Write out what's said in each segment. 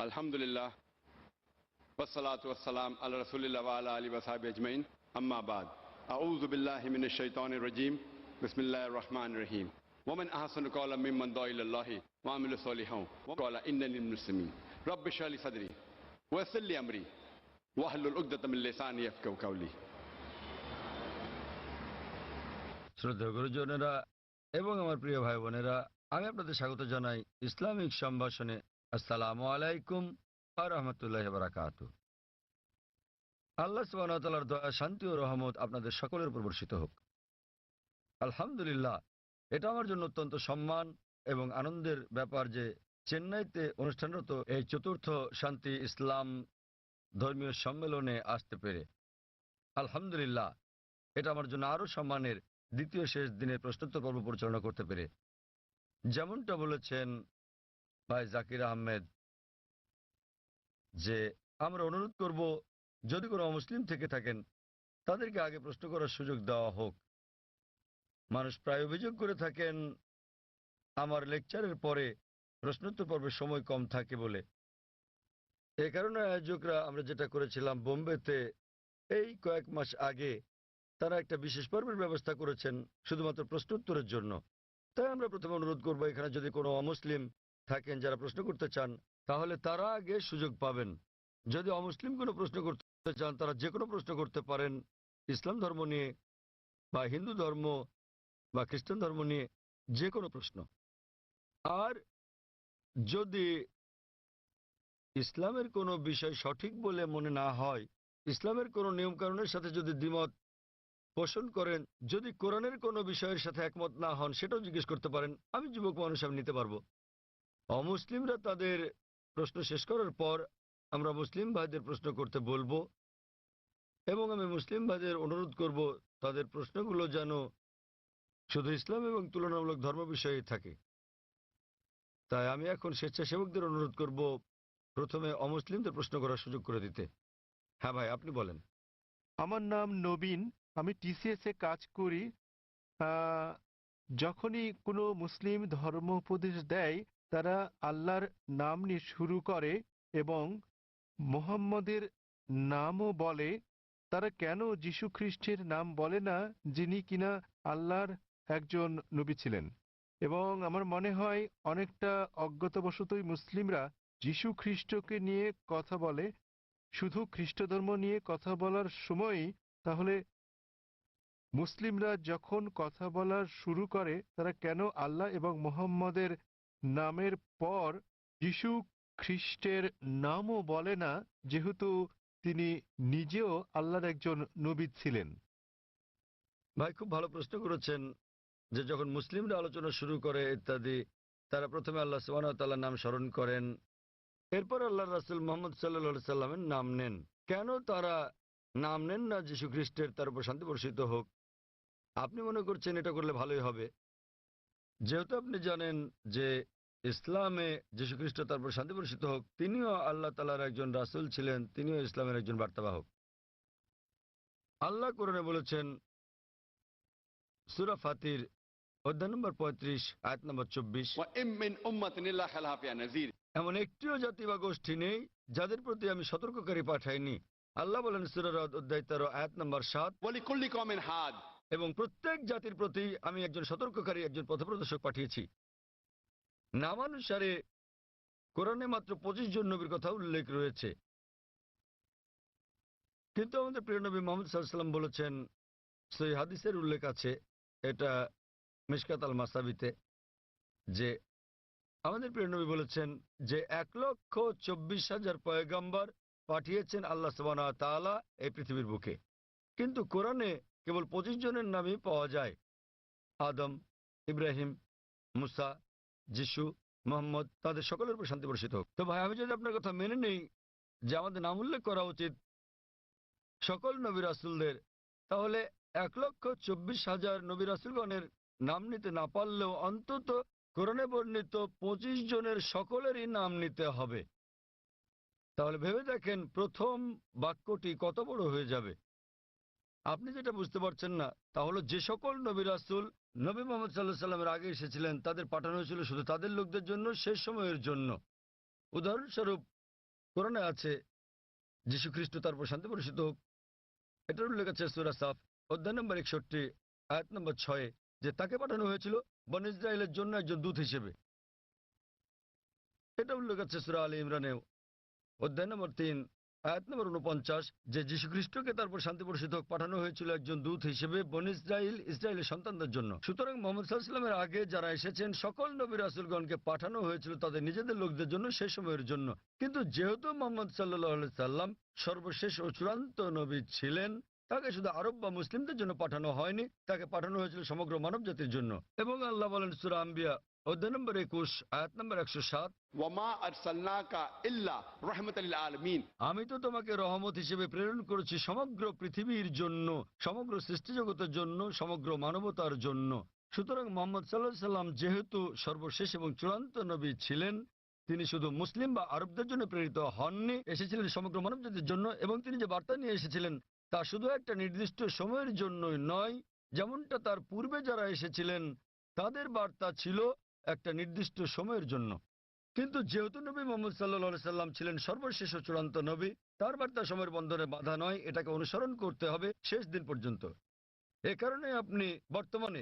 আলহামদুলিল্লাহ ওয়াসসালাতু ওয়াসসালাম আলা রাসূলিল্লাহ ওয়া আলা আলিহি ওয়া সাহবিহি আজমাইন আম্মা বাদ আউযু বিল্লাহি মিনাশ শাইতানির রাজীম বিসমিল্লাহির রহমানির রহিম ওয়া মান আহসানু ক্বাওলাম মিম্মান দাআ ইলাল্লাহি ওয়া আমিলা সলিহান ওয়া ক্বালা ইন্নানি মিনাল মুসলিমিন রাব্বি ইশরাহ লি সাদরি ওয়া ইয়াসসির লি আমরি ওয়াহলুল উকদাতাম মিন লিসানি ইয়াফকাহু কাওলি। শ্রদ্ধেয় গুরুজনেরা এবং আমার প্রিয় ভাই বোনেরা, আমি আপনাদের স্বাগত জানাই ইসলামিক সম্ভাষণে। আসসালামু আলাইকুম ওয়া রাহমাতুল্লাহি ওয়া বারাকাতুহু। আল্লাহ সুবহানাহু ওয়া তাআলার দয়া, শান্তি ও রহমত আপনাদের সকলের উপর বর্ষিত হোক। আলহামদুলিল্লাহ, এটা আমার জন্য অত্যন্ত সম্মান এবং আনন্দের ব্যাপার যে চেন্নাইতে অনুষ্ঠানরত এই চতুর্থ শান্তি ইসলাম ধর্মীয় সম্মেলনে আসতে পেরে। আলহামদুলিল্লাহ, এটা আমার জন্য আরও সম্মানের দ্বিতীয় শেষ দিনের প্রশ্নোত্তর পর্ব পরিচালনা করতে পেরে। যেমনটা বলেছেন ভাই জাকির আহমেদ, যে আমরা অনুরোধ করব যদি কোনো অমুসলিম থেকে থাকেন তাদেরকে আগে প্রশ্ন করার সুযোগ দেওয়া হোক। মানুষ প্রায় অভিযোগ করে থাকেন আমার লেকচারের পরে প্রশ্নোত্তর পর্বের সময় কম থাকে বলে। এ কারণে আয়োজকরা আমরা যেটা করেছিলাম বোম্বেতে এই কয়েক মাস আগে, তারা একটা বিশেষ পর্বের ব্যবস্থা করেছেন শুধুমাত্র প্রশ্নোত্তরের জন্য। তাই আমরা প্রথমে অনুরোধ করব, এখানে যদি কোনো অমুসলিম থাকেন যারা প্রশ্ন করতে চান তাহলে তারা আগে সুযোগ পাবেন। যদি অমুসলিম কোনো প্রশ্ন করতে চান তারা যে কোনো প্রশ্ন করতে পারেন, ইসলাম ধর্ম নিয়ে বা হিন্দু ধর্ম বা খ্রিস্টান ধর্ম নিয়ে যে কোনো প্রশ্ন। আর যদি ইসলামের কোনো বিষয় সঠিক বলে মনে না হয়, ইসলামের কোনো নিয়মকানুনের সাথে যদি দ্বিমত পোষণ করেন, যদি কোরআনের কোনো বিষয়ের সাথে একমত না হন, সেটাও জিজ্ঞেস করতে পারেন। আমি যুবক মানুষ, আমি নিতে পারবো। অমুসলিমরা তাদের প্রশ্ন শেষ করার পর আমরা মুসলিম ভাইদের প্রশ্ন করতে বলবো, এবং আমি মুসলিম ভাইদের অনুরোধ করব তাদের প্রশ্নগুলো যেন শুধু ইসলাম এবং তুলনামূলক ধর্ম বিষয়ে থাকে। তাই আমি এখন স্বেচ্ছাসেবকদের অনুরোধ করব প্রথমে অমুসলিমদের প্রশ্ন করার সুযোগ করে দিতে। হ্যাঁ ভাই, আপনি বলেন। আমার নাম নবীন, আমি টিসিএস এ কাজ করি। আহ, যখনই কোনো মুসলিম ধর্ম উপদেশ দেয় তারা আল্লাহর নাম নিয়ে শুরু করে এবং মোহাম্মদের নামও বলে। তারা কেন যীশু খ্রিস্টের নাম বলে না, যিনি কিনা আল্লাহর একজন নবী ছিলেন? এবং আমার মনে হয় অনেকটা অজ্ঞতাবশতই মুসলিমরা যীশু খ্রিস্টকে নিয়ে কথা বলে, শুধু খ্রিস্ট ধর্ম নিয়ে কথা বলার সময়ই। তাহলে মুসলিমরা যখন কথা বলা শুরু করে তারা কেন আল্লাহ এবং মোহাম্মদের নামের পর যীশু খ্রিস্টের নামও বলে না, যেহেতু তিনি নিজেও আল্লাহর একজন নবী ছিলেন? ভাই, খুব ভালো প্রশ্ন করেছেন যে যখন মুসলিমরা আলোচনা শুরু করে ইত্যাদি, তারা প্রথমে আল্লাহ সুবহানাহু ওয়া তাআলার নাম স্মরণ করেন, এরপর আল্লাহর রাসূল মুহাম্মদ সাল্লাল্লাহু আলাইহি সাল্লামের নাম নেন। কেন তারা নাম নেন না যীশু খ্রিস্টের, তার উপর শান্তি বর্ষিত হোক? আপনি মনে করছেন এটা করলে ভালোই হবে, যেহেতু আপনি জানেন যে ইসলামে যীশু খ্রিস্ট, তার উপর শান্তি বর্ষিত হোক, তিনিও আল্লাহ তাআলার একজন রাসূল ছিলেন, তিনিও ইসলামের একজন বার্তাবাহক। আল্লাহ কোরআনে বলেছেন সূরা ফাতির অধ্যায় নম্বর 35 আয়াত নম্বর 24, ওয়া ইম মিন উম্মাতিন ইল্লা খালাহা ফিহা নাযীর। এমন একটিও জাতি বা গোষ্ঠী নেই যাদের প্রতি আমি সতর্ককারী পাঠাইনি। আল্লাহ বলেন সূরা রাদ অধ্যায় 13 আয়াত নম্বর 7, ওয়া লিকুল্লি কওমিন হাদ। এবং প্রত্যেক জাতির প্রতি আমি একজন সতর্ককারী, একজন পথপ্রদর্শক পাঠিয়েছি। নামানুসারে কোরআনে মাত্র 25 জন নবীর কথা উল্লেখ রয়েছে, কিন্তু আমাদের প্রিয় নবী মুহাম্মদ সাল্লাল্লাহু আলাইহি ওয়াসাল্লাম বলেছেন, সহিহ হাদিসের উল্লেখ আছে, এটা মিশকাত আল মাসাবিতে, যে আমাদের প্রিয় নবী বলেছেন যে 1,24,000 পয়গম্বর পাঠিয়েছেন আল্লাহ সুবহানাহু ওয়া তাআলা এই পৃথিবীর বুকে, কিন্তু কোরআনে কেবল 25 জনের নামই পাওয়া যায়। আদম, ইব্রাহিম, মুসা, যিশু, মুহাম্মদ, তাদের সকলের উপর শান্তি বর্ষিত হোক। তো ভাই, আমি যদি আপনার কথা মেনে নেই যে আমাদের নাম উল্লেখ করা উচিত সকল নবী রাসূলদের, তাহলে 1,24,000 নবী রাসূলগণের নাম নিতে না পারলেও অন্তত কোরআনে বর্ণিত 25 জনের সকলেরই নাম নিতে হবে। তাহলে ভেবে দেখেন প্রথম বাক্যটি কত বড় হয়ে যাবে। আপনি যেটা বুঝতে পারছেন না তা হলো, যে সকল নবী রাসূল নবী মুহাম্মদ সাল্লাল্লাহু আলাইহি সাল্লামের আগে এসেছিলেন তাদের পাঠানো হয়েছিল শুধু তাদের লোকদের জন্য, শেষ সময়ের জন্য। উদাহরণস্বরূপ কোরআনে আছে যীশু খ্রিস্ট তার উপর শান্তি বর্ষিত হোক, এটার উল্লেখ আছে সূরা সাফ অধ্যায় নম্বর 61 আয়াত নম্বর 6 যে তাকে পাঠানো হয়েছিল বনী ইসরায়েলের জন্য একজন দূত হিসেবে। এটা উল্লেখ আছে সূরা আলী ইমরানেও অধ্যায় নম্বর 3 আয়াত নম্বর 49 যে যীশু খ্রিস্টকে তারপর শান্তি বর্ষিত হোক পাঠানো হয়েছিল একজন দূত হিসেবে বনী ইসরায়েলের সন্তানদের জন্য। সুতরাং মোহাম্মদ সাল্লাল্লাহু আলাইহি ওয়াসাল্লামের আগে যারা এসেছেন সকল নবী রাসূলগণকে পাঠানো হয়েছিল তাদের নিজেদের লোকদের জন্য সেই সময়ের জন্য। কিন্তু যেহেতু মোহাম্মদ সাল্লাল্লাহু আলাইহি সাল্লাম সর্বশেষ ও চূড়ান্ত নবী ছিলেন, তাকে শুধু আরব বা মুসলিমদের জন্য পাঠানো হয়নি, তাকে পাঠানো হয়েছিল সমগ্র মানব জাতির জন্য। এবং আল্লাহ বলেন সূরা আম্বিয়া অধ্যায় নম্বর 21 আয়াত নম্বর 107 ওয়ামা আরসালনাকা ইল্লা রাহমাতাল লিল আলামিন, আমি তো তোমাকে রহমত হিসেবে প্রেরণ করেছি সমগ্র পৃথিবীর জন্য, সমগ্র সৃষ্টি জগতের জন্য, সমগ্র মানবতার জন্য। সুতরাং মোহাম্মদ সাল্লাল্লাহু আলাইহি সাল্লাম যেহেতু সর্বশেষ এবং চূড়ান্ত নবী ছিলেন, তিনি শুধু মুসলিম বা আরবদের জন্য প্রেরিত হননি, এসেছিলেন সমগ্র মানবজাতির জন্য। এবং তিনি যে বার্তা নিয়ে এসেছিলেন তা শুধু একটা নির্দিষ্ট সময়ের জন্যই নয়, যেমনটা তার পূর্বে যারা এসেছিলেন তাদের বার্তা ছিল একটা নির্দিষ্ট সময়ের জন্য। কিন্তু যেহেতু নবী মোহাম্মদ সাল্লাল্লাহু আলাইহি সাল্লাম ছিলেন সর্বশেষ ও চূড়ান্ত নবী, তার বার্তা সময়ের বন্ধনে বাধা নয়, এটাকে অনুসরণ করতে হবে শেষ দিন পর্যন্ত। এ কারণে আপনি বর্তমানে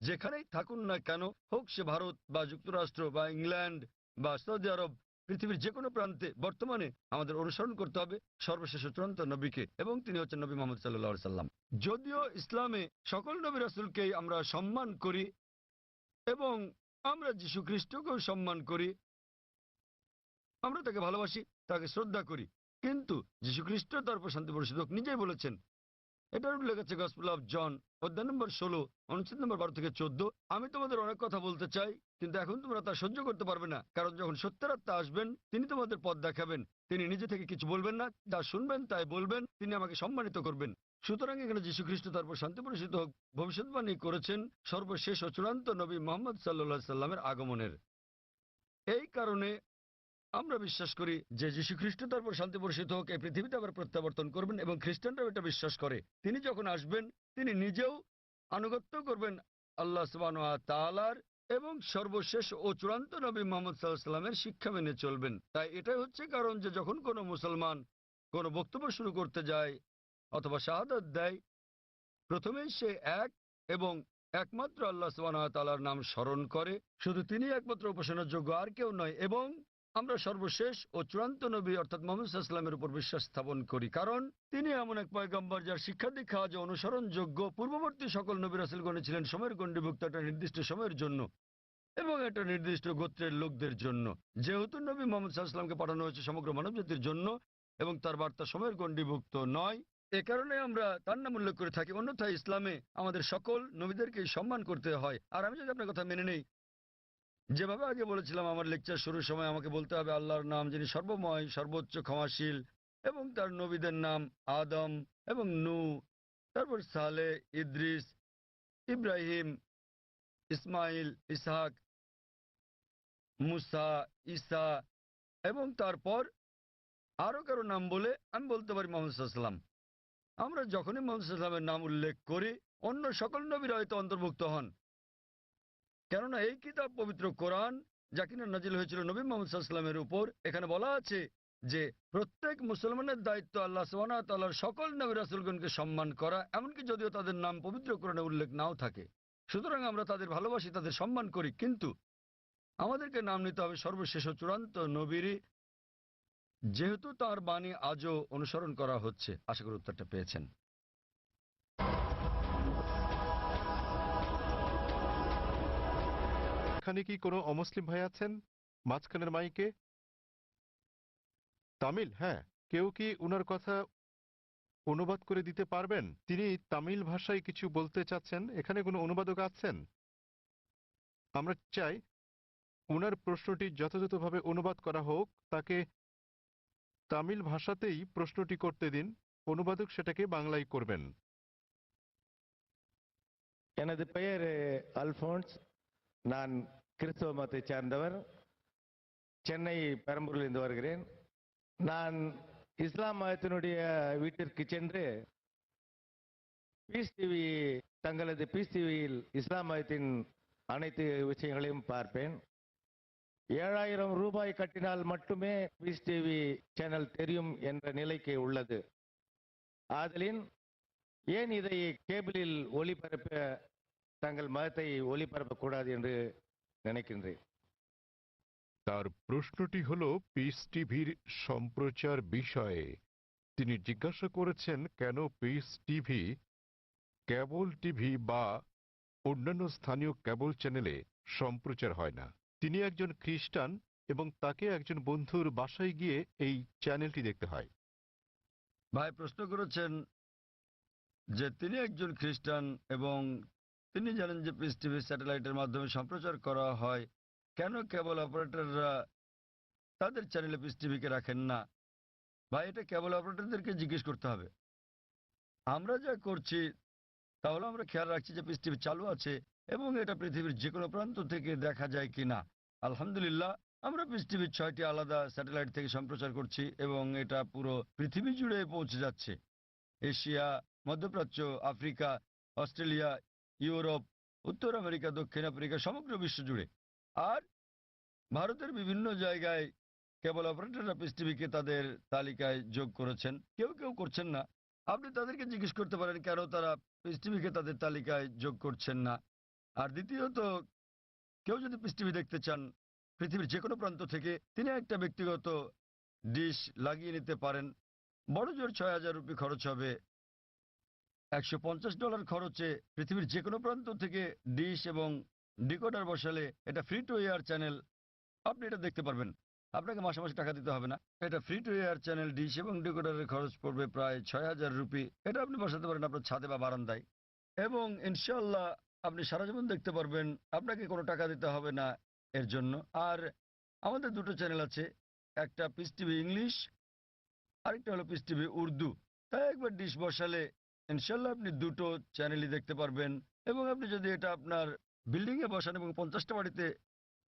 যেখানেই থাকুন না কেন, হোক সে ভারত বা যুক্তরাষ্ট্র বা ইংল্যান্ড বা সৌদি আরব, পৃথিবীর যে কোনো প্রান্তে বর্তমানে আমাদের অনুসরণ করতে হবে সর্বশেষ ও চূড়ান্ত নবীকে, এবং তিনি হচ্ছেন নবী মোহাম্মদ সাল্লাল্লাহু আলাইহি সাল্লাম। যদিও ইসলামে সকল নবী রাসূলকেই আমরা সম্মান করি এবং আমরা যীশু খ্রিস্টকেও সম্মান করি, আমরা তাকে ভালোবাসি, তাকে শ্রদ্ধা করি, কিন্তু যীশু খ্রিস্ট তার উপর শান্তি বর্ষিত হোক নিজেই বলেছেন, এটার উল্লেখ আছে গসপেল অফ জন অধ্যায় নম্বর 16 অনুচ্ছেদ নম্বর 12 থেকে 14, আমি তোমাদের অনেক কথা বলতে চাই কিন্তু এখন তোমরা তা সহ্য করতে পারবে না, কারণ যখন সত্যের আত্মা আসবেন তিনি তোমাদের পথ দেখাবেন। তিনি নিজে থেকে কিছু বলবেন না, যা শুনবেন তাই বলবেন, তিনি আমাকে সম্মানিত করবেন। সুতরাং এখানে যীশু খ্রিস্ট তার উপর শান্তি বর্ষিত হোক ভবিষ্যৎবাণী করেছেন সর্বশেষ ও চূড়ান্ত নবী মুহাম্মদ সাল্লাল্লাহু আলাইহি সাল্লামের আগমনের। এই কারণে আমরা বিশ্বাস করি যে যীশু খ্রিস্ট তার উপর শান্তি বর্ষিত হোক এই পৃথিবীতে আবার প্রত্যাবর্তন করবেন, এবং খ্রিস্টানরাও এটা বিশ্বাস করে তিনি যখন আসবেন তিনি নিজেও আনুগত্য করবেন আল্লাহ সুবহানাহু ওয়া তাআলার, এবং সর্বশেষ ও চূড়ান্ত নবী মুহাম্মদ সাল্লাল্লাহু আলাইহি সাল্লামের শিক্ষা মেনে চলবেন। তাই এটাই হচ্ছে কারণ যে যখন কোনো মুসলমান কোনো বক্তব্য শুরু করতে যায় অথবা শাহাদাত দেয়, প্রথমেই সে এক এবং একমাত্র আল্লাহ সুবহানাহু ওয়া তাআলার নাম স্মরণ করে, শুধু তিনি একমাত্র উপাসনার যোগ্য, আর কেউ নয়। এবং আমরা সর্বশেষ ও চূড়ান্ত নবী অর্থাৎ মুহাম্মদ সাল্লাল্লাহু আলাইহি সাল্লামের উপর বিশ্বাস স্থাপন করি, কারণ তিনি এমন এক পয়গম্বর যার শিক্ষা দীক্ষা আজ অনুসরণযোগ্য। পূর্ববর্তী সকল নবী রাসূলগণ ছিলেন সময়ের গণ্ডিভুক্ত একটা নির্দিষ্ট সময়ের জন্য এবং একটা নির্দিষ্ট গোত্রের লোকদের জন্য। যেহেতু নবী মুহাম্মদ সাল্লাল্লাহু আলাইহি সাল্লামকে পাঠানো হয়েছে সমগ্র মানবজাতির জন্য এবং তার বার্তা সময়ের গণ্ডিভুক্ত নয়, এ কারণে আমরা তার নাম উল্লেখ করে থাকি। অন্যথায় ইসলামে আমাদের সকল নবীদেরকে সম্মান করতে হয়। আর আমি যদি আপনার কথা মেনে নেই, যেভাবে আগে বলেছিলাম আমার লেকচার শুরুর সময়, আমাকে বলতে হবে আল্লাহর নাম যিনি সর্বময়, সর্বোচ্চ, ক্ষমাশীল, এবং তার নবীদের নাম আদম এবং নূহ, তারপর সালেহ, ইদ্রিস, ইব্রাহিম, ইসমাইল, ইসহাক, মুসা, ঈসা, এবং তারপর আরো কারো নাম বলে আমি বলতে পারি মুহাম্মদ সাল্লাল্লাহু আলাইহি সাল্লাম। আমরা যখনই মুহাম্মদ সাল্লাল্লাহু আলাইহি সাল্লামের নাম উল্লেখ করি অন্য সকল নবীরা হয়তো অন্তর্ভুক্ত হন, কেননা এই কিতাব পবিত্র কোরআন যা কিনা নাজিল হয়েছিল নবী মুহাম্মদ সাল্লাল্লাহু আলাইহি সাল্লামের উপর, এখানে বলা আছে যে প্রত্যেক মুসলমানের দায়িত্ব আল্লাহ সুবহানাহু ওয়া তাআলার সকল নবী রাসূলগণকে সম্মান করা, এমনকি যদিও তাদের নাম পবিত্র কোরআনে উল্লেখ নাও থাকে। সুতরাং আমরা তাদের ভালোবাসি, তাদের সম্মান করি, কিন্তু আমাদেরকে নাম নিতে হবে সর্বশেষ ও চূড়ান্ত নবীরই, যেহেতু তার বাণী আজও অনুসরণ করা হচ্ছে। আশা করি উত্তরটা পেয়েছেন। এখানে কি কোনো অমুসলিম ভাই আছেন মাঝখানের মাইকে? তামিল? হ্যাঁ, কেউ কি উনার কথা অনুবাদ করে দিতে পারবেন? তিনি তামিল ভাষায় কিছু বলতে চাচ্ছেন। এখানে কোনো অনুবাদক আছেন? আমরা চাই উনার প্রশ্নটি যথাযথভাবে অনুবাদ করা হোক, তাকে তামিল ভাষাতেই প্রশ্নটি করতে দিন, অনুবাদক সেটাকে বাংলায় করবেন। எனது பெயர் அல்போன்ஸ். நான் கிறிஸ்தவ மதத்தை சார்ந்தவர். சென்னை பெரம்பூரிலிருந்து வருகிறேன். நான் இஸ்லாம் மதத்தினுடைய வீட்டிற்கு சென்று பீஸ் டிவி, தங்களது பீஸ் டிவியில் இஸ்லாம் மதத்தின் அனைத்து விஷயங்களையும் பார்ப்பேன். ரூபாய் கட்டினால் மட்டுமே பீஸ் டிவி சேனல் தெரியும் என்ற நிலைக்கு உள்ளது. ஆதலின் ஏன் இதை கேபிளில் ஒளிபரப்ப தங்கள் மதத்தை ஒளிபரப்பக்கூடாது என்று நினைக்கின்றேன். তার প্রশ্নটি হলো পিস টিভির সম্প্রচার বিষয়ে। তিনি জিজ্ঞাসা করেছেন কেন পিস টিভি কেবল টিভি বা অন্যান্য স্থানীয় কেবল চ্যানেলে সম্প্রচার হয় না। তিনি একজন খ্রিস্টান এবং তাকে একজন বন্ধুর বাসায় গিয়ে এই চ্যানেলটি দেখতে হয়। ভাই প্রশ্ন করেছেন যে তিনি একজন খ্রিস্টান এবং তিনি জানেন যে পিস টিভি স্যাটেলাইটের মাধ্যমে সম্প্রচার করা হয়, কেন কেবল অপারেটররা তাদের চ্যানেলে পিস টিভিকে রাখেন না? ভাই এটা কেবল অপারেটরদেরকে জিজ্ঞেস করতে হবে। আমরা যা করছি তাহলে আমরা খেয়াল রাখছি যে পিস টিভি চালু আছে এবং এটা পৃথিবীর যে কোনো প্রান্ত থেকে দেখা যায় কিনা। আলহামদুলিল্লাহ আমরা পিস টিভির 6টি আলাদা স্যাটেলাইট থেকে সম্প্রচার করছি এবং এটা পুরো পৃথিবী জুড়ে পৌঁছে যাচ্ছে। এশিয়া, মধ্যপ্রাচ্য, আফ্রিকা, অস্ট্রেলিয়া, ইউরোপ, উত্তর আমেরিকা, দক্ষিণ আফ্রিকা, সমগ্র বিশ্ব জুড়ে। আর ভারতের বিভিন্ন জায়গায় কেবল অপারেটররা পিস টিভিকে তাদের তালিকায় যোগ করেছেন, কেউ কেউ করছেন না। আপনি তাদেরকে জিজ্ঞেস করতে পারেন কেন তারা পিস টিভিকে তাদের তালিকায় যোগ করছেন না। আর দ্বিতীয়ত, কেউ যদি পিস টিভি দেখতে চান পৃথিবীর যে কোনো প্রান্ত থেকে, তিনি একটা ব্যক্তিগত ডিশ লাগিয়ে নিতে পারেন। বড় জোর ৬,০০০ রুপি খরচ হবে। $150 খরচে পৃথিবীর যে কোনো প্রান্ত থেকে ডিশ এবং ডিকোডার বসালে এটা ফ্রি টু এয়ার চ্যানেল, আপনি এটা দেখতে পারবেন। আপনাকে মাসে মাসে টাকা দিতে হবে না। এটা free to air channel, dish এবং ডিকোডারের খরচ পড়বে প্রায় ৬,০০০ রুপি। এটা আপনি বসাতে পারেন আপনার ছাদে বা বারান্দায় এবং ইনশাল্লাহ আপনি সারা জীবন দেখতে পারবেন। আপনাকে কোনো টাকা দিতে হবে না এর জন্য। আর আমাদের দুটো চ্যানেল আছে, একটা পিস টিভি ইংলিশ, আরেকটা হলো পিস টিভি উর্দু। তাই একবার ডিশ বসালে ইনশাল্লাহ আপনি দুটো চ্যানেলই দেখতে পারবেন। এবং আপনি যদি এটা আপনার বিল্ডিংয়ে বসান এবং 50টা বাড়িতে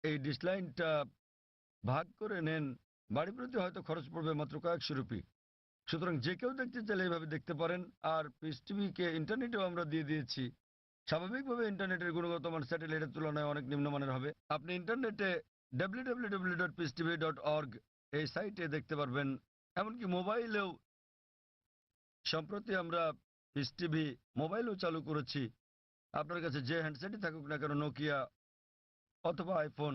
এই ডিশ লাইনটা ভাগ করে নেন, বাড়ি প্রতি হয়তো খরচ পড়বে মাত্র কয়েকশো রুপি। সুতরাং যে কেউ দেখতে চাইলে এইভাবে দেখতে পারেন। আর পিস টিভিকে ইন্টারনেটেও আমরা দিয়ে দিয়েছি। স্বাভাবিকভাবে ইন্টারনেটের গুণগত মান স্যাটেলাইটের তুলনায় অনেক নিম্নমানের হবে। আপনি ইন্টারনেটে www.peacetv.org এই সাইটে দেখতে পারবেন। এমনকি মোবাইলেও সম্প্রতি আমরা পিস টিভি মোবাইলও চালু করেছি। আপনার কাছে যে হ্যান্ডসেটই থাকুক না কেন, নোকিয়া অথবা আইফোন,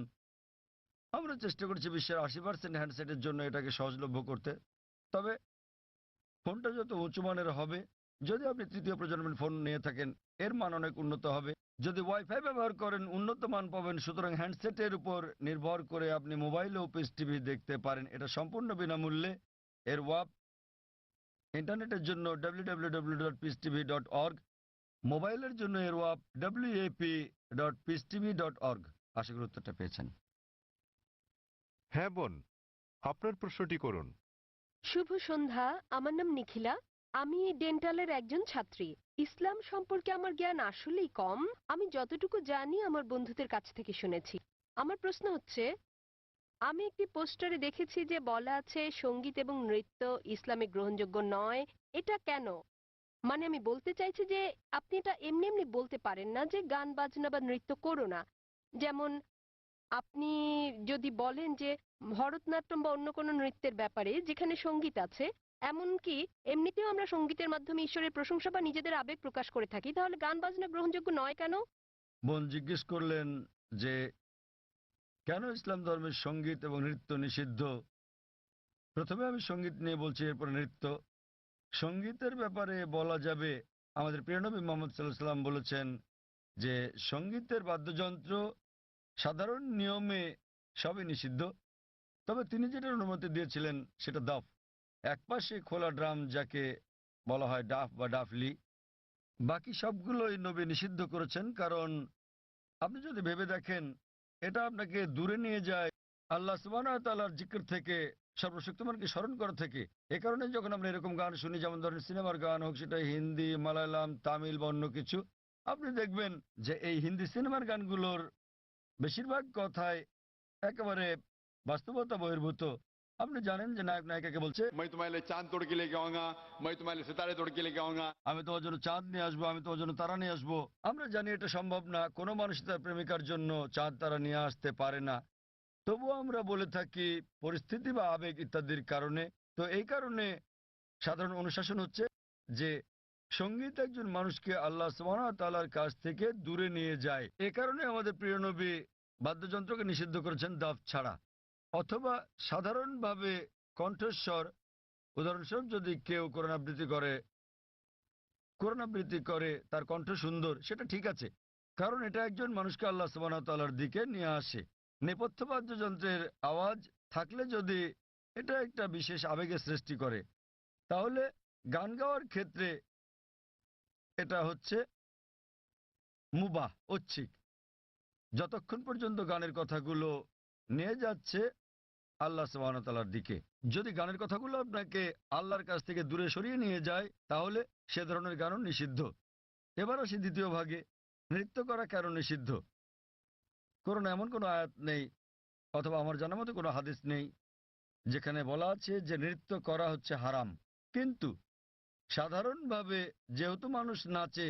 আমরা চেষ্টা করছি বিশ্বের 80% হ্যান্ডসেটের জন্য এটাকে সহজলভ্য করতে। তবে ফোনটা যত উঁচু মানের হবে, যদি আপনি তৃতীয় প্রজন্মের ফোন নিয়ে থাকেন এর মান অনেক উন্নত হবে। যদি ওয়াইফাই ব্যবহার করেন উন্নত মান পাবেন। সুতরাং হ্যান্ডসেটের উপর নির্ভর করে আপনি মোবাইলেও পিস টিভি দেখতে পারেন। এটা সম্পূর্ণ বিনামূল্যে। এর ওয়াপ ইন্টারনেটের জন্য www.peacetv.org, মোবাইলের জন্য এর ওয়াপ wap.peacetv.org। আশা করি উত্তরটা পেয়েছেন। হ্যাঁ বোন, আপনার প্রশ্নটি করুন। শুভ সন্ধ্যা, আমার নাম নিখিলা। আমি ডেন্টালের একজন ছাত্রী। ইসলাম সম্পর্কে আমার জ্ঞান আসলেই কম। আমি যতটুকু জানি আমার বন্ধুদের কাছ থেকে শুনেছি। আমার প্রশ্ন হচ্ছে, আমি একটি পোস্টারে দেখেছি যে বলা আছে সঙ্গীত এবং নৃত্য ইসলামে গ্রহণযোগ্য নয়। এটা কেন? মানে আমি বলতে চাইছি যে আপনি এটা এমনি এমনি বলতে পারেন না যে গান বাজনা বা নৃত্য করো না। যেমন আপনি যদি বলেন যে ভরতনাট্যম বা অন্য কোনো নৃত্যের ব্যাপারে যেখানে সঙ্গীত আছে, এমনকি এমনিতেও আমরা সঙ্গীতের মাধ্যমে ঈশ্বরের প্রশংসা বা নিজেদের আবেগ প্রকাশ করে থাকি, তাহলে গান বাজনা গ্রহণযোগ্য নয় কেন? বোন জিজ্ঞেস করলেন যে কেন ইসলাম ধর্মের সঙ্গীত এবং নৃত্য নিষিদ্ধ। প্রথমে আমি সঙ্গীত নিয়ে বলছি, এরপর নৃত্য। সঙ্গীতের ব্যাপারে বলা যাবে, আমাদের প্রিয় নবী মুহাম্মদ সাল্লাল্লাহু আলাইহি ওয়াসাল্লাম বলেছেন যে সঙ্গীতের বাদ্যযন্ত্র সাধারণ নিয়মে সবই নিষিদ্ধ, তবে তিনি যেটার অনুমতি দিয়েছিলেন সেটা দাফ, একপাশে খোলা ড্রাম যাকে বলা হয় ডাফ বা ডাফলি। বাকি সবগুলোই নবী নিষিদ্ধ করেছেন, কারণ আপনি যদি ভেবে দেখেন এটা আপনাকে দূরে নিয়ে যায় আল্লাহ সুবহানাহু ওয়া তাআলার জিকির থেকে, সর্বশক্তিমানকে স্মরণ করা থেকে। এ কারণে যখন আমরা এরকম গান শুনি, যেমন ধরেন সিনেমার গান হোক, সেটা হিন্দি, মালায়ালাম, তামিল বা অন্য কিছু, আপনি দেখবেন যে এই হিন্দি সিনেমার গানগুলোর বেশিরভাগ কথায় একেবারে বাস্তবতা বহির্ভূত। আপনি জানেন যে নায়ক নায়িকাকে বলছে, मैं तुम्हारे लिए चांद तोड़ के लेके आऊंगा, मैं तुम्हारे लिए सितारे तोड़ के लेके आऊंगा। আমি তোমার জন্য চাঁদ নিয়ে আসবো, আমি তোমার জন্য তারা নিয়ে আসবো। আমরা জানি এটা সম্ভব না। কোনো মানুষ তার প্রেমিকার জন্য চাঁদ তারা নিয়ে আসতে পারে না। তবুও আমরা বলে থাকি পরিস্থিতি বা আবেগ ইত্যাদির কারণে। তো এই কারণে সাধারণ অনুশাসন হচ্ছে যে সঙ্গীত একজন মানুষকে আল্লাহ সুবহানাহু ওয়া তাআলার কাছ থেকে দূরে নিয়ে যায়। এ কারণে আমাদের প্রিয় নবী বাদ্যযন্ত্রকে নিষিদ্ধ করেছেন দাফ ছাড়া। অথবা সাধারণভাবে কণ্ঠস্বর, উদাহরণস্বরূপ যদি কেউ কোরআন আবৃত্তি করে তার কণ্ঠ সুন্দর, সেটা ঠিক আছে, কারণ এটা একজন মানুষকে আল্লাহ সুবহানাহু ওয়া তাআলার দিকে নিয়ে আসে। নেপথ্য বাদ্যযন্ত্রের আওয়াজ থাকলে যদি এটা একটা বিশেষ আবেগের সৃষ্টি করে, তাহলে গান গাওয়ার ক্ষেত্রে এটা হচ্ছে মুবাহ, ঐচ্ছিক, যতক্ষণ পর্যন্ত গানের কথাগুলো নিয়ে যাচ্ছে আল্লাহ সুবহানাহু ওয়া তাআলার দিকে। যদি গানের কথাগুলো আপনাকে আল্লাহর কাছ থেকে দূরে সরিয়ে নিয়ে যায়, তাহলে সে ধরনের গানও নিষিদ্ধ। এবার আসি দ্বিতীয় ভাগে, নৃত্য করা কেন নিষিদ্ধ। কোরআনে এমন কোনো আয়াত নেই, অথবা আমার জানার মতো কোনো হাদিস নেই যেখানে বলা আছে যে নৃত্য করা হচ্ছে হারাম। কিন্তু সাধারণভাবে যেহেতু মানুষ নাচে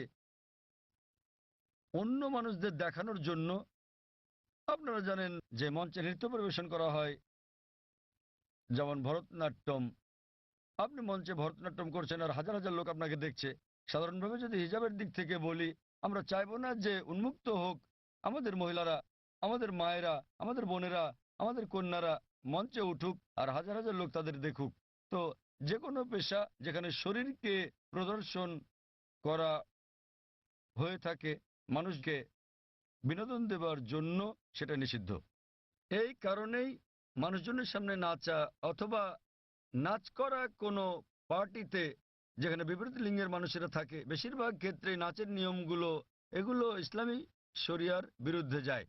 অন্য মানুষদের দেখানোর জন্য, আপনারা জানেন যে মঞ্চে নৃত্য পরিবেশন করা হয়, যেমন ভরতনাট্যম। আপনি মঞ্চে ভরতনাট্যম করছেন আর হাজার হাজার লোক আপনাকে দেখছে। সাধারণভাবে যদি হিজাবের দিক থেকে বলি, আমরা চাইবো না যে উন্মুক্ত হোক আমাদের মহিলারা, আমাদের মায়েরা, আমাদের বোনেরা, আমাদের কন্যারা মঞ্চে উঠুক আর হাজার হাজার লোক তাদের দেখুক। তো যে কোনো পেশা যেখানে শরীরকে প্রদর্শন করা হয়ে থাকে মানুষকে বিনোদন দেওয়ার জন্য, সেটা নিষিদ্ধ। এই কারণেই মানুষজনের সামনে নাচা অথবা নাচ করা কোনো পার্টিতে যেখানে বিপরীত লিঙ্গের মানুষেরা থাকে, বেশিরভাগ ক্ষেত্রে নাচের নিয়মগুলো এগুলো ইসলামী শরিয়ার বিরুদ্ধে যায়।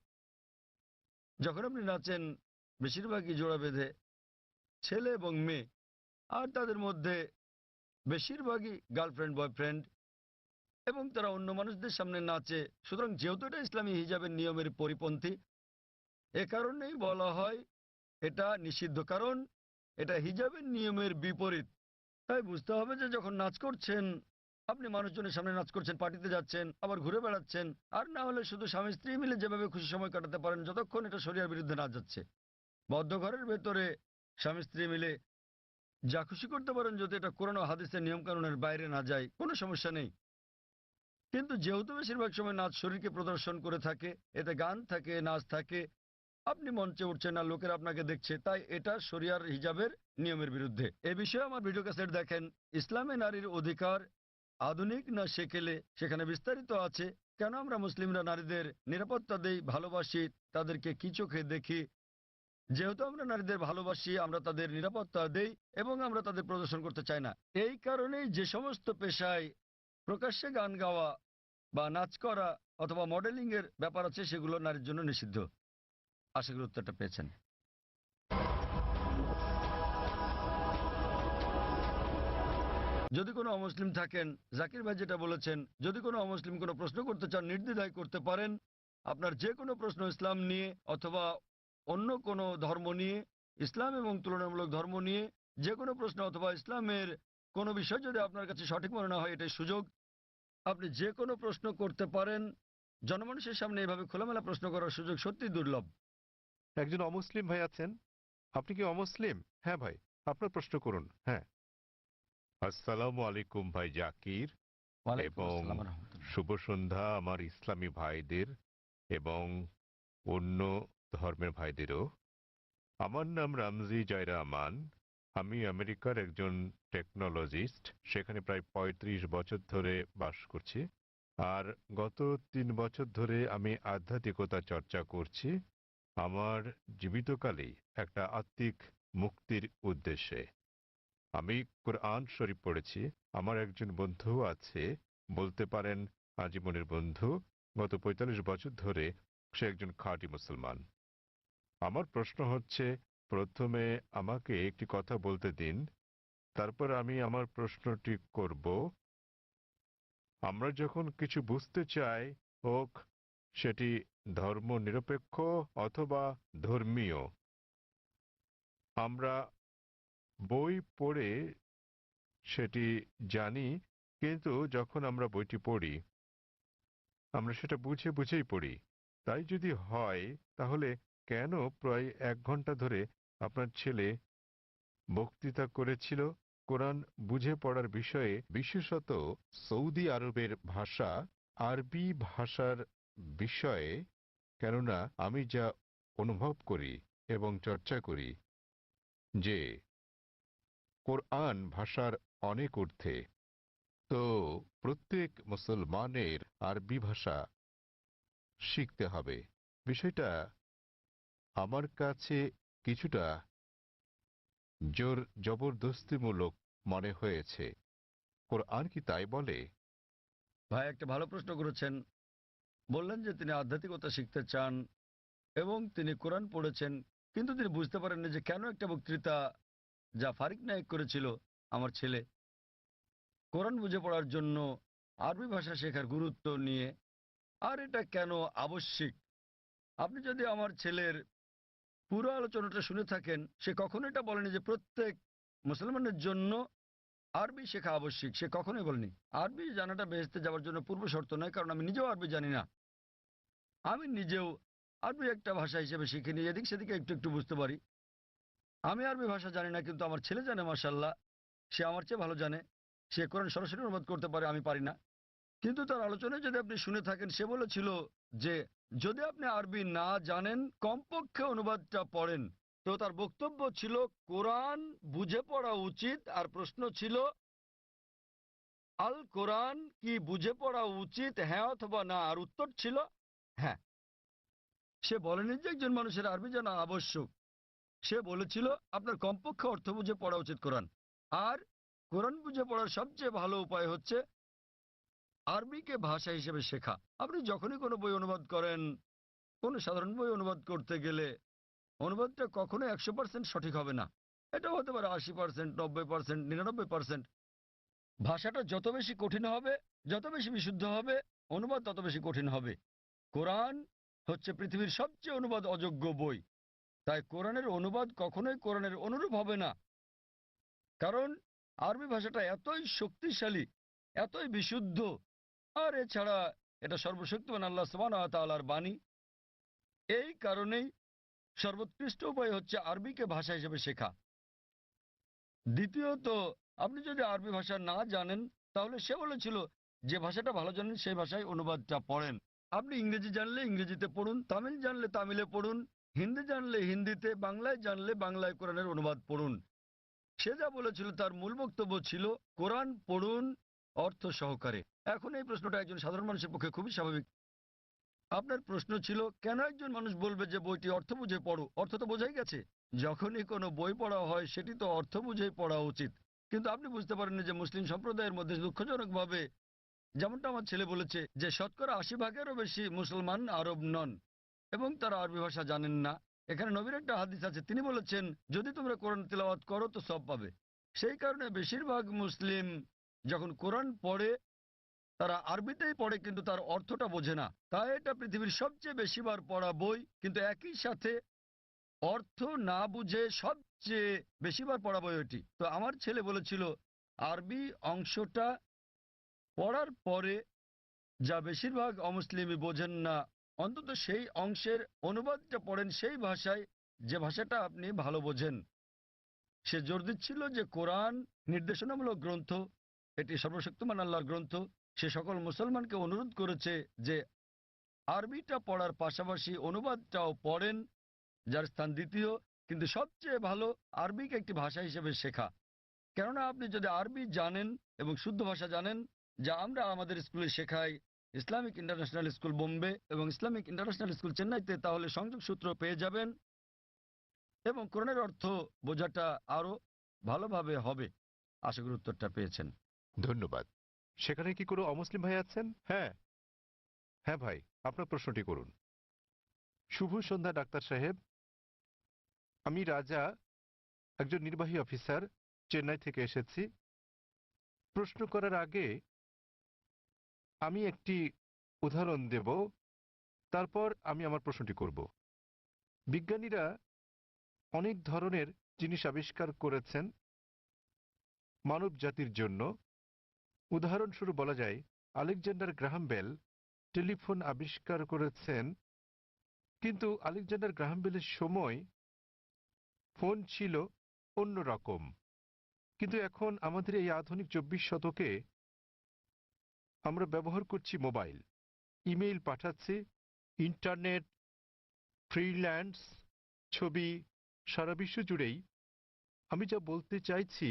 যখন আপনি নাচেন বেশিরভাগই জোড়া বেঁধে, ছেলে এবং মেয়ে, আর তাদের মধ্যে বেশিরভাগই গার্লফ্রেন্ড বয়ফ্রেন্ড, এবং তারা অন্য মানুষদের সামনে নাচে। সুতরাং যেহেতু এটা ইসলামী হিজাবের নিয়মের পরিপন্থী, এ কারণেই বলা হয় এটা নিষিদ্ধ, কারণ এটা হিজাবের নিয়মের বিপরীত। তাই বুঝতে হবে যে যখন নাচ করছেন, আপনি মানুষজনের সামনে নাচ করছেন, পার্টিতে যাচ্ছেন, আবার ঘুরে বেড়াচ্ছেন, আর না হলে শুধু স্বামী স্ত্রী মিলে যেভাবে খুশি সময় কাটাতে পারেন যতক্ষণ এটা শরিয়ার বিরুদ্ধে না যাচ্ছে। বদ্ধ ঘরের ভেতরে স্বামী স্ত্রী মিলে যা খুশি করতে পারেন যদি এটা কোরআন ও হাদিসের নিয়মকানুনের বাইরে না যায়, কোনো সমস্যা নেই। কিন্তু যেহেতু বেশিরভাগ সময় নাচ শরীরকে প্রদর্শন করে থাকে, এতে গান থাকে, নাচ থাকে, আপনি মঞ্চে উঠছেন আর লোকেরা আপনাকে দেখছে, তাই এটা শরিয়ার হিজাবের নিয়মের বিরুদ্ধে। এ বিষয়ে আমার ভিডিও ক্যাসেট দেখেন, ইসলামে নারীর অধিকার আধুনিক না সেকেলে, সেখানে বিস্তারিত আছে কেন আমরা মুসলিমরা নারীদের নিরাপত্তা দেই, ভালোবাসি, তাদেরকে কি চোখে দেখি। যেহেতু আমরা নারীদের ভালোবাসি, আমরা তাদের নিরাপত্তা দেই এবং আমরা তাদের প্রদর্শন করতে চাই না। এই কারণেই যে সমস্ত পেশায় প্রকাশ্যে গান গাওয়া বা নাচ করা অথবা মডেলিং এর ব্যাপার আছে, সেগুলো নারীর জন্য নিষিদ্ধ। আশা করি উত্তরটা পেয়েছেন। যদি কোনো অমুসলিম থাকেন, জাকির ভাই যেটা বলেছেন, যদি কোনো অমুসলিম কোনো প্রশ্ন করতে চান নির্দ্বিধায় করতে পারেন। আপনার যে কোনো প্রশ্ন ইসলাম নিয়ে অথবা অন্য কোনো ধর্ম নিয়ে, ইসলাম এবং তুলনামূলক ধর্ম নিয়ে যে কোনো প্রশ্ন অথবা ইসলামের কোনো বিষয় যদি আপনার কাছে সঠিক মনে না হয়, এটাই সুযোগ, আপনি যে কোনো প্রশ্ন করতে পারেন। জনমানুষের সামনে এভাবে খোলামেলা প্রশ্ন করার সুযোগ সত্যি দুর্লভ। একজন অমুসলিম ভাই আছেন। আপনি কি অমুসলিম? হ্যাঁ ভাই, আপনার প্রশ্ন করুন। হ্যাঁ। আসসালামু আলাইকুম ভাই জাকির, ওয়ালাইকুম এবং আসসালাম ওয়া রাহমাতুল্লাহ। শুভ সন্ধ্যা আমার ইসলামী ভাইদের এবং অন্য ধর্মের ভাইদেরও। আমার নাম রামজি জায়রা আমান। আমি আমেরিকার একজন টেকনোলজিস্ট, সেখানে প্রায় ৩৫ বছর ধরে বাস করছি। আর গত ৩ বছর ধরে আমি আধ্যাত্মিকতা চর্চা করছি আমার জীবিতকালেই একটা আত্মিক মুক্তির উদ্দেশ্যে। আমি কোরআন শরীফ পড়েছি। আমার একজন বন্ধু আছে, বলতে পারেন আজীবনের বন্ধু। গত ৪৫ বছর ধরে সে একজন খাঁটি মুসলমান। আমার প্রশ্ন হচ্ছে, প্রথমে আমাকে একটি কথা বলতে দিন, তারপর আমি আমার প্রশ্নটি করব। আমরা যখন কিছু বুঝতে চাই, হোক সেটি ধর্ম নিরপেক্ষ অথবা ধর্মীয়, আমরা বই পড়ে সেটি জানি, কিন্তু যখন আমরা বইটি পড়ি আমরা সেটা বুঝে বুঝেই পড়ি। তাই যদি হয় তাহলে কেন প্রায় 1 ঘন্টা ধরে আপনার ছেলে বক্তৃতা করেছিল কোরআন বুঝে পড়ার বিষয়ে, বিশেষত সৌদি আরবের ভাষা আরবি ভাষার বিষয়ে? কেননা আমি যা অনুভব করি এবং চর্চা করি যে কোরআন ভাষার অনেক ঊর্ধ্বে, তো প্রত্যেক মুসলমানের আরবি ভাষা শিখতে হবে। বিষয়টা আমার কাছে কিছুটা জোর জবরদস্তিমূলক মনে হয়েছে। কোরআন কি তাই বলে? ভাই একটা ভালো প্রশ্ন করেছেন। বললেন যে তিনি আধ্যাত্মিকতা শিখতে চান এবং তিনি কোরআন পড়েছেন, কিন্তু তিনি বুঝতে পারেননি যে কেন একটা বক্তৃতা যা ফারিক নায়েক করেছিল আমার ছেলে কোরআন বুঝে পড়ার জন্য আরবি ভাষা শেখার গুরুত্ব নিয়ে, আর এটা কেন আবশ্যিক। আপনি যদি আমার ছেলের পুরো আলোচনাটা শুনে থাকেন, সে কখনো এটা বলেনি যে প্রত্যেক মুসলমানের জন্য আরবি শেখা আবশ্যিক। সে কখনোই বলেনি। আরবি জানাটা বেহেশতে যাওয়ার জন্য পূর্ব শর্ত নয়, কারণ আমি নিজেও আরবি জানি না। আমি নিজেও আরবি একটা ভাষা হিসেবে শিখিনি, এদিক সেদিকে একটু একটু বুঝতে পারি। আমি আরবি ভাষা জানি না, কিন্তু আমার ছেলে জানে মাশাআল্লাহ। সে আমার চেয়ে ভালো জানে। সে কোরআন সরাসরি অনুবাদ করতে পারে, আমি পারি না। কিন্তু তার আলোচনায় যদি আপনি শুনে থাকেন, সে বলেছিল যে যদি আপনি আরবি না জানেন কমপক্ষে অনুবাদটা পড়েন। তো তার বক্তব্য ছিল কোরআন বুঝে পড়া উচিত, আর প্রশ্ন ছিল আল কোরআন কি বুঝে পড়া উচিত, হ্যাঁ অথবা না, আর উত্তর ছিল হ্যাঁ। সে বলেনি যে একজন মানুষের আরবি জানা আবশ্যক। সে বলেছিল আপনার কমপক্ষে অর্থ বুঝে পড়া উচিত কোরআন। আর কোরআন বুঝে পড়ার সবচেয়ে ভালো উপায় হচ্ছে আরবিকে ভাষা হিসেবে শেখা। আপনি যখনই কোনো বই অনুবাদ করেন, কোনো সাধারণ বই অনুবাদ করতে গেলে অনুবাদটা কখনো 100% সঠিক হবে না। এটাও হতে পারে 80%, 90%, 99%। ভাষাটা যত বেশি কঠিন হবে, যত বেশি বিশুদ্ধ হবে, অনুবাদ তত বেশি কঠিন হবে। কোরআন হচ্ছে পৃথিবীর সবচেয়ে অনুবাদ অযোগ্য বই। তাই কোরআনের অনুবাদ কখনোই কোরআনের অনুরূপ হবে না, কারণ আরবি ভাষাটা এতই শক্তিশালী, এতই বিশুদ্ধ। আর এছাড়া এটা সর্বশক্তিমান আল্লাহ সুবহানাহু ওয়া তাআলার বাণী। এই কারণেই সর্বোৎকৃষ্ট উপায় হচ্ছে আরবিকে ভাষা হিসেবে শেখা। দ্বিতীয়ত, আপনি যদি আরবি ভাষা না জানেন, তাহলে সে বলেছিল যে ভাষাটা ভালো জানেন সেই ভাষায় অনুবাদটা পড়েন। আপনি ইংরেজি জানলে ইংরেজিতে পড়ুন, তামিল জানলে তামিলে পড়ুন, হিন্দি জানলে হিন্দিতে, বাংলায় জানলে বাংলায় কোরআনের অনুবাদ পড়ুন। সে যা বলেছিল তার মূল বক্তব্য ছিল কোরআন পড়ুন অর্থ সহকারে। এখন এই প্রশ্নটা একজন সাধারণ মানুষের পক্ষে খুবই স্বাভাবিক। আপনার প্রশ্ন ছিল কেন একজন মানুষ বলবে যে বইটি অর্থ বুঝে পড়ো, অর্থ তো বোঝাই গেছে। যখনই কোনো বই পড়া হয় সেটি তো অর্থ বুঝেই পড়া উচিত। কিন্তু আপনি বুঝতে পারেননি যে মুসলিম সম্প্রদায়ের মধ্যে দুঃখজনকভাবে, যেমনটা আমার ছেলে বলেছে, যে শতকরা 80 ভাগেরও বেশি মুসলমান আরব নন এবং তারা আরবি ভাষা জানেন না। এখানে নবীর একটা হাদিস আছে, তিনি বলেছেন যদি তোমরা কোরআন তিলাওয়াত করো তো সব পাবে। সেই কারণে বেশিরভাগ মুসলিম যখন কোরআন পড়ে তারা আরবিতেই পড়ে, কিন্তু তার অর্থটা বোঝে না। তাই এটা পৃথিবীর সবচেয়ে বেশিবার পড়া বই, কিন্তু একই সাথে অর্থ না বুঝে সবচেয়ে বেশিবার পড়া বই ওটি। তো আমার ছেলে বলেছিল আরবি অংশটা পড়ার পরে যা বেশিরভাগ অমুসলিমই বোঝেন না, অন্তত সেই অংশের অনুবাদটা পড়েন সেই ভাষায়, যে ভাষাটা আপনি ভালো বোঝেন। সে জোর দিচ্ছিল যে কোরআন নির্দেশনামূলক গ্রন্থ, এটি সর্বশক্তিমান আল্লাহর গ্রন্থ। সে সকল মুসলমানকে অনুরোধ করেছে যে আরবিটা পড়ার পাশাপাশি অনুবাদটাও পড়েন, যার স্থান দ্বিতীয়। কিন্তু সবচেয়ে ভালো আরবিকে একটি ভাষা হিসেবে শেখা। কেননা আপনি যদি আরবি জানেন এবং শুদ্ধ ভাষা জানেন, যা আমরা আমাদের স্কুলে শেখাই, ইসলামিক ইন্টারন্যাশনাল স্কুল বোম্বে এবং ইসলামিক ইন্টারন্যাশনাল স্কুল চেন্নাইতে, তাহলে সংযোগ সূত্র পেয়ে যাবেন এবং কোরআনের অর্থ বোঝাটা আরো ভালোভাবে হবে। আশা করি উত্তরটা পেয়েছেন। ধন্যবাদ। সেখানে কি কোনো অমুসলিম ভাই আছেন? হ্যাঁ, হ্যাঁ ভাই, আপনার প্রশ্নটি করুন। শুভ সন্ধ্যা ডাক্তার সাহেব। আমি রাজা, একজন নির্বাহী অফিসার, চেন্নাই থেকে এসেছি। প্রশ্ন করার আগে আমি একটি উদাহরণ দেব, তারপর আমি আমার প্রশ্নটি করব। বিজ্ঞানীরা অনেক ধরনের জিনিস আবিষ্কার করেছেন মানব জাতির জন্য। উদাহরণস্বরূপ বলা যায় আলেকজান্ডার গ্রাহাম বেল টেলিফোন আবিষ্কার করেছেন কিন্তু আলেকজান্ডার গ্রাহাম বেলের সময় ফোন ছিল অন্য রকম। কিন্তু এখন আমাদের এই আধুনিক 24 শতকে আমরা ব্যবহার করছি মোবাইল, ইমেইল পাঠাচ্ছি, ইন্টারনেট, ফ্রিল্যান্স, ছবি, সারা বিশ্ব জুড়েই। আমি যা বলতে চাইছি,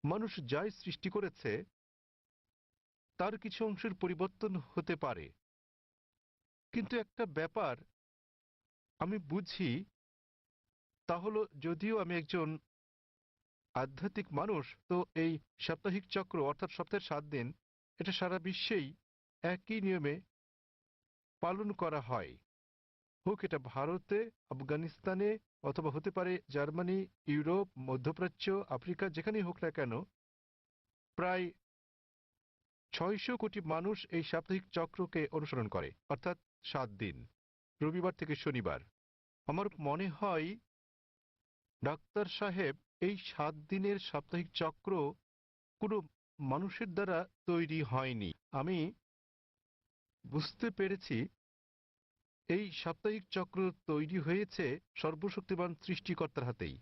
মানুষ যাই সৃষ্টি করেছে তার কিছু অংশের পরিবর্তন হতে পারে, কিন্তু একটা ব্যাপার আমি বুঝি, তা হলো যদিও আমি একজন আধ্যাত্মিক মানুষ, তো এই সাপ্তাহিক চক্র অর্থাৎ সপ্তাহের 7 দিন এটা সারা বিশ্বেই একই নিয়মে পালন করা হয়। হোক এটা ভারতে, আফগানিস্তানে, অথবা হতে পারে জার্মানি, ইউরোপ, মধ্যপ্রাচ্য, আফ্রিকা, যেখানেই হোক না কেন, প্রায় 600 কোটি মানুষ এই সাপ্তাহিক চক্রকে অনুসরণ করে, অর্থাৎ 7 দিন, রবিবার থেকে শনিবার। আমার মনে হয় ডাক্তার সাহেব, এই 7 দিনের সাপ্তাহিক চক্র কোনো মানুষের দ্বারা তৈরি হয়নি। আমি বুঝতে পেরেছি এই সাপ্তাহিক চক্র তৈরি হয়েছে সর্বশক্তিমান সৃষ্টিকর্তার হাতেই।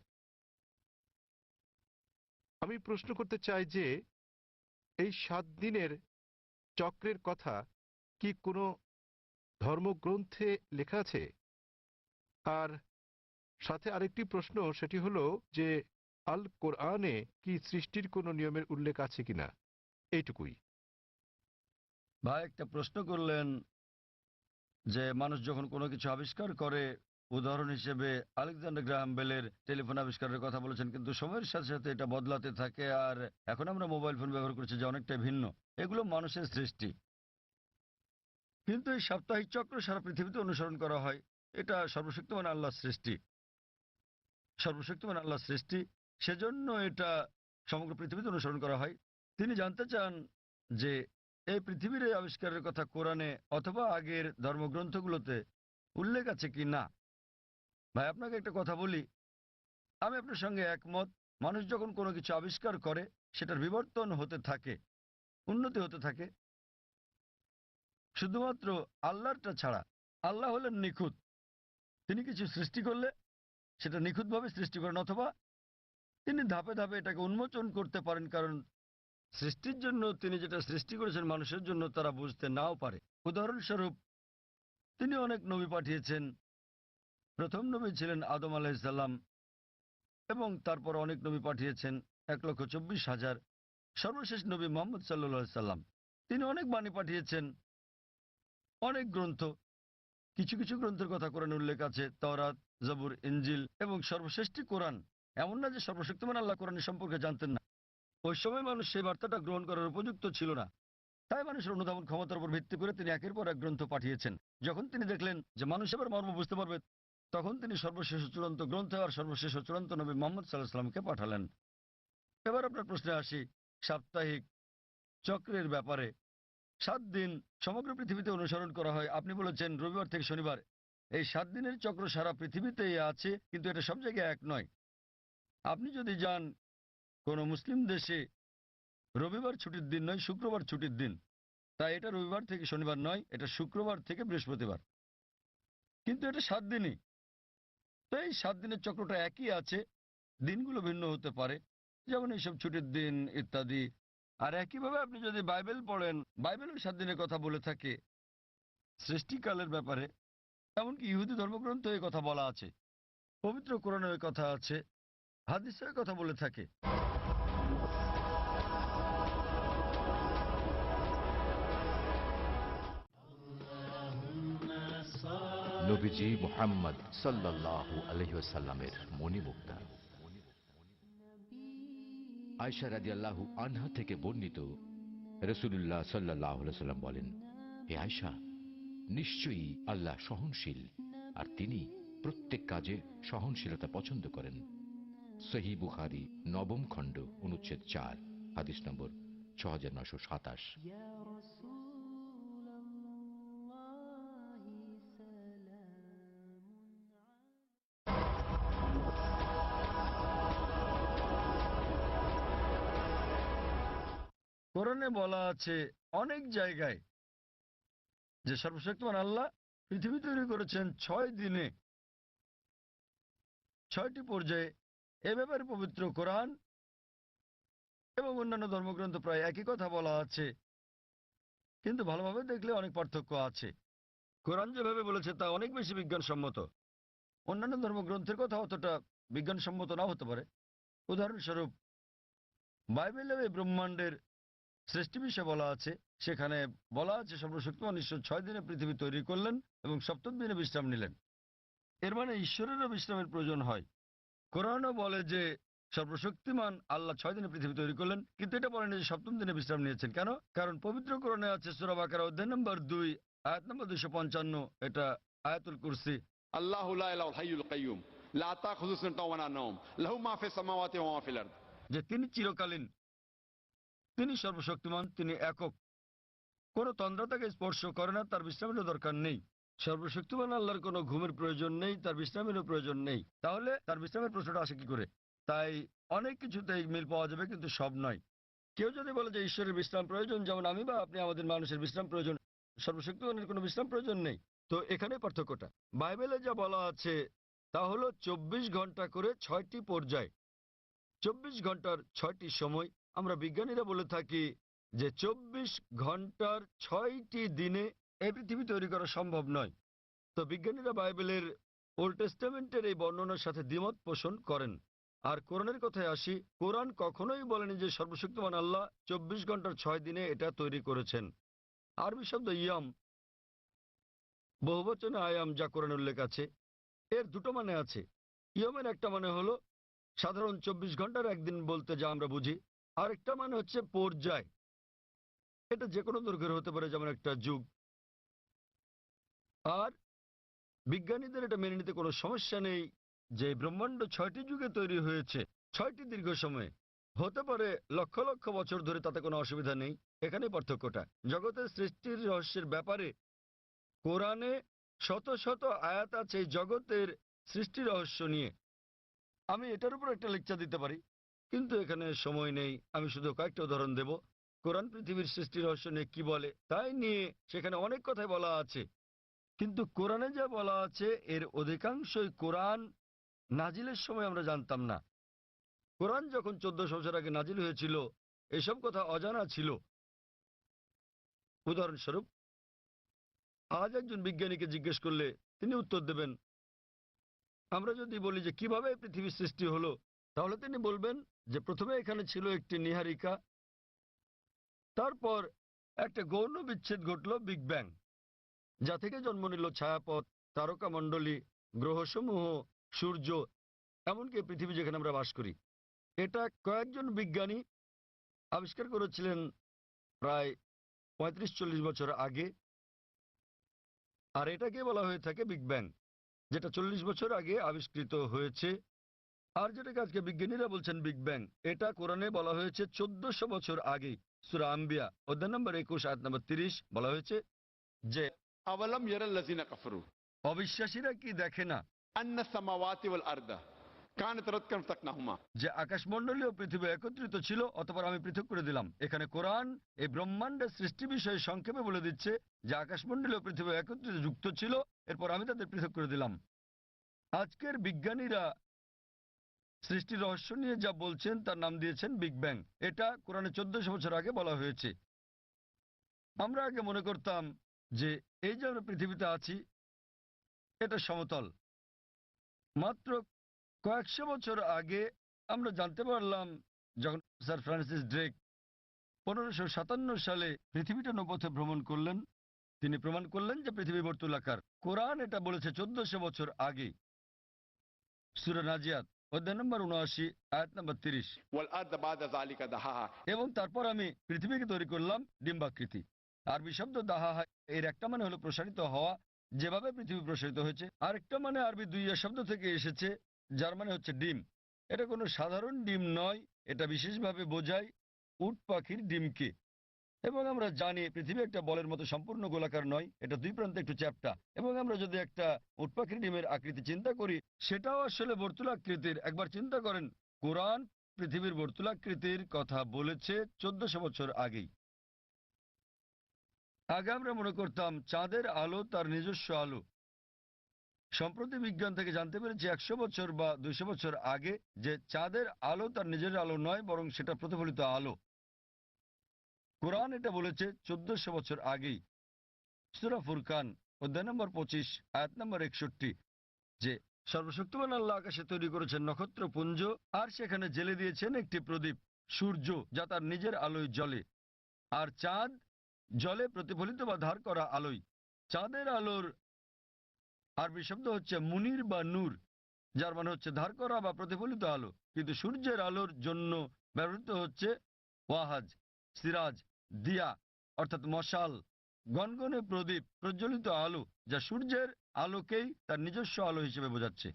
আমি প্রশ্ন করতে চাই যে এই 7 দিনের চক্রের কথা কি কোনো ধর্মগ্রন্থে লেখা আছে? আর সাথে আরেকটি প্রশ্ন, সেটি হলো যে আল কোরআনে কি সৃষ্টির কোনো নিয়মের উল্লেখ আছে কিনা? এইটুকুই। ভাই একটা প্রশ্ন করলেন যে মানুষ যখন কোনো কিছু আবিষ্কার করে, উদাহরণ হিসেবে আলেকজান্ডার গ্রাহাম বেলের টেলিফোন আবিষ্কারের কথা বলেছেন, কিন্তু সময়ের সাথে সাথে এটা বদলাতে থাকে, আর এখন আমরা মোবাইল ফোন ব্যবহার করছি যে অনেকটাই ভিন্ন। এগুলো মানুষের সৃষ্টি। কিন্তু এই সাপ্তাহিক চক্র সারা পৃথিবীতে অনুসরণ করা হয়। এটা সর্বশক্তিমান আল্লাহর সৃষ্টি, সর্বশক্তিমান আল্লাহর সৃষ্টি, সেজন্য এটা সমগ্র পৃথিবীতে অনুসরণ করা হয়। তিনি জানতে চান যে এই পৃথিবীর এই আবিষ্কারের কথা কোরআনে অথবা আগের ধর্মগ্রন্থগুলোতে উল্লেখ আছে কি না। ভাই আপনাকে একটা কথা বলি, আমি আপনার সঙ্গে একমত। মানুষ যখন কোনো কিছু আবিষ্কার করে সেটার বিবর্তন হতে থাকে, উন্নতি হতে থাকে, শুধুমাত্র আল্লাহরটা ছাড়া। আল্লাহ হলেন নিখুঁত। তিনি কিছু সৃষ্টি করলে সেটা নিখুঁতভাবে সৃষ্টি করেন, অথবা তিনি ধাপে ধাপে এটাকে উন্মোচন করতে পারেন, কারণ সৃষ্টির জন্য তিনি যেটা সৃষ্টি করেছেন মানুষের জন্য তারা বুঝতে নাও পারে। উদাহরণস্বরূপ তিনি অনেক নবী পাঠিয়েছেন। প্রথম নবী ছিলেন আদম আলাইহিসসালাম, এবং তারপর অনেক নবী পাঠিয়েছেন, 1,24,000। সর্বশেষ নবী মোহাম্মদ সাল্লাল্লাহু সাল্লাম, তিনি অনেক বাণী পাঠিয়েছেন, অনেক গ্রন্থ। কিছু কিছু গ্রন্থের কথা কোরআনে উল্লেখ আছে, তাওরাত, জবুর, ইনজিল, এবং সর্বশ্রেষ্ঠ কোরআন। এমন না যে সর্বশক্তিমান আল্লাহ কোরআনের সম্পর্কে জানতেন না। ওই সময় মানুষ সেই বার্তাটা গ্রহণ করার উপযুক্ত ছিল না, তাই মানুষের অনুধাবন ক্ষমতার উপর ভিত্তি করে তিনি একের পর এক গ্রন্থ পাঠিয়েছেন। যখন তিনি দেখলেন যে মানুষ এবার মর্ম বুঝতে পারবে, তখন তিনি সর্বশেষ চূড়ান্ত গ্রন্থ আর সর্বশেষ চূড়ান্ত নবী মোহাম্মদ সাল্লাল্লাহু আলাইহি ওয়াসাল্লামকে পাঠালেন। এবার আপনার প্রশ্নে আসি, সাপ্তাহিক চক্রের ব্যাপারে। 7 দিন সমগ্র পৃথিবীতে অনুসরণ করা হয়। আপনি বলেছেন রবিবার থেকে শনিবার। এই 7 দিনের চক্র সারা পৃথিবীতেই আছে, কিন্তু এটা সব জায়গায় এক নয়। আপনি যদি যান কোনো মুসলিম দেশে, রবিবার ছুটির দিন নয়, শুক্রবার ছুটির দিন। তাই এটা রবিবার থেকে শনিবার নয়, এটা শুক্রবার থেকে বৃহস্পতিবার। কিন্তু এটা 7 দিনই। তো এই 7 দিনের চক্রটা একই আছে, দিনগুলো ভিন্ন হতে পারে, যেমন এইসব ছুটির দিন ইত্যাদি। আর একইভাবে আপনি যদি বাইবেল পড়েন, বাইবেলের 7 দিনের কথা বলে থাকে সৃষ্টিকালের ব্যাপারে। এমনকি ইহুদি ধর্মগ্রন্থ এই কথা বলা আছে, পবিত্র কোরআনে এই কথা আছে, হাদিসে এই কথা বলে থাকে। নবীজি মুহাম্মদ সাল্লাল্লাহু আলাইহি ওয়াসাল্লামের মণিমুক্তা। আয়েশা রাদিয়াল্লাহু আনহা থেকে বর্ণিত, রাসূলুল্লাহ সাল্লাল্লাহু আলাইহি ওয়াসাল্লাম বলেন, হে আয়েশা, নিশ্চয়ই আল্লাহ সহনশীল, আর তিনি প্রত্যেক কাজে সহনশীলতা পছন্দ করেন। সহিহ বুখারী 9ম খণ্ড অনুচ্ছেদ 4, হাদিস নম্বর 6927। কোরআনে বলা আছে অনেক জায়গায় যে সর্বশক্তিমান আল্লাহ পৃথিবী তৈরি করেছেন 6 দিনে 6টি পর্যায়ে। এ ব্যাপারে পবিত্র কোরআন এবং অন্যান্য ধর্মগ্রন্থ প্রায় একই কথা বলা আছে, কিন্তু ভালোভাবে দেখলে অনেক পার্থক্য আছে। কোরআন যেভাবে বলেছে তা অনেক বেশি বিজ্ঞানসম্মত। অন্যান্য ধর্মগ্রন্থের কথা অতটা বিজ্ঞানসম্মত নাও হতে পারে। উদাহরণস্বরূপ বাইবেলে এই ব্রহ্মাণ্ডের সৃষ্টি বিষয়ে বলা আছে, সেখানে বলা আছে সর্বশক্তিমান ঈশ্বর 6 দিনে পৃথিবী তৈরি করলেন এবং 7ম দিনে বিশ্রাম নিলেন। এর মানে ঈশ্বরেরও বিশ্রামের প্রয়োজন হয়। কোরআনও বলে যে সর্বশক্তিমান আল্লাহ 6 দিনে পৃথিবী তৈরি করলেন, কিন্তু এটা বলেন যে 7ম দিনে বিশ্রাম নিয়েছেন। কেন? কারণ পবিত্র কোরআনে আছে সূরা বাকারা অধ্যায় নম্বর 2 আয়াত নম্বর 255, এটা আয়াতুল কুরসি। الله لا اله الا الحي القيوم لا تاخذه سنه ولا نوم له ما في السماوات وما في الارض। যে তিনি চিরকালীন, তিনি সর্বশক্তিমান, তিনি একক, কোনো তন্দ্রা তাকে স্পর্শ করে না, তার বিশ্রামেরও দরকার নেই। সর্বশক্তিমান আল্লাহর কোনো ঘুমের প্রয়োজন নেই, তার বিশ্রামেরও প্রয়োজন নেই। তাহলে তার বিশ্রামের প্রশ্নটা আসে কি করে? তাই অনেক কিছুতেই মিল পাওয়া যাবে, কিন্তু সব নয়। কেউ যদি বলে যে ঈশ্বরের বিশ্রাম প্রয়োজন, যেমন আমি বা আপনি আমাদের মানুষের বিশ্রাম প্রয়োজন, সর্বশক্তিমানের কোনো বিশ্রাম প্রয়োজন নেই। তো এখানে পার্থক্যটা। বাইবেলে যা বলা আছে তা হলো 24 ঘন্টা করে 6টি পর্যায়, 24 ঘন্টার 6টি সময়। আমরা বিজ্ঞানীরা বলে থাকি যে 24 ঘন্টার 6টি দিনে এই পৃথিবী তৈরি করা সম্ভব নয়। তো বিজ্ঞানীরা বাইবেলের ওল্ড টেস্টামেন্টের এই বর্ণনার সাথে দ্বিমত পোষণ করেন। আর কোরআনের কথায় আসি, কোরআন কখনোই বলেনি যে সর্বশক্তিমান আল্লাহ 24 ঘন্টার 6 দিনে এটা তৈরি করেছেন। আরবি শব্দ ইয়াম, বহুবচনে আয়াম, যা কোরআনে উল্লেখ আছে, এর দুটো মানে আছে। ইয়মের একটা মানে হলো সাধারণ 24 ঘন্টার একদিন বলতে যা আমরা বুঝি, আর একটা মানে হচ্ছে পর্যায়। এটা যে কোনো দৈর্ঘ্যের হতে পারে, যেমন একটা যুগ। আর বিজ্ঞানীদের এটা মেনে নিতে কোনো সমস্যা নেই যে ব্রহ্মাণ্ড 6টি যুগে তৈরি হয়েছে, 6টি দীর্ঘ সময়ে, হতে পারে লক্ষ লক্ষ বছর ধরে, তাতে কোনো অসুবিধা নেই। এখানে পার্থক্যটা। জগতের সৃষ্টির রহস্যের ব্যাপারে কোরআনে শত শত আয়াত আছে এই জগতের সৃষ্টি রহস্য নিয়ে। আমি এটার উপর একটা লেকচার দিতে পারি, কিন্তু এখানে সময় নেই। আমি শুধু কয়েকটা উদাহরণ দেব। কোরআন পৃথিবীর সৃষ্টি রহস্য নিয়ে কি বলে তাই নিয়ে সেখানে অনেক কথাই বলা আছে, কিন্তু কোরআনে যা বলা আছে এর অধিকাংশই কোরআন নাজিলের সময় আমরা জানতাম না। কোরআন যখন 1400 বছর আগে নাজিল হয়েছিল, এসব কথা অজানা ছিল। উদাহরণস্বরূপ, আজ একজন বিজ্ঞানীকে জিজ্ঞেস করলে তিনি উত্তর দেবেন। আমরা যদি বলি যে কিভাবে পৃথিবীর সৃষ্টি হলো, তাহলে তিনি বলবেন যে প্রথমে এখানে ছিল একটি নীহারিকা, তারপর একটা গৌণ বিচ্ছেদ ঘটল, বিগ ব্যাং, যা থেকে জন্ম নিল ছায়াপথ, তারকামণ্ডলী, গ্রহসমূহ, সূর্য, এমনকি পৃথিবী যেখানে আমরা বাস করি। এটা কয়েকজন বিজ্ঞানী আবিষ্কার করেছিলেন প্রায় 35-40 বছর আগে, আর এটাকে বলা হয়ে থাকে বিগ ব্যাং, যেটা 40 বছর আগে আবিষ্কৃত হয়েছে। আর যেটাকে আজকে বিজ্ঞানীরা বলছেন বিগ ব্যাং, এটা কোরআনে বলা হয়েছে 1400 বছর আগে। সূরা আম্বিয়া অধ্যায় নম্বর 21 আয়াত নম্বর 30 বলা হয়েছে যে अवलम यरल लजीना कफरू অবিশ্বাসীরা কি দেখে না अन्न समावाति वल अर्द कानत रत्कन तकनाहुमा। যে আকাশমণ্ডলীয় পৃথিবী একত্রিত ছিল, অতঃপর আমি পৃথক করে দিলাম। এখানে কোরআন এই ব্রহ্মাণ্ডের সৃষ্টি বিষয়ে সংক্ষেপে বলে দিচ্ছে যে আকাশমণ্ডলীয় পৃথিবী একত্রিত যুক্ত ছিল, এরপর আমি তাদের পৃথক করে দিলাম। আজকের বিজ্ঞানীরা সৃষ্টির রহস্য নিয়ে যা বলছেন তার নাম দিয়েছেন বিগ ব্যাং। এটা কোরআনে 1400 বছর আগে বলা হয়েছে। আমরা আগে মনে করতাম যে এই যে আমরা পৃথিবীতে আছি এটা সমতল। মাত্র কয়েকশো বছর আগে আমরা জানতে পারলাম, যখন স্যার ফ্রান্সিস ড্রেক 1557 সালে পৃথিবীটা নৌপথে ভ্রমণ করলেন, তিনি প্রমাণ করলেন যে পৃথিবী বর্তুলাকার। কোরআন এটা বলেছে 1400 বছর আগে। সূরা নাজিয়াত অধ্যায় নম্বর 79 আয়াত নম্বর 30। वल अर्द बाद ज़ालिका दहाहा। এবং তারপর আমি পৃথিবীকে তৈরি করলাম ডিম্বাকৃতি। আরবি শব্দ দাহা, এর একটা মানে হলো প্রসারিত হওয়া, যেভাবে পৃথিবী প্রসারিত হয়েছে। আরেকটা মানে আরবি দুইয়া শব্দ থেকে এসেছে, যার মানে হচ্ছে ডিম। এটা কোনো সাধারণ ডিম নয়, এটা বিশেষভাবে বোঝায় উট পাখির ডিমকে। এবং আমরা জানি পৃথিবী একটা বলের মতো সম্পূর্ণ গোলাকার নয়, এটা দুই প্রান্তে একটু চ্যাপ্টা। এবং আমরা যদি একটা উট পাখির ডিমের আকৃতি চিন্তা করি, সেটাও আসলে বর্তুলাকৃতির। একবার চিন্তা করেন, কোরআন পৃথিবীর বর্তুলাকৃতির কথা বলেছে 1400 বছর আগেই। আগে আমরা মনে করতাম চাঁদের আলো তার নিজস্ব আলো। সম্প্রতি বিজ্ঞান থেকে জানতে পেরেছি 100 বছর বা 200 বছর আগে যে চাঁদের আলো তার নিজের আলো নয়, বরং সেটা প্রতিফলিত আলো। কোরআন এটা বলেছে 1400 বছর আগেই। সূরা ফুরকান অধ্যায় নম্বর 25 আয়াত নম্বর 61 যে সর্বশক্তিমান আল্লাহ আকাশে তৈরি করেছেন নক্ষত্রপুঞ্জ আর সেখানে জেলে দিয়েছেন একটি প্রদীপ সূর্য, যা তার নিজের আলোয় জ্বলে, আর চাঁদ জলে প্রতিফলিত বা ধার করা আলোয়। চাঁদের আলোর আরবি শব্দ হচ্ছে মুনির বা নূর, যার মানে হচ্ছে ধার করা বা প্রতিফলিত আলো। কিন্তু সূর্যের আলোর জন্য ব্যবহৃত হচ্ছে ওয়াহাজ, সিরাজ, দিয়া অর্থাৎ মশাল, গনগনে প্রদীপ, প্রজ্বলিত আলো, যা সূর্যের আলোকেই তার নিজস্ব আলো হিসেবে বোঝাচ্ছে।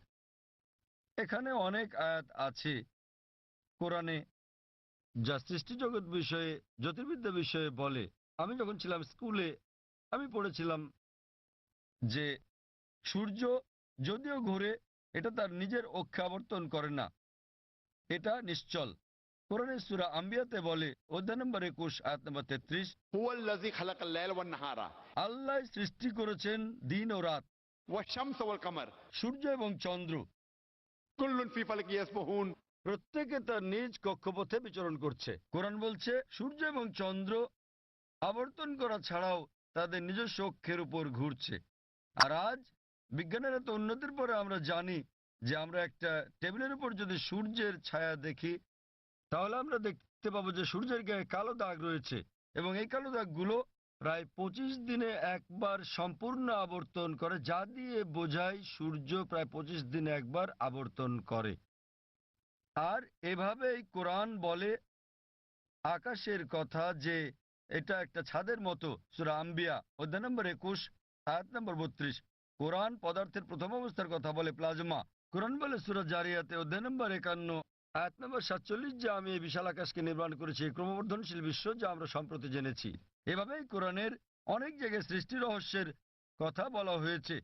এখানে অনেক আয়াত আছে কোরআনে যা সৃষ্টিজগৎ বিষয়ে, জ্যোতির্বিদ্যা বিষয়ে বলে। আমি যখন ছিলাম স্কুলে আমি পড়েছিলাম যে সূর্য যদিও ঘুরে, এটা তার নিজের অক্ষে আবর্তন করে না, এটা নিশ্চল। কোরআনের সূরা আম্বিয়াতে বলে অধ্যায় নম্বর 21 আয়াত নম্বর 33, هو الذي خلق الليل والنهار আল্লাহ সৃষ্টি করেছেন দিন ও রাত, والشمس والقمر সূর্য এবং চন্দ্র, كل في فلك يسبحون। প্রত্যেকে তার নিজ কক্ষপথে বিচরণ করছে। কোরআন বলছে সূর্য এবং চন্দ্র আবর্তন করা ছাড়াও তাদের নিজস্ব অক্ষের উপর ঘুরছে। আর আজ বিজ্ঞানের এত উন্নতির পরে আমরা জানি যে আমরা একটা টেবিলের উপর যদি সূর্যের ছায়া দেখি তাহলে আমরা দেখতে পাবো যে সূর্যের গায়ে কালো দাগ রয়েছে, এবং এই কালো দাগগুলো প্রায় 25 দিনে একবার সম্পূর্ণ আবর্তন করে, যা দিয়ে বোঝায় সূর্য প্রায় 25 দিনে একবার আবর্তন করে। আর এভাবেই কোরআন বলে আকাশের কথা যে এটা একটা ছাদের মতো। সূরা আম্বিয়া অধ্যায় নম্বর 21 আয়াত নম্বর 32। কোরআন পদার্থের প্রথম অবস্থার কথা বলে প্লাজমা। কোরআন বলে সূরা জারিয়াতে অধ্যায় নম্বর 51 আয়াত নম্বর 47 যে আমি এই বিশাল আকাশকে নির্মাণ করেছি, এই ক্রমবর্ধনশীল বিশ্ব যা আমরা সম্প্রতি জেনেছি। এভাবেই কোরআনের অনেক জায়গায় সৃষ্টি রহস্যের কথা বলা হয়েছে।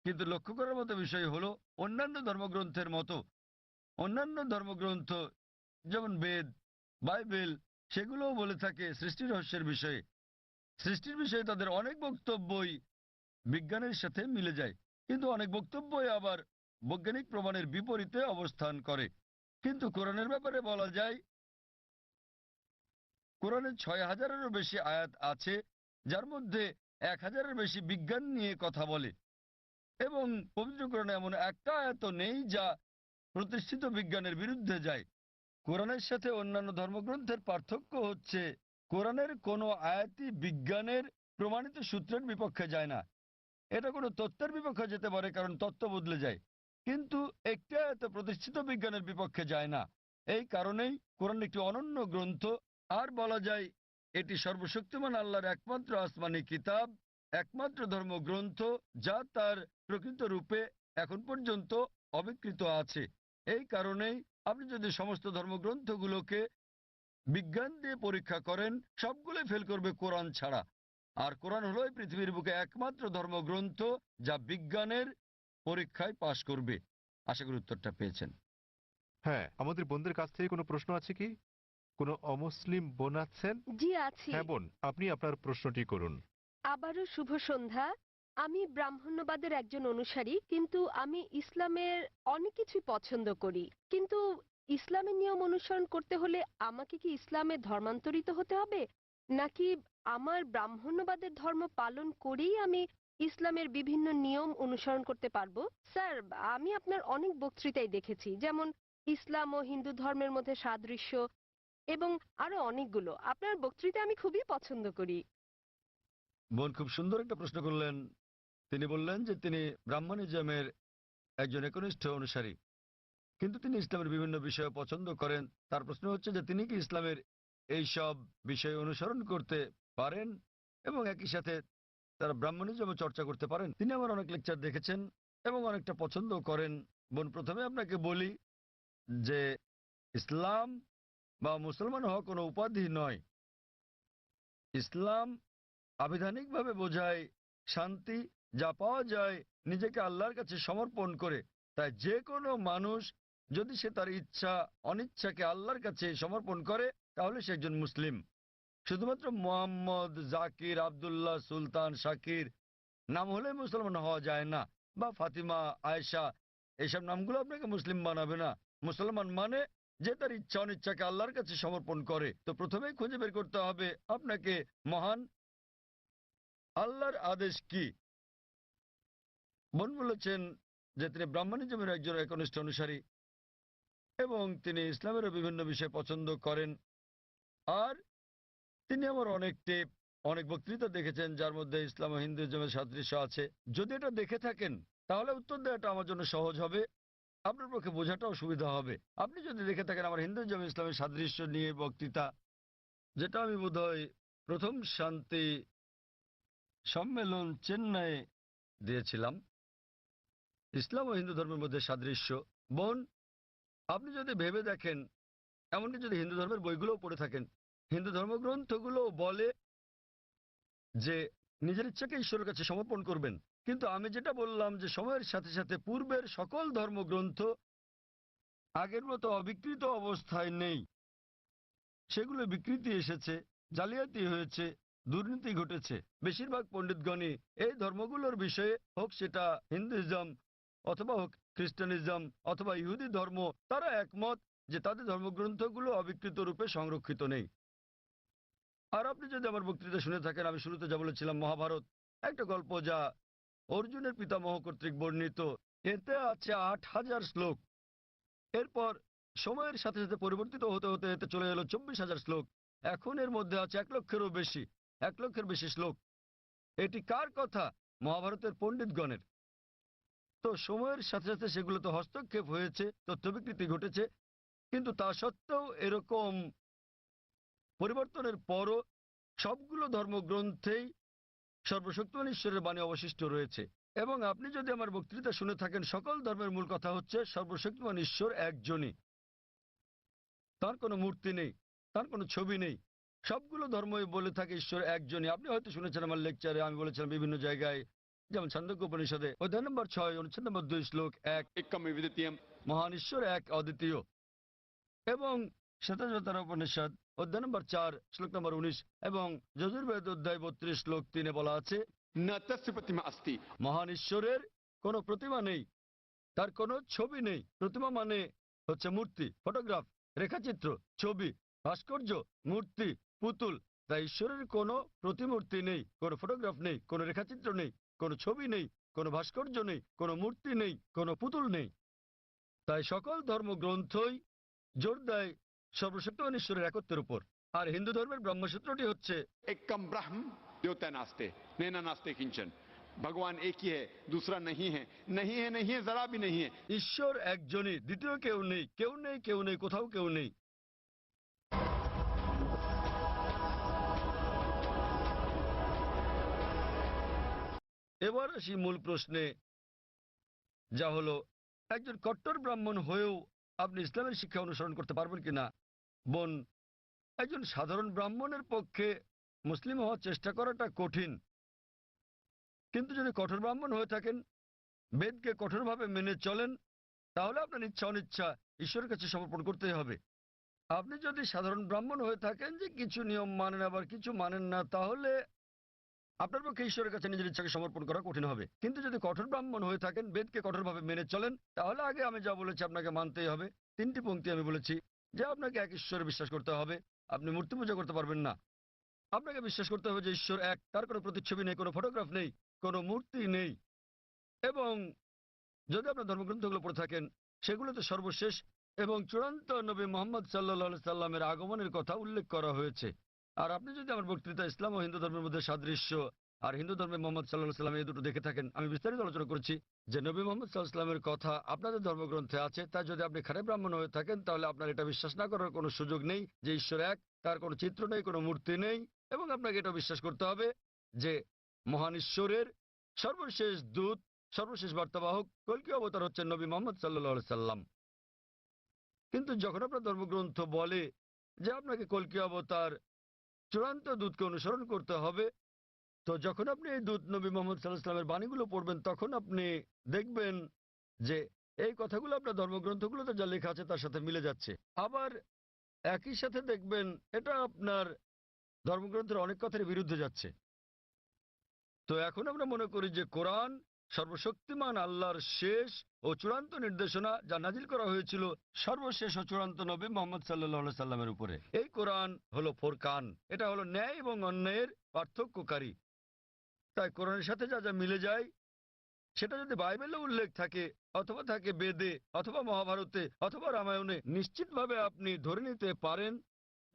কিন্তু লক্ষ্য করার মতো বিষয় হলো অন্যান্য ধর্মগ্রন্থের মতো অন্যান্য ধর্মগ্রন্থ যেমন বেদ, বাইবেল, সেগুলোও বলে থাকে সৃষ্টি রহস্যের বিষয়ে। সৃষ্টির বিষয়ে তাদের অনেক বক্তব্যই বিজ্ঞানের সাথে মিলে যায়, কিন্তু অনেক বক্তব্যই আবার বৈজ্ঞানিক প্রমাণের বিপরীতে অবস্থান করে। কিন্তু কোরআনের ব্যাপারে বলা যায় কোরআনে 6000-এরও বেশি আয়াত আছে, যার মধ্যে 1000-এর বেশি বিজ্ঞান নিয়ে কথা বলে, এবং পবিত্র কোরআনে এমন একটা আয়াত নেই যা প্রতিষ্ঠিত বিজ্ঞানের বিরুদ্ধে যায়। কোরআনের সাথে অন্যান্য ধর্মগ্রন্থের পার্থক্য হচ্ছে কোরআনের কোনো আয়াতই বিজ্ঞানের প্রমাণিত সূত্রের বিপক্ষে যায় না। এটা কোনো তত্ত্বের বিপক্ষে যেতে পারে, কারণ তত্ত্ব বদলে যায়, কিন্তু একটি আয়াত প্রতিষ্ঠিত বিজ্ঞানের বিপক্ষে যায় না। এই কারণেই কোরআন একটি অনন্য গ্রন্থ, আর বলা যায় এটি সর্বশক্তিমান আল্লাহর একমাত্র আসমানি কিতাব, একমাত্র ধর্মগ্রন্থ যা তার প্রকৃত রূপে এখন পর্যন্ত অবিকৃত আছে। এই কারণেই আপনি যদি সমস্ত ধর্মগ্রন্থগুলোকে বিজ্ঞান দিয়ে পরীক্ষা করেন, সবগুলোই ফেল করবে কোরআন ছাড়া। আর কোরআন হলো এই পৃথিবীর বুকে একমাত্র ধর্মগ্রন্থ যা বিজ্ঞানের পরীক্ষায় পাশ করবে। আশা করি উত্তরটা পেয়েছেন। হ্যাঁ, আমাদের বোনদের কাছ থেকে কোনো প্রশ্ন আছে কি? কোনো অমুসলিম বোন আছেন? জি আছি। হ্যাঁ বোন, আপনি আপনার প্রশ্নটি করুন। আবারও শুভ সন্ধ্যা। আমি ব্রাহ্মণ্যবাদের একজন অনুসারী, কিন্তু আমি ইসলামের অনেক কিছুই পছন্দ করি। কিন্তু ইসলামের নিয়ম অনুসরণ করতে হলে আমাকে কি ইসলামে ধর্মান্তরিত হতে হবে, নাকি আমার ব্রাহ্মণ্যবাদের ধর্ম পালন করেই আমি ইসলামের বিভিন্ন নিয়ম অনুসরণ করতে পারবো? স্যার, আমি আপনার অনেক বক্তৃতাই দেখেছি, যেমন ইসলাম ও হিন্দু ধর্মের মধ্যে সাদৃশ্য এবং আরো অনেকগুলো। আপনার বক্তৃতা আমি খুবই পছন্দ করি। বোন খুব সুন্দর একটা প্রশ্ন করলেন। তিনি বললেন যে তিনি ব্রাহ্মণিজমের একজন একনিষ্ঠ অনুসারী, কিন্তু তিনি ইসলামের বিভিন্ন বিষয় পছন্দ করেন। তার প্রশ্ন হচ্ছে যে তিনি কি ইসলামের এই সব বিষয় অনুসরণ করতে পারেন এবং একই সাথে তারা ব্রাহ্মণিজমে চর্চা করতে পারেন। তিনি আমার অনেক লেকচার দেখেছেন এবং অনেকটা পছন্দ করেন। বোন, প্রথমে আপনাকে বলি যে ইসলাম বা মুসলমান হওয়া কোনো উপাধি নয়। ইসলাম আবিধানিকভাবে বোঝায় শান্তি, যা পাওয়া যায় নিজেকে আল্লাহর কাছে সমর্পণ করে। তাই যে কোনো মানুষ যদি সে তার ইচ্ছা অনিচ্ছাকে আল্লাহর কাছে সমর্পণ করে তাহলে সে একজন মুসলিম। শুধুমাত্র মোহাম্মদ, জাকির, আব্দুল্লাহ, সুলতান, শাকির নাম হলে মুসলমান হওয়া যায় না, বা ফাতিমা, আয়েশা, এইসব নামগুলো আপনাকে মুসলিম বানাবে না। মুসলমান মানে যে তার ইচ্ছা অনিচ্ছাকে আল্লাহর কাছে সমর্পণ করে। তো প্রথমেই খুঁজে বের করতে হবে আপনাকে মহান আল্লাহর আদেশ কি। বোন বলেছেন যে তিনি ব্রাহ্মণিজমের একজন একনিষ্ঠ অনুসারী এবং তিনি ইসলামেরও বিভিন্ন বিষয় পছন্দ করেন। আর তিনি আমার অনেক টেপ, অনেক বক্তৃতা দেখেছেন যার মধ্যে ইসলাম ও হিন্দুইজমের সাদৃশ্য আছে। যদি এটা দেখে থাকেন তাহলে উত্তর দেওয়াটা আমার জন্য সহজ হবে, আপনার পক্ষে বোঝাটাও সুবিধা হবে। আপনি যদি দেখে থাকেন আমার হিন্দুইজম ইসলামের সাদৃশ্য নিয়ে বক্তৃতা, যেটা আমি বোধহয় প্রথম শান্তি সম্মেলন চেন্নাইয়ে দিয়েছিলাম, ইসলাম ও হিন্দু ধর্মের মধ্যে সাদৃশ্য। বোন, আপনি যদি ভেবে দেখেন, এমনকি যদি হিন্দু ধর্মের বইগুলোও পড়ে থাকেন, হিন্দু ধর্মগ্রন্থগুলো বলে যে নিজের ইচ্ছাকে ঈশ্বরের কাছে সমর্পণ করবেন। কিন্তু আমি যেটা বললাম যে সময়ের সাথে সাথে পূর্বের সকল ধর্মগ্রন্থ আগের মতো অবিকৃত অবস্থায় নেই। সেগুলো বিকৃতি এসেছে, জালিয়াতি হয়েছে, দুর্নীতি ঘটেছে। বেশিরভাগ পণ্ডিতগণই এই ধর্মগুলোর বিষয়ে, হোক সেটা হিন্দুইজম অথবা হোক খ্রিস্টানিজম অথবা ইহুদি ধর্ম, তারা একমত যে তাদের ধর্মগ্রন্থগুলো অবিকৃত রূপে সংরক্ষিত নেই। আর আপনি যদি আমার বক্তৃতা শুনে থাকেন, আমি শুরুতে যা বলেছিলাম, মহাভারত একটা গল্প যা অর্জুনের পিতামহ কর্তৃক বর্ণিত। এতে আছে ৮,০০০ শ্লোক। এরপর সময়ের সাথে সাথে পরিবর্তিত হতে হতে এতে চলে এলো ২৪,০০০ শ্লোক। এখন এর মধ্যে আছে ১,০০,০০০-এরও বেশি, ১,০০,০০০-এর বেশি শ্লোক। এটি কার কথা? মহাভারতের পণ্ডিতগণের। তো সময়ের সাথে সাথে সেগুলোতে হস্তক্ষেপ হয়েছে, তথ্য বিকৃতি ঘটেছে, কিন্তু তা সত্ত্বেও এরকম পরিবর্তনের পরও সবগুলো ধর্মগ্রন্থেই সর্বশক্তিমান ঈশ্বরের বাণী অবশিষ্ট রয়েছে। এবং আপনি যদি আমার বক্তৃতা শুনে থাকেন, সকল ধর্মের মূল কথা হচ্ছে সর্বশক্তিমান ঈশ্বর একজনই, তার কোনো মূর্তি নেই, তার কোনো ছবি নেই। সবগুলো ধর্মই বলে থাকে ঈশ্বর একজনই। আপনি হয়তো শুনেছেন আমার লেকচারে আমি বলেছিলাম বিভিন্ন জায়গায়, যেমন ছান্দোক্য উপনিষদে অধ্যায় নম্বর 6 অনুচ্ছেদ নম্বর 2 শ্লোক 1, एकम विद्वितीयम। মহান ঈশ্বর এক, অদ্বিতীয়। এবং শ্বেতাজ্বতার উপনিষদ অধ্যায় নম্বর 4 শ্লোক নম্বর 19 এবং যজুর্বেদ অধ্যায় 32 শ্লোক 3 বলা আছে, न तस्य प्रतिमा अस्ति। মহান ঈশ্বরের কোনো প্রতিমা নেই, তার কোনো ছবি নেই। প্রতিমা মানে হচ্ছে মূর্তি, ফটোগ্রাফ, রেখাচিত্র, ছবি, ভাস্কর্য, মূর্তি, পুতুল। তাই ঈশ্বরের কোনো প্রতিমূর্তি নেই, কোনো ফটোগ্রাফ নেই, কোনো রেখাচিত্র নেই, কোনো ছবি নেই, কোনো ভাস্কর্য নেই, কোনো মূর্তি নেই, কোনো পুতুল নেই। তাই সকল ধর্মগ্রন্থই জোর দেয় সর্বশক্তিমান ঈশ্বরের একত্বের উপর। আর হিন্দু ধর্মের ব্রহ্মসূত্রটি হচ্ছে एकम ब्रह्म द्योतय नास्ते नैना नास्ते किंचन। भगवान एक ही है, दूसरा नहीं है, नहीं है, नहीं है, जरा भी नहीं है। ঈশ্বর একজনই, দ্বিতীয় কেউ নেই, কেউ নেই, কেউ নেই, কোথাও কেউ নেই। এবার আসি মূল প্রশ্নে, যা হলো একজন কট্টর ব্রাহ্মণ হয়েও আপনি ইসলামের শিক্ষা অনুসরণ করতে পারবেন কিনা। বোন, একজন সাধারণ ব্রাহ্মণের পক্ষে মুসলিম হওয়ার চেষ্টা করাটা কঠিন, কিন্তু যদি কঠোর ব্রাহ্মণ হয়ে থাকেন, বেদকে কঠোরভাবে মেনে চলেন, তাহলে আপনার ইচ্ছা অনিচ্ছা ঈশ্বরের কাছে সমর্পণ করতেই হবে। আপনি যদি সাধারণ ব্রাহ্মণ হয়ে থাকেন যে কিছু নিয়ম মানেন আবার কিছু মানেন না, তাহলে আপনার পক্ষে ঈশ্বরের কাছে নিজের ইচ্ছাকে সমর্পণ করা কঠিন হবে। কিন্তু যদি কঠোর ব্রাহ্মণ হয়ে থাকেন, বেদকে কঠোরভাবে মেনে চলেন, তাহলে আগে আমি যা বলেছি আপনাকে মানতেই হবে। 3টি পংক্তি আমি বলেছি যে আপনাকে এক ঈশ্বরে বিশ্বাস করতে হবে, আপনি মূর্তি পূজা করতে পারবেন না। আপনাকে বিশ্বাস করতে হবে যে ঈশ্বর এক, তার কোনো প্রতিচ্ছবি নেই, কোনো ফটোগ্রাফ নেই, কোনো মূর্তি নেই। এবং যদি আপনার ধর্মগ্রন্থগুলো পড়ে থাকেন, সেগুলোতে সর্বশেষ এবং চূড়ান্ত নবী মোহাম্মদ সাল্লাল্লাহু সাল্লামের আগমনের কথা উল্লেখ করা হয়েছে। আর আপনি যদি আমার বক্তৃতা ইসলাম ও হিন্দু ধর্মের মধ্যে সাদৃশ্য আর হিন্দু ধর্মে মোহাম্মদ সাল্লাল্লাহু সাল্লাম এই দুটো দেখে থাকেন, আমি বিস্তারিত আলোচনা করেছি যে নবী মোহাম্মদ সাল্লাল্লাহু সাল্লামের কথা আপনাদের ধর্মগ্রন্থে আছে। তাই যদি আপনি খারাপ ব্রাহ্মণ হয়ে থাকেন, তাহলে আপনার এটা বিশ্বাস না করার কোনো সুযোগ নেই যে ঈশ্বর এক, তার কোনো চিত্র নেই, কোনো মূর্তি নেই। এবং আপনাকে এটা বিশ্বাস করতে হবে যে মহান ঈশ্বরের সর্বশেষ দূত, সর্বশেষ বার্তাবাহক কল্কি অবতার হচ্ছেন নবী মোহাম্মদ সাল্লাল্লাহু আলাইহি সাল্লাম। কিন্তু যখন আপনার ধর্মগ্রন্থ বলে যে আপনাকে কল্কি অবতার চূড়ান্ত দূতকে অনুসরণ করতে হবে, তো যখন আপনি এই দূত নবী মোহাম্মদ সাল্লাল্লাহু আলাইহি সাল্লামের বাণীগুলো পড়বেন, তখন আপনি দেখবেন যে এই কথাগুলো আপনার ধর্মগ্রন্থগুলোতে যা লেখা আছে তার সাথে মিলে যাচ্ছে। আবার একই সাথে দেখবেন এটা আপনার ধর্মগ্রন্থের অনেক কথার বিরুদ্ধে যাচ্ছে। তো এখন আমরা মনে করি যে কোরআন সর্বশক্তিমান আল্লাহর শেষ ও চূড়ান্ত নির্দেশনা, যা নাজিল করা হয়েছিল সর্বশেষ ও চূড়ান্ত নবী মোহাম্মদ সাল্লাল্লাহু সাল্লামের উপরে। এই কোরআন হলো ফোরকান, এটা হলো ন্যায় এবং অন্যায়ের পার্থক্যকারী। তাই কোরআনের সাথে যা যা মিলে যায়, সেটা যদি বাইবেলে উল্লেখ থাকে অথবা থাকে বেদে অথবা মহাভারতে অথবা রামায়ণে, নিশ্চিতভাবে আপনি ধরে নিতে পারেন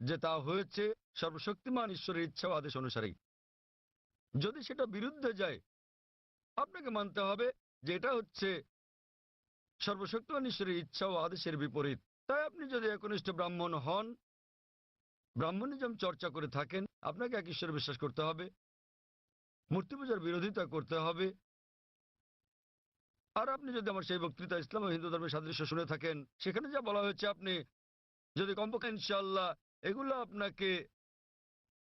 যে তা হয়েছে সর্বশক্তিমান ঈশ্বরের ইচ্ছা ও আদেশ অনুসারেই। যদি সেটা বিরুদ্ধে যায়, আপনাকে মানতে হবে যে এটা হচ্ছে সর্বশক্তিমান ঈশ্বরের ইচ্ছা ও আদেশের বিপরীত। তাই আপনি যদি একনিষ্ঠ ব্রাহ্মণ হন, ব্রাহ্মণিজম চর্চা করে থাকেন, আপনাকে এক ঈশ্বরে বিশ্বাস করতে হবে, মূর্তি পূজার বিরোধিতা করতে হবে। আর আপনি যদি আমার সেই বক্তৃতা ইসলাম ও হিন্দু ধর্মের সাদৃশ্য শুনে থাকেন, সেখানে যা বলা হয়েছে, আপনি যদি কমপক্ষে ইনশাআল্লাহ এগুলো আপনাকে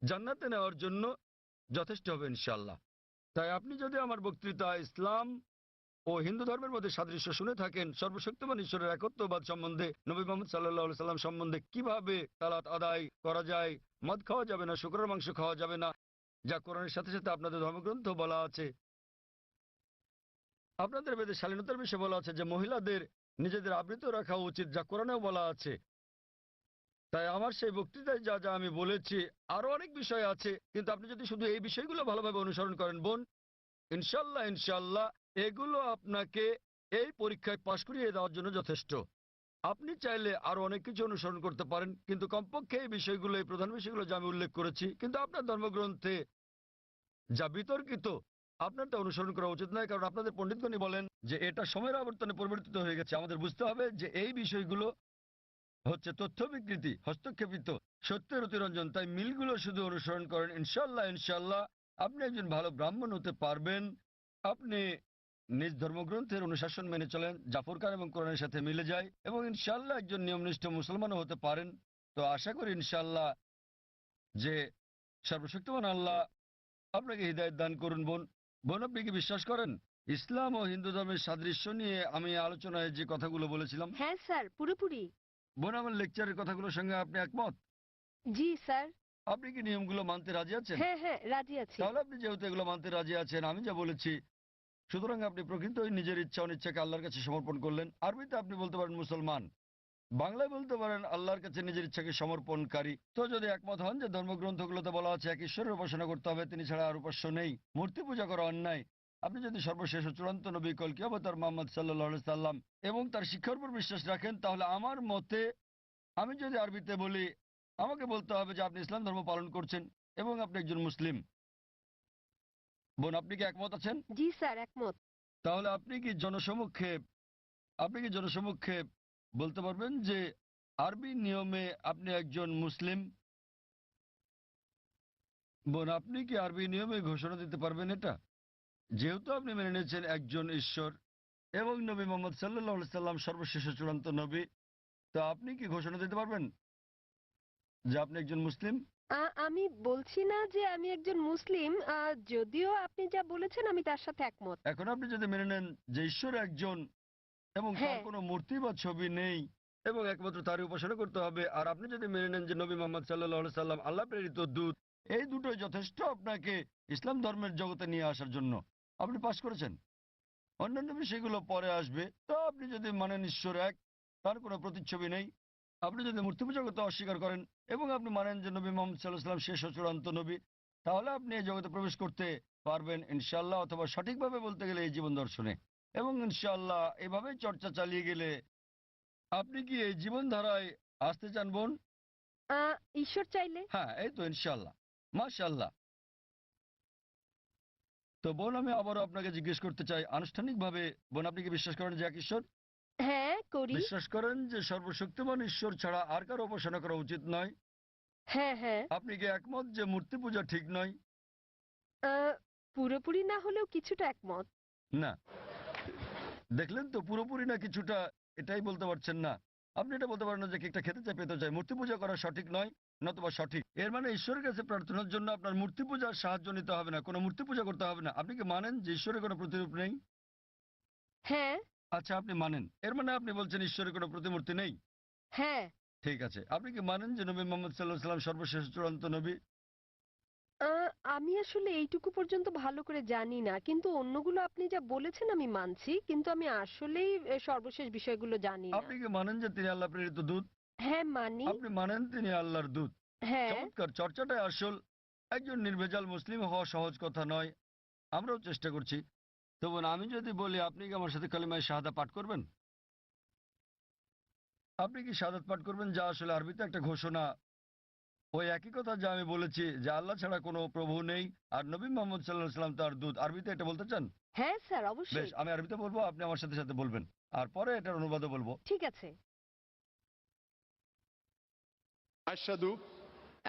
জান্নাতে নেওয়ার জন্য যথেষ্ট হবে ইনশাআল্লাহ। তাই আপনি যদি আমার বক্তৃতা ইসলাম ও হিন্দু ধর্মের মধ্যে সাদৃশ্য শুনে থাকেন, সর্বশক্তিমান ঈশ্বরের একত্ববাদ সম্বন্ধে, নবী মোহাম্মদ সাল্লাল্লাহু সাল্লাম সম্বন্ধে, কিভাবে সালাত আদায় করা যায়, মদ খাওয়া যাবে না, শুকরের মাংস খাওয়া যাবে না, যা কোরআনের সাথে সাথে আপনাদের ধর্মগ্রন্থ বলা আছে, আপনাদের বেদে শালীনতার বিষয়ে বলা আছে যে মহিলাদের নিজেদের আবৃত রাখা উচিত, যা কোরআনেও বলা আছে। তাই আমার সেই বক্তৃতায় যা যা আমি বলেছি, আরো অনেক বিষয় আছে, কিন্তু আপনি যদি শুধু এই বিষয়গুলো ভালোভাবে অনুসরণ করেন বোন, ইনশাল্লাহ ইনশাল্লাহ এগুলো আপনাকে এই পরীক্ষায় পাশ করিয়ে দেওয়ার জন্য যথেষ্ট। আপনি চাইলে আরো অনেক কিছু অনুসরণ করতে পারেন, কিন্তু কমপক্ষে এই বিষয়গুলো, এই প্রধান বিষয়গুলো যা আমি উল্লেখ করেছি, কিন্তু আপনার ধর্মগ্রন্থে যা বিতর্কিত, আপনার তা অনুসরণ করা উচিত নয়, কারণ আপনাদের পণ্ডিতগণই বলেন যে এটা সময়ের আবর্তনে পরিবর্তিত হয়ে গেছে। আমাদের বুঝতে হবে যে এই বিষয়গুলো হচ্ছে তথ্য বিকৃতি, হস্তক্ষেপিত, সত্যের অতিরঞ্জন। তাই মিলগুলো শুধু অনুসরণ করেন, ইনশাল্লাহ ইনশাল্লাহ আপনি একজন ভালো ব্রাহ্মণ হতে পারবেন। আপনি নিজ ধর্মগ্রন্থের অনুশাসন মেনে চলেন, জাফর খান এবং কোরআনের সাথে মিলে যায়, এবং ইনশাল্লাহ একজন নিয়মনিষ্ঠ মুসলমানও হতে পারেন। তো আশা করি ইনশাল্লাহ যে সর্বশক্তিমান আল্লাহ আপনাকে হৃদায়ত দান করুন। বোন, আপনি কি বিশ্বাস করেন ইসলাম ও হিন্দু ধর্মের সাদৃশ্য নিয়ে আমি আলোচনায় যে কথাগুলো বলেছিলাম? হ্যাঁ স্যার, পুরোপুরি। বোন, আমার লেকচারের কথাগুলোর সঙ্গে আপনি একমত? জি স্যার। আপনি কি নিয়মগুলো মানতে রাজি আছেন? হ্যাঁ হ্যাঁ, রাজি আছি। তাহলে আপনি যেহেতু এগুলো মানতে রাজি আছেন, আমি যা বলেছি, সুতরাং আপনি প্রকৃত নিজের ইচ্ছা অনিচ্ছাকে আল্লাহর কাছে সমর্পণ করলেন। আরবিতে আপনি বলতে পারেন মুসলমান, বাংলায় বলতে পারেন আল্লাহর কাছে নিজের ইচ্ছাকে সমর্পণকারী। তো যদি একমত হন যে ধর্মগ্রন্থগুলোতে বলা আছে এক ঈশ্বরের উপাসনা করতে হবে, তিনি ছাড়া আর উপাস্য নেই, মূর্তি পূজা করা অন্যায়, আপনি যদি সর্বশেষ ও চূড়ান্ত নবী কলকি অবতার মুহাম্মদ সাল্লাল্লাহু সাল্লাম এবং তার শিক্ষার উপর বিশ্বাস রাখেন, তাহলে আমার মতে, আমি যদি আরবিতে বলি, আমাকে বলতে হবে যে আপনি ইসলাম ধর্ম পালন করছেন এবং আপনি একজন মুসলিম। বোন, আপনি কি একমত আছেন? জি স্যার, একমত। তাহলে আপনি কি জনসমক্ষে বলতে পারবেন যে আরবি নিয়মে আপনি একজন মুসলিম? বোন, আপনি কি আরবি নিয়মে ঘোষণা দিতে পারবেন এটা? যেহেতু আপনি মেনে নিয়েছেন একজন ঈশ্বর এবং নবী মোহাম্মদ সাল্লাল্লাহু আলাইহি সাল্লাম সর্বশেষ ও চূড়ান্ত নবী, তো আপনি কি ঘোষণা দিতে পারবেন যে আপনি একজন মুসলিম? আমি বলছি না যে আমি একজন মুসলিম, যদিও আপনি যা বলেছেন আমি তার সাথে একমত। এখন আপনি যদি মেনে নেন যে ঈশ্বর একজন এবং তার হ্যাঁ। কোনো মূর্তি বা ছবি নেই এবং একমাত্র তারই উপাসনা করতে হবে, আর আপনি যদি মেনে নেন যে নবী মোহাম্মদ সাল্লাল্লাহু আলাইহি সাল্লাম আল্লাহ প্রেরিত দূত, এই দুটোই যথেষ্ট আপনাকে ইসলাম ধর্মের জগতে নিয়ে আসার জন্য, আপনি পাশ করেছেন। অন্যান্য বিষয়গুলো পরে আসবে। তো আপনি যদি মানেন ঈশ্বর এক, তার কোনো প্রতিচ্ছবি নেই, আপনি যদি মূর্তি পূজা করতে অস্বীকার করেন এবং আপনি মানেন যে নবী মোহাম্মদ সাল্লাল্লাহু আলাইহি সাল্লাম শেষ ও চূড়ান্ত নবী, তাহলে আপনি এই জগতে প্রবেশ করতে পারবেন ইনশাআল্লাহ, অথবা সঠিকভাবে বলতে গেলে এই জীবন দর্শনে। এবং ইনশাআল্লাহ এভাবে চর্চা চালিয়ে গেলে আপনি কি এই জীবনধারায় আসতে চান বোন? ঈশ্বর চাইলে। হ্যাঁ, এই তো ইনশাআল্লাহ, মাশাআল্লাহ। তো বোন, আমি আবারও আপনাকে জিজ্ঞেস করতে চাই আনুষ্ঠানিকভাবে, বোন, আপনি কি বিশ্বাস করেন যে এক ঈশ্বর? হ্যাঁ, করি। বিশ্বাস করেন যে সর্বশক্তিমান ঈশ্বর ছাড়া আর কারো উপাসনা করা উচিত নয়? হ্যাঁ হ্যাঁ। আপনি কি একমত যে মূর্তি পূজা ঠিক নয়? পুরোপুরি না হলেও কিছুটা একমত। না, দেখলেন তো, পুরোপুরি না কিছুটা, এটাই বলতে পারছেন না। আপনি এটা বলতে পারেন না যে কেকটা খেতে চাই, পেতে চাই। মূর্তি পূজা করা সঠিক নয়, নতুবা সঠিক। এর মানে ঈশ্বরের কাছে প্রার্থনার জন্য আপনার মূর্তি পূজার সাহায্য নিতে হবে না, কোনো মূর্তি পূজা করতে হবে না। আপনি কি মানেন যে ঈশ্বরের কোনো প্রতিরূপ নেই? হ্যাঁ আচ্ছা, আপনি মানেন, এর মানে আপনি বলছেন ঈশ্বরের কোনো প্রতিমূর্তি নেই। হ্যাঁ। ঠিক আছে, আপনি কি মানেন যে নবী মোহাম্মদ সাল্লাল্লাহু আলাইহি সাল্লাম সর্বশেষ চূড়ান্ত নবী? আমি আসলে এইটুকু পর্যন্ত ভালো করে জানি না, কিন্তু অন্যগুলো আপনি যা বলেছেন আমি মানছি, কিন্তু আমি আসলেই সর্বশেষ বিষয়গুলো জানি না। আপনি কি মানেন যে তিনি আল্লাহ প্রেরিত দূত? হ্যাঁ মানি। আপনি মানেন তিনি আল্লাহর দূত? হ্যাঁ। চমৎকার, চর্চাটাই আসল। একজন নির্ভেজাল মুসলিম হওয়া সহজ কথা নয়, আমরাও চেষ্টা করছি। তবু আমি যদি বলি আপনি কি আমার সাথে কালিমায়ে শাহাদা পাঠ করবেন? আপনি কি শাহাদাত পাঠ করবেন, যা আসলে আরবিতে একটা ঘোষণা, ওই একই কথা যা আমি বলেছি যে আল্লাহ ছাড়া কোনো প্রভু নেই আর নবী মোহাম্মদ সাল্লাল্লাহু আলাইহি সাল্লাম তার দূত, আরবিতে এটা বলতে চান? হ্যাঁ স্যার, বেশ, অবশ্যই। আমি আরবিতে বলবো, আপনি আমার সাথে সাথে বলবেন, আর পরে এটার অনুবাদও বলবো। ঠিক আছে। আশহাদু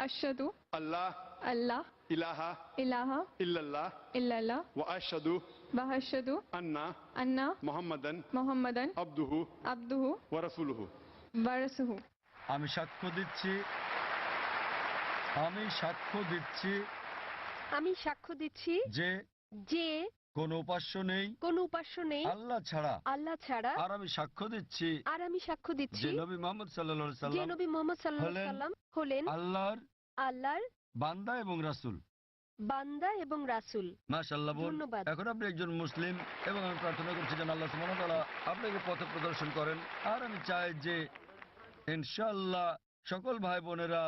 আশহাদু আল্লাহ আল্লাহ ইলাহা ইলাহা ইল্লাল্লাহ ইল্লাল্লাহ ওয়া আশহাদু ওয়া আশহাদু আন্না আন্না মুহাম্মাদান মুহাম্মাদান আবদুহু আবদুহু ওয়া রাসূলুহু। ওয়া রাসূলুহু। আমি সাক্ষ্য দিচ্ছি, আমি সাক্ষ্য দিচ্ছি আমি সাক্ষ্য দিচ্ছি যে যে কোনো উপাস্য নেই কোনো উপাস্য নেই আল্লাহ ছাড়া, আল্লাহ ছাড়া, আর আমি সাক্ষ্য দিচ্ছি আর আমি সাক্ষ্য দিচ্ছি যে নবী মোহাম্মদ সাল্লাল্লাহু আলাইহি যে সাল্লাম নবী মোহাম্মদ সাল্লাল্লাহু হলেন আলাইহি সাল্লাম হলেন আল্লাহর আল্লাহর বান্দা এবং রাসূল। বান্দা এবং রাসূল। মাশাআল্লাহ বোন, ধন্যবাদ। এখন আপনি একজন মুসলিম এবং আমি প্রার্থনা করছি যেন আল্লাহ সুবহানাহু ওয়া তাআলা আপনাকে পথ প্রদর্শন করেন। আর আমি চাই যে ইনশাআল্লাহ সকল ভাই বোনেরা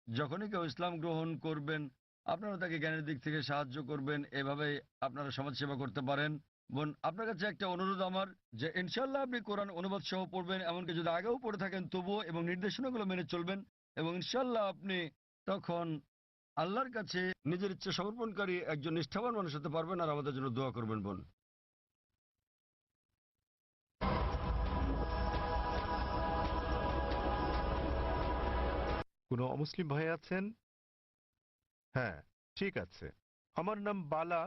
যখনই কেউ ইসলাম গ্রহণ করবেন আপনারা তাকে জ্ঞানের দিক থেকে সাহায্য করবেন, এভাবে আপনারা সমাজ সেবা করতে পারেন। বোন, আপনার কাছে একটা অনুরোধ আমার, যে ইনশাআল্লাহ আপনি কোরআন অনুবাদ সহ পড়বেন, এমনকি যদি আগেও পড়ে থাকেন তবুও, এবং নির্দেশনাগুলো মেনে চলবেন, এবং ইনশাআল্লাহ আপনি তখন আল্লাহর কাছে নিজের ইচ্ছা সমর্পণকারী একজন নিষ্ঠাবান মানুষ হতে পারবেন। আর আমাদের জন্য দোয়া করবেন বোন। কোনো অমুসলিম ভাই আছেন? হ্যাঁ, ঠিক আছে। আমার নাম বালা।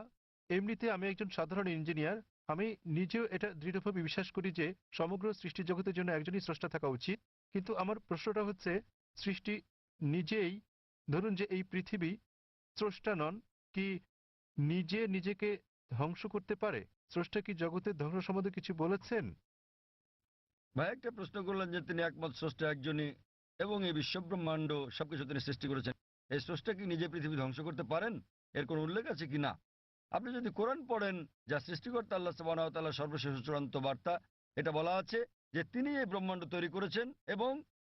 এমনিতে আমি একজন সাধারণ ইঞ্জিনিয়ার। আমি নিজেও এটা দৃঢ়ভাবে বিশ্বাস করি যে সমগ্র সৃষ্টি জগতের জন্য একজনই স্রষ্টা থাকা উচিত। কিন্তু আমার প্রশ্নটা হচ্ছে, সৃষ্টি নিজেই, ধরুন যে এই পৃথিবী, স্রষ্টা নন, কি নিজে নিজেকে ধ্বংস করতে পারে? স্রষ্টা কি জগতের ধ্বংস সম্বন্ধে কিছু বলেছেন? ভাই একটা প্রশ্ন করলেন যে তিনি একমাত্র স্রষ্টা একজনই এবং এই বিশ্বব্রহ্মাণ্ড সবকিছু তিনি সৃষ্টি করেছেন, এই স্রষ্টা কি নিজে পৃথিবী ধ্বংস করতে পারেন? এর কোনো উল্লেখ আছে কি না? আপনি যদি কোরআন পড়েন, যা সৃষ্টিকর্তা আল্লাহ সুবহানাহু ওয়া তাআলার সর্বশেষ চূড়ান্ত বার্তা, এটা বলা আছে যে তিনি এই ব্রহ্মাণ্ড তৈরি করেছেন এবং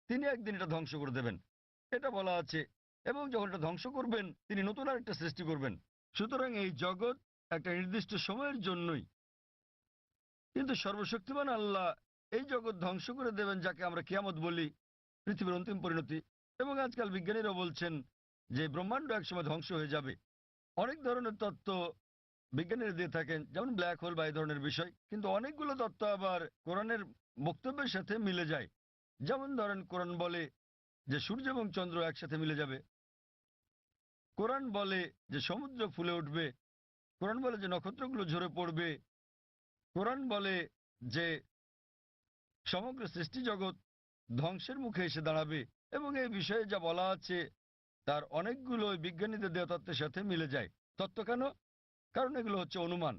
তিনি একদিন এটা ধ্বংস করে দেবেন, এটা বলা আছে। এবং যখন এটা ধ্বংস করবেন তিনি নতুন আরেকটা সৃষ্টি করবেন। সুতরাং এই জগৎ একটা নির্দিষ্ট সময়ের জন্যই, কিন্তু সর্বশক্তিমান আল্লাহ এই জগৎ ধ্বংস করে দেবেন, যাকে আমরা কিয়ামত বলি, পৃথিবীর অন্তিম পরিণতি। এবং আজকাল বিজ্ঞানীরা বলছেন যে ব্রহ্মাণ্ড একসময় ধ্বংস হয়ে যাবে। অনেক ধরনের তত্ত্ব বিজ্ঞানীরা দিয়ে থাকেন, যেমন ব্ল্যাক হোল বা এই ধরনের বিষয়, কিন্তু অনেকগুলো তত্ত্ব আবার কোরআনের বক্তব্যের সাথে মিলে যায়। যেমন ধরেন, কোরআন বলে যে সূর্য এবং চন্দ্র একসাথে মিলে যাবে, কোরআন বলে যে সমুদ্র ফুলে উঠবে, কোরআন বলে যে নক্ষত্রগুলো ঝরে পড়বে, কোরআন বলে যে সমগ্র সৃষ্টি জগৎ ধ্বংসের মুখে এসে দাঁড়াবে। এবং এই বিষয়ে যা বলা আছে তার অনেকগুলো বিজ্ঞানীদের দেওয়া তত্ত্বের সাথে মিলে যায়। তত্ত্ব কেন? কারণ এগুলো হচ্ছে অনুমান।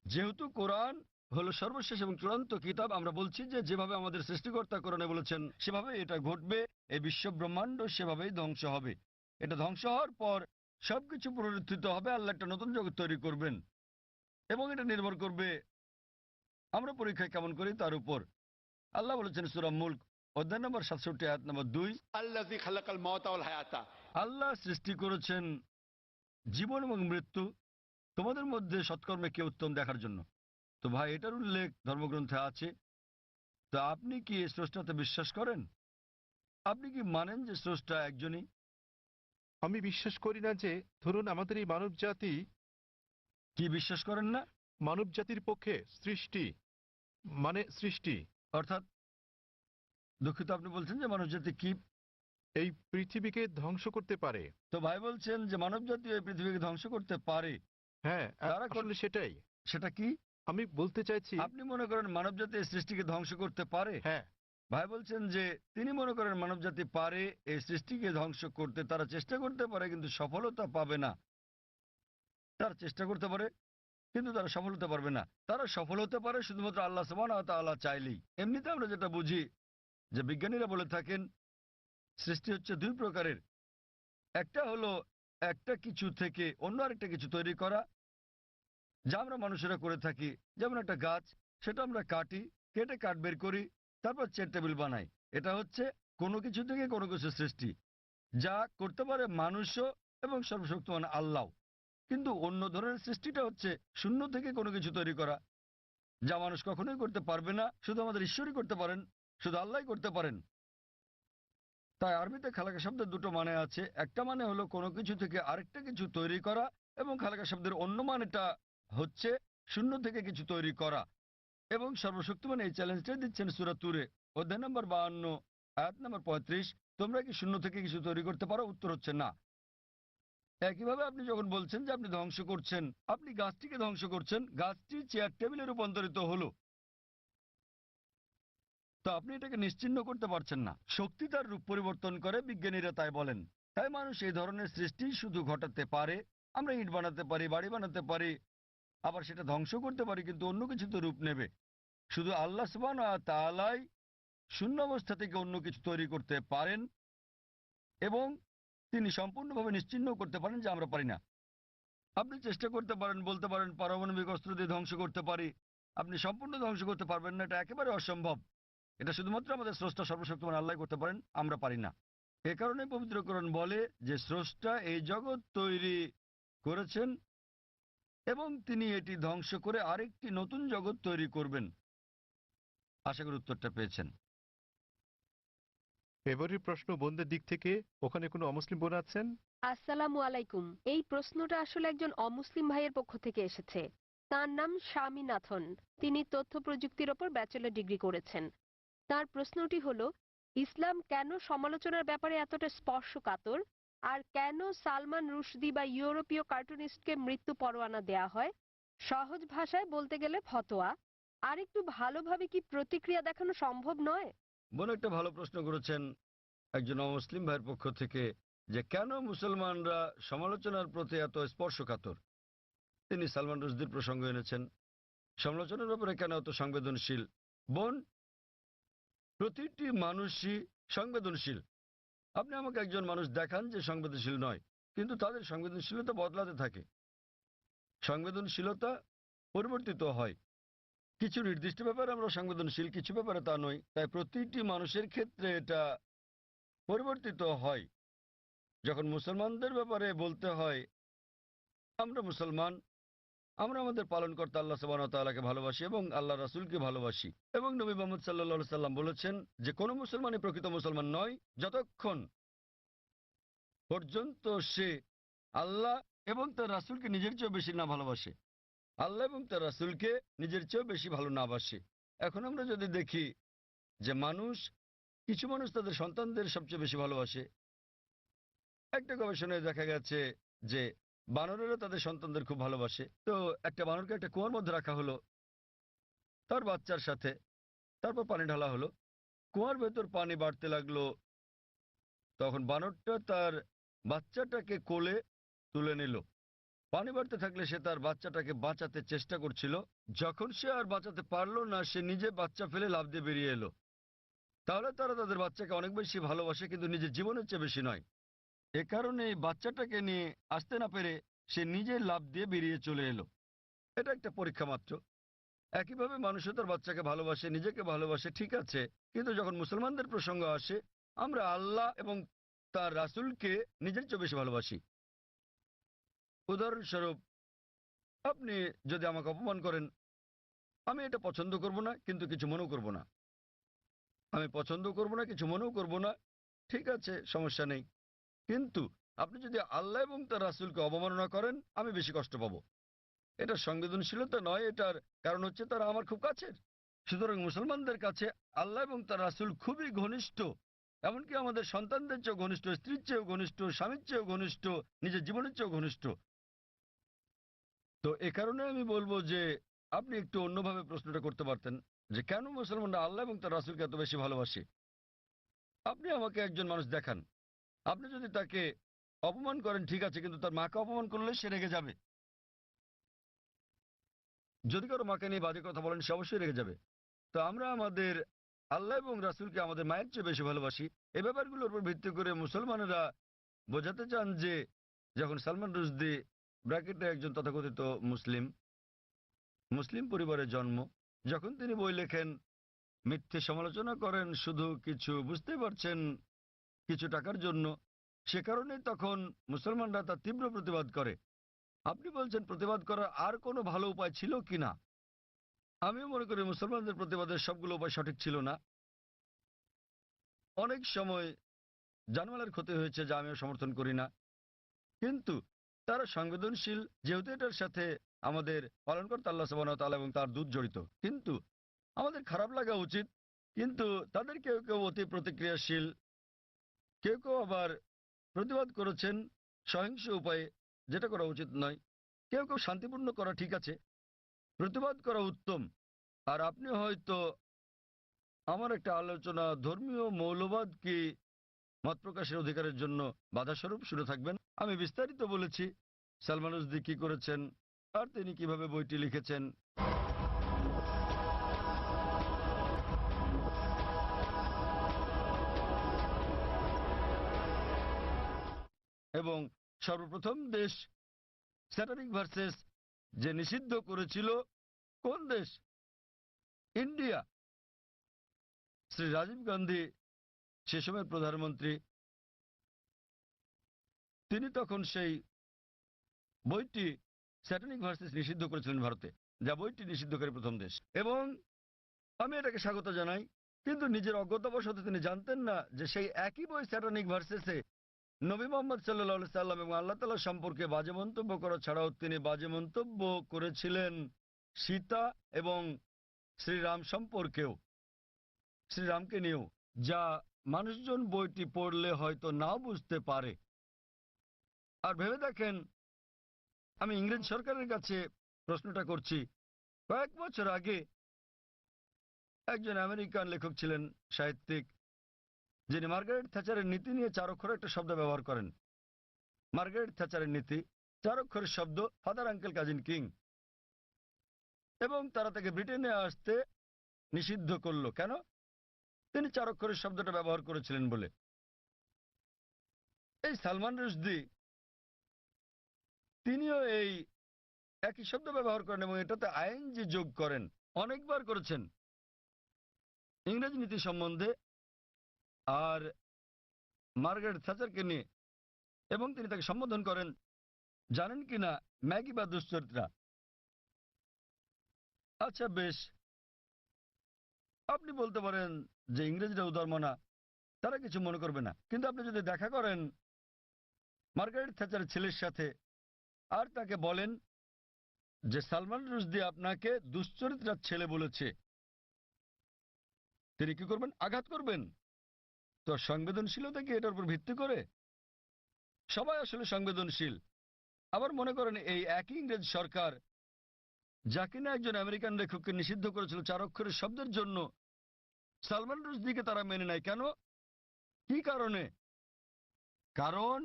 যেহেতু কোরআন হলো সর্বশেষ এবং চূড়ান্ত কিতাব, আমরা বলছি যে যেভাবে আমাদের সৃষ্টিকর্তা কোরআনে বলেছেন সেভাবে এটা ঘটবে। এই বিশ্ব ব্রহ্মাণ্ড সেভাবেই ধ্বংস হবে। এটা ধ্বংস হওয়ার পর সবকিছু পুনরুত্থিত হবে, আল্লাহ একটা নতুন জগৎ তৈরি করবেন, এবং এটা নির্ভর করবে আমরা পরীক্ষায় কেমন করি তার উপর। আল্লাহ বলেছেন সূরা মুলক অধ্যায় নম্বর 67 আয়াত নম্বর 2, আল্লাযী খালাকাল মাউতা ওয়াল হায়াতা। আল্লাহ সৃষ্টি করেছেন জীবন এবং মৃত্যু, তোমাদের মধ্যে সৎকর্মে কে উত্তম দেখার জন্য। তো ভাই, এটার উল্লেখ ধর্মগ্রন্থে আছে। তো আপনি কি এই স্রষ্টাতে বিশ্বাস করেন? আপনি কি মানেন যে স্রষ্টা একজনই? আমি বিশ্বাস করি না যে, ধরুন আমাদের এই মানব জাতি, কি বিশ্বাস করেন না? মানব জাতির পক্ষে সৃষ্টি মানে সৃষ্টি, অর্থাৎ, দুঃখিত, আপনি বলছেন যে মানবজাতি কি এই পৃথিবীকে ধ্বংস করতে পারে। তো ভাই বলছেন যে মানবজাতি এই পৃথিবীকে ধ্বংস করতে পারে। হ্যাঁ, তারা আসলে সেটাই সেটা কি আমি বলতে চাইছি। আপনি মনে করেন মানবজাতি এই সৃষ্টিকে ধ্বংস করতে পারে? হ্যাঁ, ভাই বলছেন যে তিনি মনে করেন মানবজাতি পারে এই সৃষ্টিকে ধ্বংস করতে। তারা চেষ্টা করতে পারে কিন্তু সফলতা পাবে না। তারা চেষ্টা করতে পারে কিন্তু তারা সফল হতে পারবে না। তারা সফল হতে পারে শুধুমাত্র আল্লাহ সুবহানাহু ওয়া তাআলা চাইলেই। এমনিতে আমরা যেটা বুঝি যে বিজ্ঞানীরা বলে থাকেন সৃষ্টি হচ্ছে দুই প্রকারের। একটা হলো একটা কিছু থেকে অন্য আরেকটা কিছু তৈরি করা, যা আমরা মানুষেরা করে থাকি। যেমন একটা গাছ, সেটা আমরা কাটি, কেটে কাঠ বের করি, তারপর চেয়ার টেবিল বানাই। এটা হচ্ছে কোনো কিছু থেকে কোনো কিছু সৃষ্টি, যা করতে পারে মানুষও এবং সর্বশক্তিমান আল্লাহ। কিন্তু অন্য ধরনের সৃষ্টিটা হচ্ছে শূন্য থেকে কোনো কিছু তৈরি করা, যা মানুষ কখনোই করতে পারবে না, শুধু আমাদের ঈশ্বরই করতে পারেন, শুধু আল্লাহই করতে পারেন। তাই আরবিতে খালাকা শব্দের দুটো মানে আছে। একটা মানে হলো কোনো কিছু থেকে আরেকটা কিছু তৈরি করা, এবং খালাকা শব্দের অন্য মানেটা হচ্ছে শূন্য থেকে কিছু তৈরি করা। এবং সর্বশক্তিমান এই চ্যালেঞ্জটা দিচ্ছেন সূরা তুরে, অধ্যায় নম্বর 52, আয়াত নম্বর 35। তোমরা কি শূন্য থেকে কিছু তৈরি করতে পারো? উত্তর হচ্ছে না। একইভাবে আপনি যখন বলছেন যে আপনি ধ্বংস করছেন, আপনি গাছটিকে ধ্বংস করছেন, গাছটি চেয়ার টেবিলে রূপান্তরিত হলো, তো আপনি এটাকে নিশ্চিহ্ন করতে পারছেন না। শক্তি তার রূপ পরিবর্তন করে, বিজ্ঞানীরা তাই বলেন। তাই মানুষ এই ধরনের সৃষ্টি শুধু ঘটাতে পারে। আমরা ইট বানাতে পারি, বাড়ি বানাতে পারি, আবার সেটা ধ্বংস করতে পারি, কিন্তু অন্য কিছু তো রূপ নেবে। শুধু আল্লাহ সুবহানাহু ওয়া তাআলাই শূন্য অবস্থা থেকে অন্য কিছু তৈরি করতে পারেন, এবং তিনি সম্পূর্ণভাবে নিশ্চিহ্ন করতে পারেন, যা আমরা পারি না। আপনি চেষ্টা করতে পারেন, বলতে পারেন পারমাণবিক অস্ত্র দিয়ে ধ্বংস করতে পারি। আপনি সম্পূর্ণ ধ্বংস করতে পারবেন না, এটা একেবারে অসম্ভব। এটা শুধুমাত্র আমাদের স্রষ্টা সর্বশক্তিমান আল্লাহ করতে পারেন, আমরা পারি না। এ কারণে পবিত্র কোরআন বলে যে স্রষ্টা এই জগৎ তৈরি করেছেন এবং তিনি এটি ধ্বংস করে আরেকটি নতুন জগৎ তৈরি করবেন। আশা করি উত্তরটা পেয়েছেন। এবারের প্রশ্ন বোনদের দিক থেকে। ওখানে কোনো অমুসলিম বোন আছেন? আসসালামু আলাইকুম। এই প্রশ্নটা আসলে একজন অমুসলিম ভাইয়ের পক্ষ থেকে এসেছে। তার নাম স্বামীনাথন। তিনি তথ্য প্রযুক্তির ওপর ব্যাচেলর ডিগ্রি করেছেন। তার প্রশ্নটি হলো, ইসলাম কেন সমালোচনার ব্যাপারে এতটা স্পর্শকাতর, আর কেন সালমান রুশদি বা ইউরোপীয় কার্টুনিস্টকে মৃত্যু পরোয়ানা দেয়া হয়? সহজ ভাষায় বলতে গেলে ফতোয়া। আর একটু ভালোভাবে কি প্রতিক্রিয়া দেখানো সম্ভব নয়? বোন একটা ভালো প্রশ্ন করেছেন একজন অমুসলিম ভাইয়ের পক্ষ থেকে, যে কেন মুসলমানরা সমালোচনার প্রতি এত স্পর্শকাতর। তিনি সালমান রুশদির প্রসঙ্গ এনেছেন। সমালোচনার ব্যাপারে কেন এত সংবেদনশীল? বোন, প্রতিটি মানুষই সংবেদনশীল। আপনি আমাকে একজন মানুষ দেখান যে সংবেদনশীল নয়, কিন্তু তাদের সংবেদনশীলতা বদলাতে থাকে। সংবেদনশীলতা পরিবর্তিত হয়। কিছু নির্দিষ্ট ব্যাপারে আমরা সংবেদনশীল, কিছু ব্যাপারে তা নই। তাই প্রতিটি মানুষের ক্ষেত্রে এটা পরিবর্তিত হয়। যখন মুসলমানদের ব্যাপারে বলতে হয়, আমরা মুসলমান, আমরা আমাদের পালনকর্তা আল্লাহ সুবহানাহু ওয়া তাআলাকে ভালোবাসি এবং আল্লাহ রাসূলকে ভালোবাসি, এবং নবী মুহাম্মদ সাল্লাল্লাহু আলাইহি সাল্লাম বলেছেন যে কোনো মুসলমানই প্রকৃত মুসলমান নয় যতক্ষণ পর্যন্ত সে আল্লাহ এবং তার রাসূলকে নিজের চেয়েও বেশি না ভালোবাসে, আল্লাহ এবং তার রাসূলকে নিজের চেয়েও বেশি ভালো না বাসে। এখন আমরা যদি দেখি যে কিছু মানুষ তাদের সন্তানদের সবচেয়ে বেশি ভালোবাসে। একটা গবেষণায় দেখা গেছে যে বানরেরা তাদের সন্তানদের খুব ভালোবাসে। তো একটা বানরকে একটা কুয়ার মধ্যে রাখা হলো তার বাচ্চার সাথে, তারপর পানি ঢালা হলো, কুয়ার ভেতর পানি বাড়তে লাগলো। তখন বানরটা তার বাচ্চাটাকে কোলে তুলে নিল। পানি বাড়তে থাকলে সে তার বাচ্চাটাকে বাঁচাতে চেষ্টা করছিল। যখন সে আর বাঁচাতে পারলো না, সে নিজে বাচ্চা ফেলে লাফ দিয়ে বেরিয়ে এলো। তাহলে তারা তাদের বাচ্চাকে অনেক বেশি ভালোবাসে, কিন্তু নিজের জীবনের চেয়ে বেশি নয়। এ কারণে এই বাচ্চাটাকে নিয়ে আসতে না পেরে সে নিজে লাফ দিয়ে বেরিয়ে চলে এলো। এটা একটা পরীক্ষা মাত্র। একইভাবে মানুষও তার বাচ্চাকে ভালোবাসে, নিজেকে ভালোবাসে, ঠিক আছে। কিন্তু যখন মুসলমানদের প্রসঙ্গ আসে, আমরা আল্লাহ এবং তার রাসূলকে নিজের চেয়ে বেশি ভালোবাসি। উদাহরণস্বরূপ, আপনি যদি আমাকে অপমান করেন, আমি এটা পছন্দ করব না, কিন্তু কিছু মনেও করব না। আমি পছন্দ করব না, কিছু মনেও করব না, ঠিক আছে, সমস্যা নেই। কিন্তু আপনি যদি আল্লাহ এবং তার রাসূলকে অবমাননা করেন, আমি বেশি কষ্ট পাবো। এটা সংবেদনশীলতা নয়, এটার কারণ হচ্ছে তারা আমার খুব কাছের। সুতরাং মুসলমানদের কাছে আল্লাহ এবং তার রাসূল খুবই ঘনিষ্ঠ, এমনকি আমাদের সন্তানদের চেয়েও ঘনিষ্ঠ, স্ত্রীর চেয়েও ঘনিষ্ঠ, স্বামীর চেয়েও ঘনিষ্ঠ, নিজের জীবনের চেয়েও ঘনিষ্ঠ। তো এ কারণে আমি বলবো যে আপনি একটু অন্যভাবে প্রশ্নটা করতে পারতেন, যে কেন মুসলমানরা আল্লাহ এবং তার রাসূলকে এত বেশি ভালোবাসে। আপনি আমাকে একজন মানুষ দেখান, আপনি যদি তাকে অপমান করেন, ঠিক আছে, কিন্তু তার মাকে অপমান করলে সে রেগে যাবে। যদি কারো মাকে নিয়ে বাজে কথা বলেন, সে অবশ্যই রেগে যাবে। তো আমরা আমাদের আল্লাহ এবং রাসূলকে আমাদের মায়ের চেয়ে বেশি ভালোবাসি। এই ব্যাপারগুলোর উপর ভিত্তি করে মুসলমানেরা বোঝাতে চান যে যখন সালমান রুশদি ব্র্যাকেটে একজন তথাকথিত মুসলিম মুসলিম পরিবারে জন্ম, যখন তিনি বই লেখেন, মিথ্যে সমালোচনা করেন শুধু কিছু বুঝতে পারছেন কিছু টাকার জন্য, সে কারণে তখন মুসলমানরা তার তীব্র প্রতিবাদ করে। আপনি বলছেন প্রতিবাদ করার আর কোনো ভালো উপায় ছিল কিনা? আমিও মনে করি মুসলমানদের প্রতিবাদের সবগুলো উপায় সঠিক ছিল না। অনেক সময় জানমালের ক্ষতি হয়েছে, যা আমিও সমর্থন করি না, কিন্তু তারা সংবেদনশীল, যেহেতু এটার সাথে আমাদের পালনকর্তা আল্লাহ সুবহানাহু ওয়া তাআলা এবং তার দূত জড়িত। কিন্তু আমাদের খারাপ লাগা উচিত, কিন্তু তাদের কেউ কেউ অতি প্রতিক্রিয়াশীল, কেউ কেউ আবার প্রতিবাদ করেছেন সহিংস উপায়ে, যেটা করা উচিত নয়। কেউ কেউ শান্তিপূর্ণ করা ঠিক আছে, প্রতিবাদ করা উত্তম। আর আপনি হয়তো আমার একটা আলোচনা ধর্মীয় মৌলবাদ কি মত প্রকাশের অধিকারের জন্য বাধাস্বরূপ শুনে থাকবেন। আমি বিস্তারিত বলেছি সালমান রুশদি কি করেছেন আর তিনি কিভাবে বইটি লিখেছেন। এবং সর্বপ্রথম দেশ স্যাটানিক ভার্সেস যে নিষিদ্ধ করেছিল, কোন দেশ? ইন্ডিয়া। শ্রী রাজীব গান্ধী সে সময়ের প্রধানমন্ত্রী, তিনি তখন সেই বইটি স্যাটানিক ভার্সেস নিষিদ্ধ করেছিলেন ভারতে, যা বইটি নিষিদ্ধকারী প্রথম দেশ। এবং আমি এটাকে স্বাগত জানাই, কিন্তু নিজের অজ্ঞতাবশত তিনি জানতেন না যে সেই একই বই স্যাটানিক ভার্সেসে নবী মোহাম্মদ সাল্লাল্লাহু আলাইহি সাল্লাম এবং আল্লাহ তাআলা সম্পর্কে বাজে মন্তব্য করা ছাড়াও তিনি বাজে মন্তব্য করেছিলেন সীতা এবং শ্রীরাম সম্পর্কেও, শ্রীরামকে নিয়েও, যা মানুষজন বইটি পড়লে হয়তো নাও বুঝতে পারে। আর ভেবে দেখেন, আমি ইংরেজ সরকারের কাছে প্রশ্নটা করছি, কয়েক বছর আগে একজন আমেরিকান লেখক ছিলেন, সাহিত্যিক, যিনি মার্গারেট থ্যাচারের নীতি নিয়ে 4 অক্ষরের একটা শব্দ ব্যবহার করেন। মার্গারেট থ্যাচারের নীতি 4 অক্ষরের শব্দ, ফাদার আঙ্কেল কাজিন কিং। এবং তারা তাকে ব্রিটেনে আসতে নিষিদ্ধ করলো। কেন? তিনি 4 অক্ষরের শব্দটা ব্যবহার করেছিলেন বলে। এই সালমান রুশদি তিনিও এই একই শব্দ ব্যবহার করেন এবং এটাতে আইএনজি যোগ করেন, অনেকবার করেছেন ইংরেজি নীতি সম্বন্ধে আর মার্গারেট থ্যাচারকে নিয়ে। এবং তিনি তাকে সম্বোধন করেন, জানেন কিনা, ম্যাগি বা দুশ্চরিত্রা। আচ্ছা বেশ, আপনি বলতে পারেন যে ইংরেজরা উদারমনা, তারা কিছু মনে করবে না, কিন্তু আপনি যদি দেখা করেন মার্গারেট থ্যাচারের ছেলের সাথে আর তাকে বলেন যে সালমান রুশদি আপনাকে দুশ্চরিত্রার ছেলে বলেছে, তিনি কি করবেন? আঘাত করবেন। তো সংবেদনশীলতা কি এটার উপর ভিত্তি করে? সবাই আসলে সংবেদনশীল। আবার মনে করেন এই একই ইংরেজ সরকার, যা কিনা একজন আমেরিকান লেখককে নিষিদ্ধ করেছিল 4 অক্ষরের শব্দের জন্য, সালমান রুশদিকে তারা মেনে নেয় কেন? কি কারণে? কারণ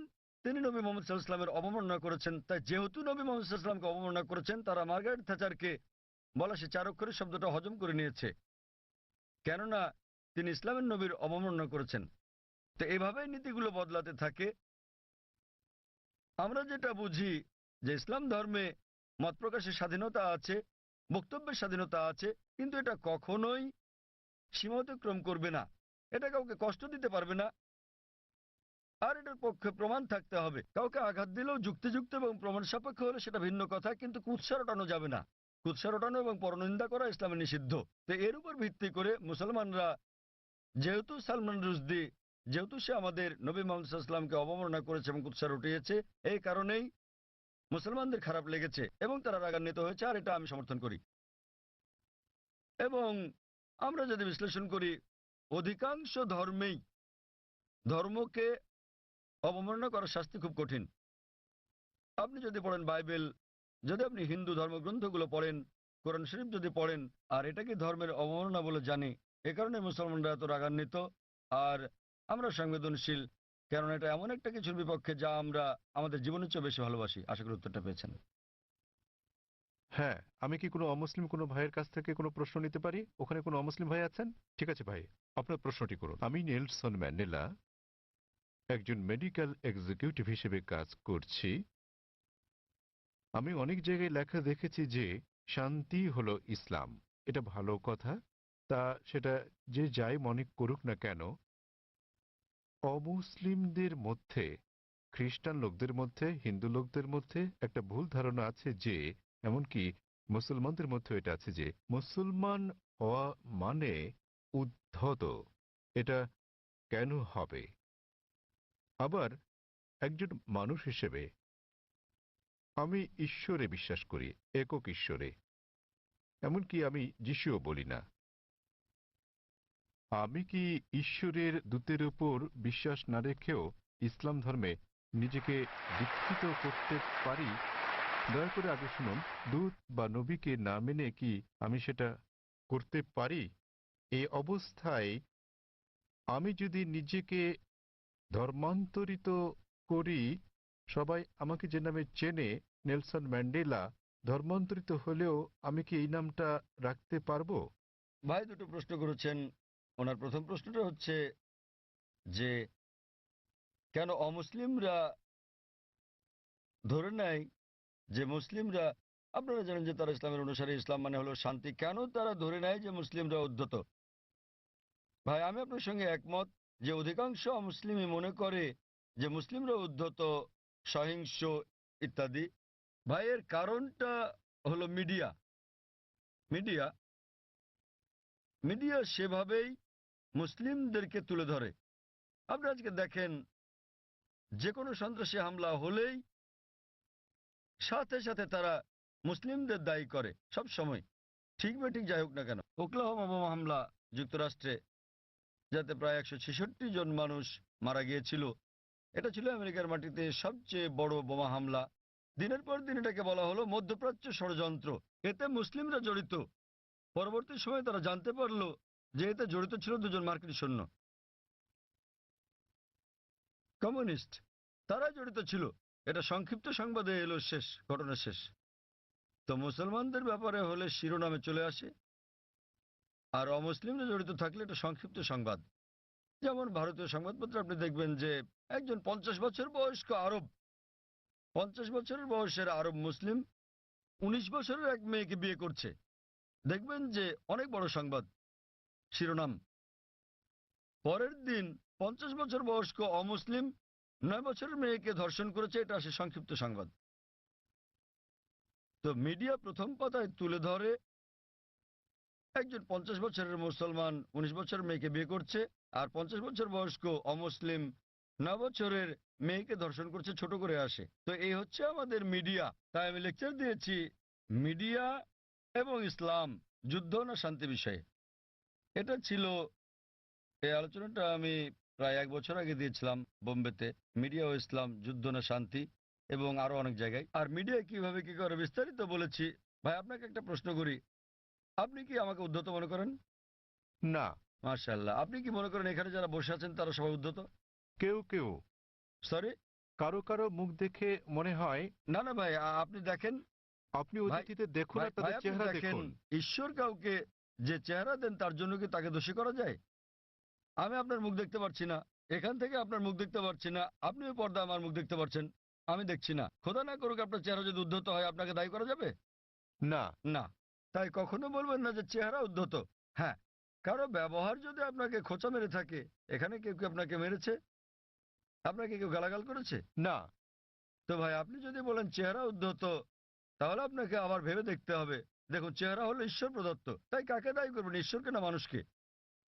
তিনি নবী মোহাম্মদ সাল্লাল্লাহু আলাইহি ওয়াসাল্লামের অবমাননা করেছেন। তাই যেহেতু নবী মোহাম্মদ সাল্লাল্লাহু আলাইহি ওয়াসাল্লামকে অবমাননা করেছেন, তারা মার্গারেট থ্যাচারকে বলা সে 4 অক্ষরের শব্দটা হজম করে নিয়েছে, কেননা তিনি ইসলামের নবীর অবমাননা করেছেন। তো এভাবেই নীতিগুলো বদলাতে থাকে। আমরা যেটা বুঝি যে ইসলাম ধর্মে মত প্রকাশের স্বাধীনতা আছে, বক্তব্যের স্বাধীনতা আছে, কিন্তু এটা কখনোই সীমা অতিক্রম করবে না, এটা কাউকে কষ্ট দিতে পারবে না। আর এটার পক্ষে প্রমাণ থাকতে হবে। কাউকে আঘাত দিলেও যুক্তিযুক্ত এবং প্রমাণ সাপেক্ষ হলে সেটা ভিন্ন কথা, কিন্তু কুৎসা রটানো যাবে না। কুৎসা রটানো এবং পরনিন্দা করা ইসলামে নিষিদ্ধ। তো এর উপর ভিত্তি করে মুসলমানরা, যেহেতু সালমান রুশদি, যেহেতু সে আমাদের নবী মুহাম্মদ সাল্লাল্লাহু আলাইহি ওয়াসাল্লামকে অবমাননা করেছে এবং কুৎসা রটিয়েছে, এই কারণেই মুসলমানদের খারাপ লেগেছে এবং তারা রাগান্বিত হয়েছে, আর এটা আমি সমর্থন করি। এবং আমরা যদি বিশ্লেষণ করি, অধিকাংশ ধর্মেই ধর্মকে অবমাননা করার শাস্তি খুব কঠিন। আপনি যদি পড়েন বাইবেল, যদি আপনি হিন্দু ধর্মগ্রন্থগুলো পড়েন, কোরআন শরীফ যদি পড়েন, আর এটাকে ধর্মের অবমাননা বলে জানি, এ কারণে মুসলমানরা এত রাগান্বিত। আর আমরা সংবেদনশীল, কারণ এটা এমন একটা কিছুর বিপক্ষে যা আমরা আমাদের জীবনের চেয়ে বেশি ভালোবাসি। আশা করি উত্তরটা পেয়েছেন। হ্যাঁ, আমি কি কোনো অমুসলিম কোনো ভাইয়ের কাছ থেকে কোনো প্রশ্ন নিতে পারি? ওখানে কোনো অমুসলিম ভাই আছেন? ঠিক আছে ভাই, আপনার প্রশ্নটি করুন। আমি নেলসন ম্যান্ডেলা একজন মেডিকেল এক্সিকিউটিভ হিসেবে কাজ করছি। আমি অনেক জায়গায় লেখা দেখেছি যে শান্তি হলো ইসলাম। এটা ভালো কথা, তা সেটা যে যাই মনে করুক না কেন, অমুসলিমদের মধ্যে, খ্রিস্টান লোকদের মধ্যে, হিন্দু লোকদের মধ্যে একটা ভুল ধারণা আছে যে, এমনকি মুসলমানদের মধ্যে এটা আছে যে মুসলমান হওয়া মানে উদ্ধত। এটা কেন হবে? আবার একজন মানুষ হিসেবে আমি ঈশ্বরে বিশ্বাস করি, একক ঈশ্বরে। এমনকি আমি যিশুও বলি না। আমি কি ঈশ্বরের দূতের উপর বিশ্বাস না রেখেও ইসলাম ধর্মে নিজেকে দীক্ষিত করতে পারি? দয়া করে আগে শুনুন, দূত বা নবীকে না মেনে কি আমি সেটা করতে পারি? এই অবস্থায় আমি যদি নিজেকে ধর্মান্তরিত করি, সবাই আমাকে যে নামে চেনে, নেলসন ম্যান্ডেলা, ধর্মান্তরিত হলেও আমি কি এই নামটা রাখতে পারবো? ভাই দুটো প্রশ্ন করেছেন। ওনার প্রথম প্রশ্নটা হচ্ছে যে কেন অমুসলিমরা ধরে নেয় যে মুসলিমরা, আপনারা জানেন যে তারা ইসলামের অনুসারী, ইসলাম মানে হলো শান্তি, কেন তারা ধরে নেয় যে মুসলিমরা উদ্ধত? ভাই আমি আপনার সঙ্গে একমত যে অধিকাংশ মুসলিমই মনে করে যে মুসলিমরা উদ্ধত, সহিংস ইত্যাদি। ভাই এর কারণটা হলো মিডিয়া। মিডিয়া মিডিয়া সেভাবেই মুসলিমদেরকে তুলে ধরে। আপনি আজকে দেখেন যে কোনো সন্ত্রাসী হামলা হলেই সাথে সাথে তারা মুসলিমদের দায়ী করে সব সময়, ঠিক বা ঠিক যাই হোক না কেন। ওকলাহোমা বোমা হামলা যুক্তরাষ্ট্রে, যাতে প্রায় 166 জন মানুষ মারা গিয়েছিল, এটা ছিল আমেরিকার মাটিতে সবচেয়ে বড় বোমা হামলা। দিনের পর দিন এটাকে বলা হলো মধ্যপ্রাচ্য ষড়যন্ত্র, এতে মুসলিমরা জড়িত। পরবর্তী সময়ে তারা জানতে পারলো যে এতে জড়িত ছিল দুজন মার্কিন সৈন্য, কমিউনিস্ট, তারা জড়িত ছিল। এটা সংক্ষিপ্ত সংবাদে এলো, শেষ ঘটনা শেষ। তো মুসলমানদের ব্যাপারে হলে শিরোনামে চলে আসে, আর অমুসলিমরা জড়িত থাকলে এটা সংক্ষিপ্ত সংবাদ। যেমন ভারতীয় সংবাদপত্রে আপনি দেখবেন যে একজন 50 বছর বয়স্ক আরব, 50 বছরের বয়সের আরব মুসলিম 19 বছরের এক মেয়েকে বিয়ে করছে। দেখবেন যে অনেক বড় সংবাদ, শিরোনাম। পরের দিন 50 বছর বয়স্ক অমুসলিম 9 বছরের মেয়েকে ধর্ষণ করেছে, এটা আসে সংক্ষিপ্ত সংবাদ। তো মিডিয়া প্রথম পাতায় তুলে ধরে একজন 50 বছরের মুসলমান 19 বছরের মেয়েকে বিয়ে করছে, আর 50 বছর বয়স্ক অমুসলিম 9 বছরের মেয়েকে ধর্ষণ করছে, ছোট করে আসে। তো এই হচ্ছে আমাদের মিডিয়া। তাই আমি লেকচার দিয়েছি মিডিয়া এবং ইসলাম, যুদ্ধ না শান্তি বিষয়ে। এটা ছিল, এই আলোচনাটা আমি প্রায় 1 বছর আগে দিয়েছিলাম বোম্বেতে, মিডিয়া ও ইসলাম, যুদ্ধ না শান্তি, এবং আরো অনেক জায়গায়। আর মিডিয়া কিভাবে কি করে বিস্তারিত বলেছি। ভাই আপনাকে একটা প্রশ্ন করি, আপনি কি আমাকে উদ্ধত মনে করেন? না। মাশাআল্লাহ। আপনি কি মনে করেন এখানে যারা বসে আছেন তারা সবাই উদ্ধত? কেউ কেউ, সরি, কারো কারো মুখ দেখে মনে হয়। না না ভাই, আপনি দেখেন, আপনি ভাই অতিথিতে দেখুন ভাই আর তাদের আপনি চেহারা দেখেন, দেখুন। ঈশ্বর কাউকে যে চেহারা দেন তার জন্য কি তাকে দোষী করা যায়? আমি আপনার মুখ দেখতে পারছি না, এখান থেকে আপনার মুখ দেখতে পারছি না, আপনিও পর্দা আমার মুখ দেখতে পারছেন, আমি দেখছি না। খোদা না করুক আপনার চেহারা যদি উদ্ধত হয়, আপনাকে দায়ী করা যাবে না। না। তাই কখনো বলবেন না যে চেহারা উদ্ধত। হ্যাঁ, কারো ব্যবহার যদি আপনাকে খোঁচা মেরে থাকে, এখানে কেউ কেউ আপনাকে মেরেছে, আপনাকে কেউ গালাগাল করেছে না। তো ভাই আপনি যদি বলেন চেহারা উদ্ধত, তাহলে আপনাকে আবার ভেবে দেখতে হবে। দেখুন, চেহারা হলো ঈশ্বর প্রদত্ত, তাই কাকে দায়ী করবেন, ঈশ্বরকে না মানুষকে?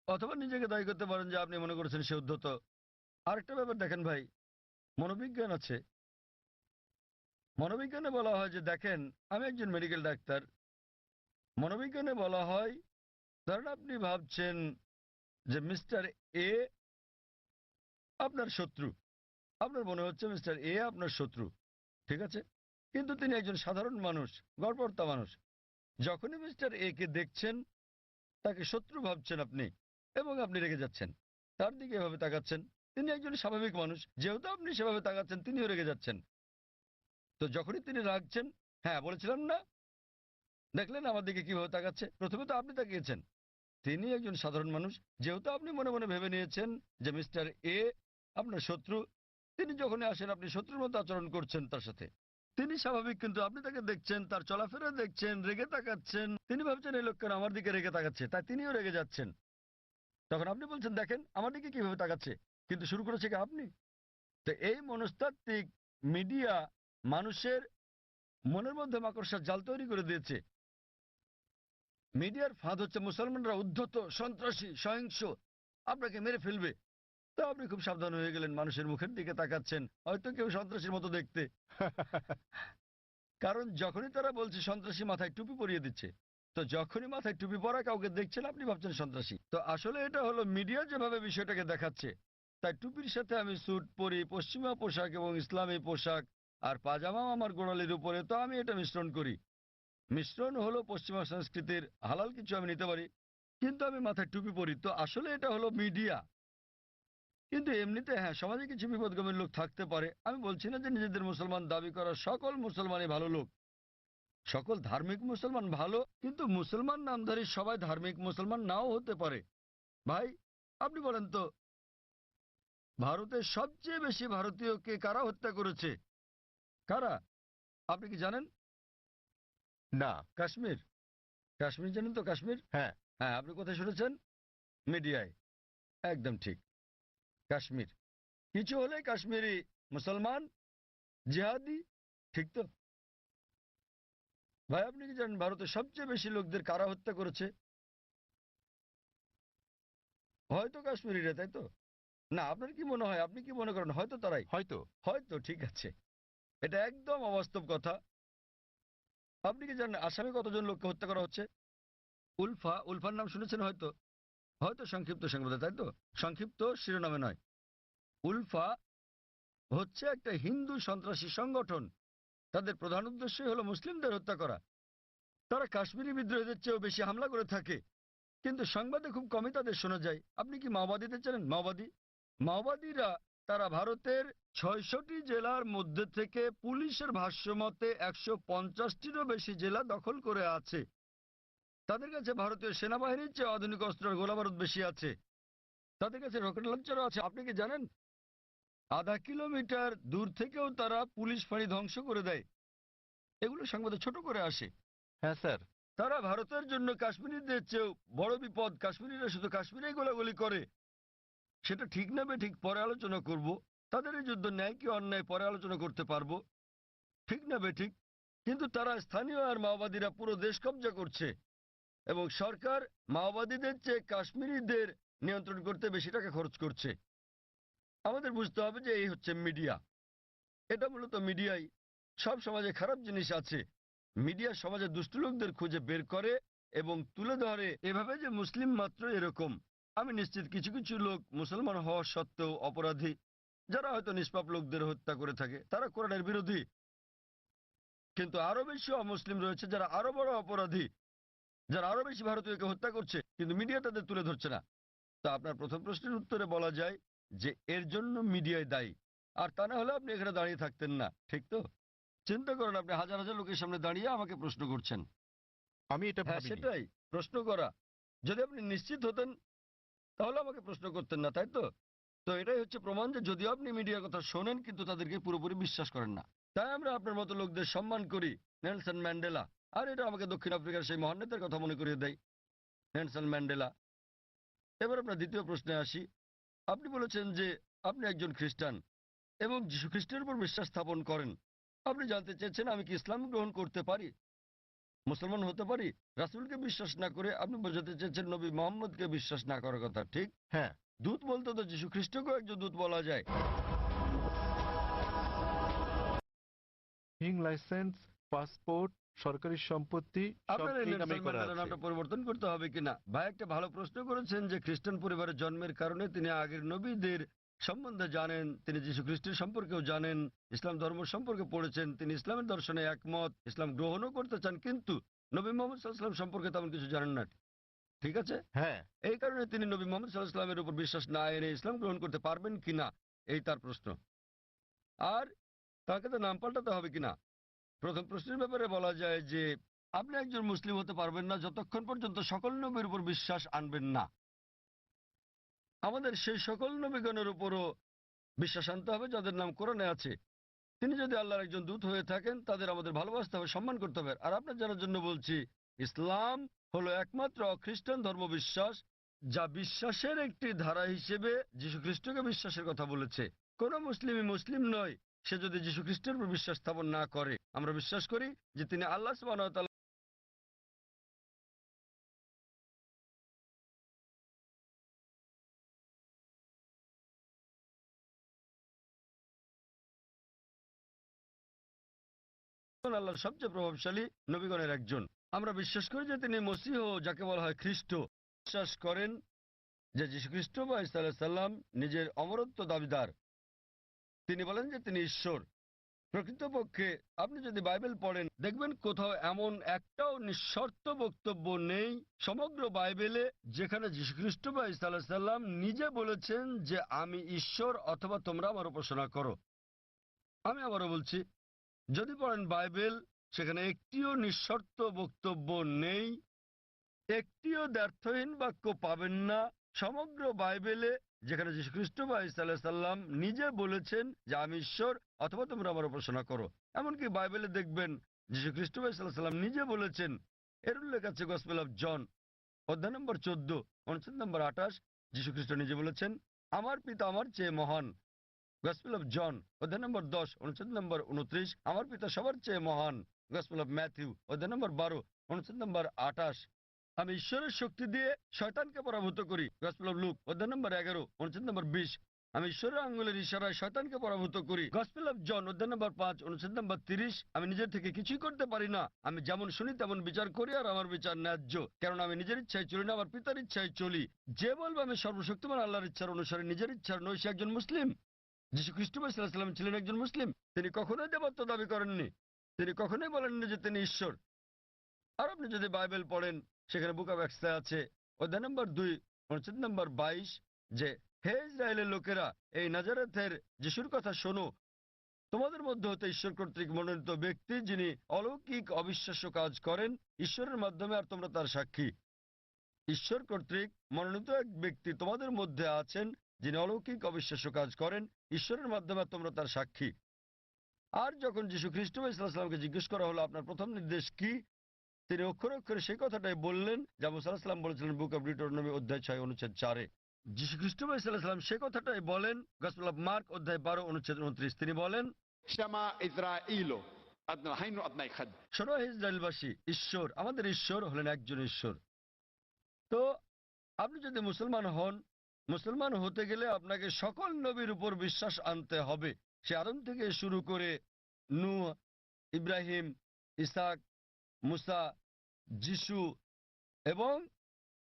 অথবা নিজেকে দায়ী করতে পারেন যে আপনি মনে করেছেন সে উদ্ধত। আরেকটা ব্যাপার দেখেন ভাই, মনোবিজ্ঞান আছে। মনোবিজ্ঞানে বলা হয় যে, দেখেন আমি একজন মেডিকেল ডাক্তার, মনোবিজ্ঞানে বলা হয়, ধরেন আপনি ভাবছেন যে মিস্টার এ আপনার শত্রু, আপনার মনে হচ্ছে মিস্টার এ আপনার শত্রু, ঠিক আছে? কিন্তু তিনি একজন সাধারণ মানুষ, গড়পড়তা মানুষ। যখনই মিস্টার এ কে দেখছেন, তাকে শত্রু ভাবছেন আপনি, এবং আপনি রেগে যাচ্ছেন, তার দিকে এভাবে তাকাচ্ছেন। তিনি একজন স্বাভাবিক মানুষ, যেহেতু আপনি সেভাবে তাকাচ্ছেন তিনিও রেগে যাচ্ছেন। তো যখনই তিনি রাগছেন, হ্যাঁ বলেছিলাম না, দেখলেন আমার দিকে কিভাবে তাকাচ্ছে? প্রথমে তো আপনি তাকিয়েছেন, তিনি একজন সাধারণ মানুষ, যেহেতু আপনি মনে মনে ভেবে নিয়েছেন যে মিস্টার এ আপনার শত্রু, তিনি যখনই আসেন আপনি শত্রুর মতো আচরণ করছেন তার সাথে। তিনি স্বাভাবিক, কিন্তু আপনি তাকে দেখছেন, তার চলাফেরা দেখছেন, রেগে তাকাচ্ছেন। তিনি ভাবছেন এই লোক কেন আমার দিকে রেগে তাকাচ্ছে, তাই তিনিও রেগে যাচ্ছেন। তখন আপনি বলছেন দেখেন আমার দিকে কিভাবে তাকাচ্ছে, কিন্তু শুরু করেছে কি আপনি। তো এই মনস্তাত্ত্বিক মিডিয়া মানুষের মনের মধ্যে মাকড়সার জাল তৈরি করে দিয়েছে। মিডিয়ার ফাঁদ হচ্ছে মুসলমানরা উদ্ধত, সন্ত্রাসী, সহিংস, আপনাকে মেরে ফেলবে। তো আপনি খুব সাবধান হয়ে গেলেন, মানুষের মুখের দিকে তাকাচ্ছেন, হয়তো কেউ সন্ত্রাসীর মতো দেখতে। কারণ যখনই তারা বলছে সন্ত্রাসী, মাথায় টুপি পরিয়ে দিচ্ছে। তো যখনই মাথায় টুপি পরা কাউকে দেখছেন আপনি ভাবছেন সন্ত্রাসী। তো আসলে এটা হলো মিডিয়া যেভাবে বিষয়টাকে দেখাচ্ছে। তাই টুপির সাথে আমি স্যুট পরি, পশ্চিমা পোশাক এবং ইসলামী পোশাক, আর পাজামাও আমার গোড়ালির উপরে, তো আমি এটা মিশ্রণ করি। মিশ্রণ হলো পশ্চিমা সংস্কৃতির হালাল কিছু আমি নিতে পারি, কিন্তু আমি মাথায় টুপি পরি। তো আসলে এটা হলো মিডিয়া। কিন্তু এমনিতে হ্যাঁ, সমাজে কিছু বিপদগামী লোক থাকতে পারে। আমি বলছি না যে নিজেদের মুসলমান দাবি করা সকল মুসলমানই ভালো লোক, সকল ধার্মিক মুসলমান ভালো, কিন্তু মুসলমান নামধারী সবাই ধার্মিক মুসলমান নাও হতে পারে। ভাই আপনি বলেন তো, ভারতের সবচেয়ে বেশি ভারতীয়কে কারা হত্যা করেছে? কারা? আপনি কি জানেন? না। কাশ্মীর। কাশ্মীর জানেন তো? কাশ্মীর, হ্যাঁ। হ্যাঁ, আপনি কোথায় শুনেছেন? মিডিয়ায়। একদম ঠিক, কাশ্মীর। কিছু হলে কাশ্মীরি মুসলমান, জিহাদি, ঠিক তো? ভাই আপনি কি জানেন ভারতের সবচেয়ে বেশি লোকদের কারা হত্যা করেছে? হয়তো কাশ্মীরিরা, তাই তো? না, আপনার কি মনে হয়, আপনি কি মনে করেন হয়তো তারাই? হয়তো। হয়তো, ঠিক আছে। এটা একদম অবাস্তব কথা। আপনি কি জানেন আসামে কতজন লোককে হত্যা করা হচ্ছে? উলফা, উলফার নাম শুনেছেন হয়তো। হয়তো সংক্ষিপ্ত সংবাদে, তাই তো? সংক্ষিপ্ত শিরোনামে নয়। উলফা হচ্ছে একটা হিন্দু সন্ত্রাসী সংগঠন। তাদের প্রধান উদ্দেশ্যই হলো মুসলিমদের হত্যা করা। তারা কাশ্মীরি বিদ্রোহীদের চেয়েও বেশি হামলা করে থাকে, কিন্তু সংবাদে খুব কমই তাদের শোনা যায়। আপনি কি মাওবাদীদের জানেন? মাওবাদী, মাওবাদীরা তারা ভারতের ৬৬টি জেলার মধ্যে থেকে পুলিশের ভাষ্যমতে ১৫০টিরও বেশি জেলা দখল করে আছে। তাদের কাছে ভারতীয় সেনাবাহিনীর চেয়ে আধুনিক অস্ত্র আর গোলাবারুদ বেশি আছে। তাদের কাছে রকেট লঞ্চারও আছে। আপনি কি জানেন আধা কিলোমিটার দূর থেকেও তারা পুলিশ ফাঁড়ি ধ্বংস করে দেয়? এগুলো সংবাদে ছোট করে আসে। হ্যাঁ স্যার। তারা ভারতের জন্য কাশ্মীরিদের চেয়েও বড় বিপদ। কাশ্মীরিরা শুধু কাশ্মীরেই গোলাগুলি করে। সেটা ঠিক না বেঠিক পরে আলোচনা করব। তাদের এই যুদ্ধ ন্যায় কি অন্যায় পরে আলোচনা করতে পারবো, ঠিক না বেঠিক। কিন্তু তারা স্থানীয় আর মাওবাদীরা পুরো দেশ কব্জা করছে, এবং সরকার মাওবাদীদের চেয়ে কাশ্মীরিদের নিয়ন্ত্রণ করতে বেশি টাকা খরচ করছে। আমাদের বুঝতে হবে যে এই হচ্ছে মিডিয়া। এটা মূলত মিডিয়াই। সব সমাজে খারাপ জিনিস আছে, মিডিয়া সমাজে দুষ্ট লোকদের খুঁজে বের করে এবং তুলে ধরে এভাবে যে মুসলিম মাত্র এরকম। আমি নিশ্চিত কিছু কিছু লোক মুসলমান হওয়া সত্ত্বেও অপরাধী, যারা হয়তো নিষ্পাপ লোকদের হত্যা করে থাকে, তারা কোরআনের বিরোধী। কিন্তু আরো বেশি অমুসলিম রয়েছে যারা আরো বড় অপরাধী, যারা আরো বেশি ভারতীয়কে হত্যা করছে, কিন্তু মিডিয়া তাদের তুলে ধরছে না। তা আপনার প্রথম প্রশ্নের উত্তরে বলা যায় যে এর জন্য মিডিয়ায় দায়ী। আর তা না হলে আপনি এখানে দাঁড়িয়ে থাকতেন না, ঠিক তো? চিন্তা করুন, আপনি হাজার হাজার লোকের সামনে দাঁড়িয়ে আমাকে প্রশ্ন করছেন। আমি এটা হ্যাঁ ভাবিনি। সেটাই, প্রশ্ন করা। যদি আপনি নিশ্চিত হতেন তাহলে আমাকে প্রশ্ন করতেন না, তাই তো? তো এটাই হচ্ছে প্রমাণ যে যদিও আপনি মিডিয়ার কথা শোনেন কিন্তু তাদেরকে পুরোপুরি বিশ্বাস করেন না। তাই আমরা আপনার মতো লোকদের সম্মান করি। নেলসন ম্যান্ডেলা, আর এটা আমাকে দক্ষিণ আফ্রিকার সেই মহান নেতার কথা মনে করিয়ে দেয়, নেলসন ম্যান্ডেলা। এবার আপনার দ্বিতীয় প্রশ্নে আসি। আপনি বলেছেন যে আপনি একজন খ্রিস্টান এবং যীশু খ্রিস্টের উপর বিশ্বাস স্থাপন করেন। আপনি জানতে চেয়েছেন আমি কি ইসলাম গ্রহণ করতে পারি, মুসলমান হতে পারি? রাসূলকে বিশ্বাস না করে আপনি বোঝাতে চেয়েছেন নবী মোহাম্মদকে বিশ্বাস না করার কথা, ঠিক? হ্যাঁ। দূত বলতে তো যীশু খ্রিস্টকেও একজন দূত বলা যায়। হিং লাইসেন্স, পাসপোর্ট, সরকারি সম্পত্তি সব আপনার এই এই নেলসন নামেই করা ম্যান্ডেলার আছে। নামটা পরিবর্তন করতে হবে কিনা? ভাই একটা ভালো প্রশ্ন করেছেন যে খ্রিস্টান পরিবারে জন্মের কারণে তিনি আগের নবীদের সম্বন্ধে জানেন, তিনি যীশু খ্রিস্টের সম্পর্কেও জানেন, ইসলাম ধর্ম সম্পর্কে পড়েছেন, তিনি ইসলামের দর্শনে একমত, ইসলাম গ্রহণও করতে চান, কিন্তু নবী মোহাম্মদ সাল্লাল্লাহু আলাইহি ওয়াসাল্লাম সম্পর্কে তেমন কিছু জানেন না, ঠিক আছে? হ্যাঁ। এই কারণে তিনি নবী মোহাম্মদ সাল্লাল্লাহু আলাইহি ওয়াসাল্লামের উপর বিশ্বাস না এনে ইসলাম গ্রহণ করতে পারবেন কিনা, এই তার প্রশ্ন। আর তাকে তো নাম পাল্টাতে হবে কিনা? প্রথম প্রশ্নের ব্যাপারে বলা যায় যে আপনি একজন মুসলিম হতে পারবেন না যতক্ষণ পর্যন্ত সকল নবীর উপর বিশ্বাস আনবেন না। আমাদের সেই সকল নবীগণের উপরও বিশ্বাস আনতে হবে যাদের নাম কোরআনে আছে। তিনি যদি আল্লাহর একজন দূত হয়ে থাকেন তাদের আমাদের ভালোবাসতে হবে, সম্মান করতে হবে। আর আপনার জানার জন্য বলছি, ইসলাম হলো একমাত্র খ্রিস্টান ধর্মবিশ্বাস যা বিশ্বাসের একটি ধারা হিসেবে যীশু খ্রিস্টকে বিশ্বাসের কথা বলেছে। কোনো মুসলিমই মুসলিম নয় সে যদি যীশু খ্রিস্টের উপর বিশ্বাস স্থাপন না করে। আমরা বিশ্বাস করি যে তিনি আল্লাহ সুবহানাহু ওয়া তাআলা আল্লাহর সবচেয়ে প্রভাবশালী নবীগণের একজন। আমরা বিশ্বাস করি যে তিনি মসীহ, যাকে বলা হয় খ্রিস্ট। বিশ্বাস করেন যে যীশু খ্রিস্ট বা ঈসা আলাইহিস সালাম নিজের অমরত্ব দাবিদার। তিনি বলেন যে তিনি ঈশ্বর। প্রকৃতপক্ষে আপনি যদি বাইবেল পড়েন দেখবেন কোথাও এমন একটাও নিঃশর্ত বক্তব্য নেই সমগ্র বাইবেলে যেখানে যীশুখ্রিস্ট বা ঈসা আলাইহিস সালাম নিজে বলেছেন যে আমি ঈশ্বর অথবা তোমরা আমার উপাসনা করো। আমি আবারও বলছি, যদি পড়েন বাইবেল সেখানে একটিও নিঃশর্ত বক্তব্য নেই, একটিও দ্ব্যর্থহীন বাক্য পাবেন না সমগ্র বাইবেলে যেখানে যীশুখ্রিস্ট বা ঈসা আলাইহিস সালাম নিজে বলেছেন যে আমি ঈশ্বর অথবা তোমরা আমার উপাসনা করো। এমনকি বাইবেলে দেখবেন যীশুখ্রিস্ট বা ঈসা আলাইহিস সালাম নিজে বলেছেন, এর উল্লেখ আছে গসপেল অফ জন অধ্যায় নম্বর 14 অনুচ্ছেদ নম্বর 28। যীশুখ্রিস্ট নিজে বলেছেন আমার পিতা আমার চেয়ে মহান। গসপেল অফ জন অধ্যায় নম্বর 10 অনুচ্ছেদ নম্বর 29, আমার পিতা সবার চেয়ে মহান। গসপেল অফ ম্যাথিউ অধ্যায় নম্বর 12 অনুচ্ছেদ নম্বর 28, আমি ঈশ্বরের শক্তি দিয়ে শয়তানকে পরাভূত করি। গসপেল অফ লুক অধ্যায় নম্বর 11 অনুচ্ছেদ নম্বর 20, আমি ঈশ্বরের আঙ্গুলের ইশারায় শয়তানকে পরাভূত করি। গসপেল অফ জন অধ্যায় নম্বর 5 অনুচ্ছেদ নম্বর 30, আমি নিজের থেকে কিছুই করতে পারি না, আমি যেমন শুনি তেমন বিচার করি আর আমার বিচার ন্যায্য, কারণ আমি নিজের ইচ্ছায় চলি না, আমার পিতার ইচ্ছায় চলি। যে বলবে আমি সর্বশক্তিমান আল্লাহর ইচ্ছার অনুসারে নিজের ইচ্ছার নই সে একজন মুসলিম। যীশু খ্রিস্ট সাল্লাল্লাহু আলাইহি ওয়াসাল্লাম ছিলেন একজন মুসলিম। তিনি কখনোই দেবত্ব দাবি করেননি, তিনি কখনোই বলেননি যে তিনি ঈশ্বর। আর আপনি যদি বাইবেল পড়েন সেখানে বুক অব অ্যাক্টসে আছে অধ্যায় নম্বর 2 অনুচ্ছেদ নম্বর 22 যে হে ইসরায়েলের লোকেরা, এই নাজারেথের যিশুর কথা শোনো, তোমাদের মধ্যে হতে ঈশ্বর কর্তৃক মনোনীত ব্যক্তি যিনি অলৌকিক অবিশ্বাস্য কাজ করেন ঈশ্বরের মাধ্যমে, আর তোমরা তার সাক্ষী। ঈশ্বর কর্তৃক মনোনীত এক ব্যক্তি তোমাদের মধ্যে আছেন যিনি অলৌকিক অবিশ্বাস্য কাজ করেন ঈশ্বরের মাধ্যমে, আর তোমরা তার সাক্ষী। আর যখন যীশু খ্রিস্ট ইসলামকে জিজ্ঞেস করা হলো আপনার প্রথম নির্দেশ কি, তিনি অক্ষরে অক্ষরে সেই কথাটাই বললেন যা মুসা আলাইহিস সালাম বলেছিলেন বুক অব ডিউটেরোনমি অধ্যায় 6 অনুচ্ছেদ 4-এ। যীশু খ্রিস্ট সাল্লাল্লাহু সেই কথাটাই বলেন গসপেল অফ মার্ক অধ্যায় 12 অনুচ্ছেদ 29। তিনি বলেন Shema Israelo, Adna Hainu Adnai Khad. শোনো হে ইসরায়েলবাসী, ঈশ্বর আমাদের ঈশ্বর হলেন একজন ঈশ্বর। তো আপনি যদি মুসলমান হন, মুসলমান হতে গেলে আপনাকে সকল নবীর উপর বিশ্বাস আনতে হবে। সে আদম থেকে শুরু করে নূহ, ইব্রাহিম, ইসাক, মুসা, যিশু এবং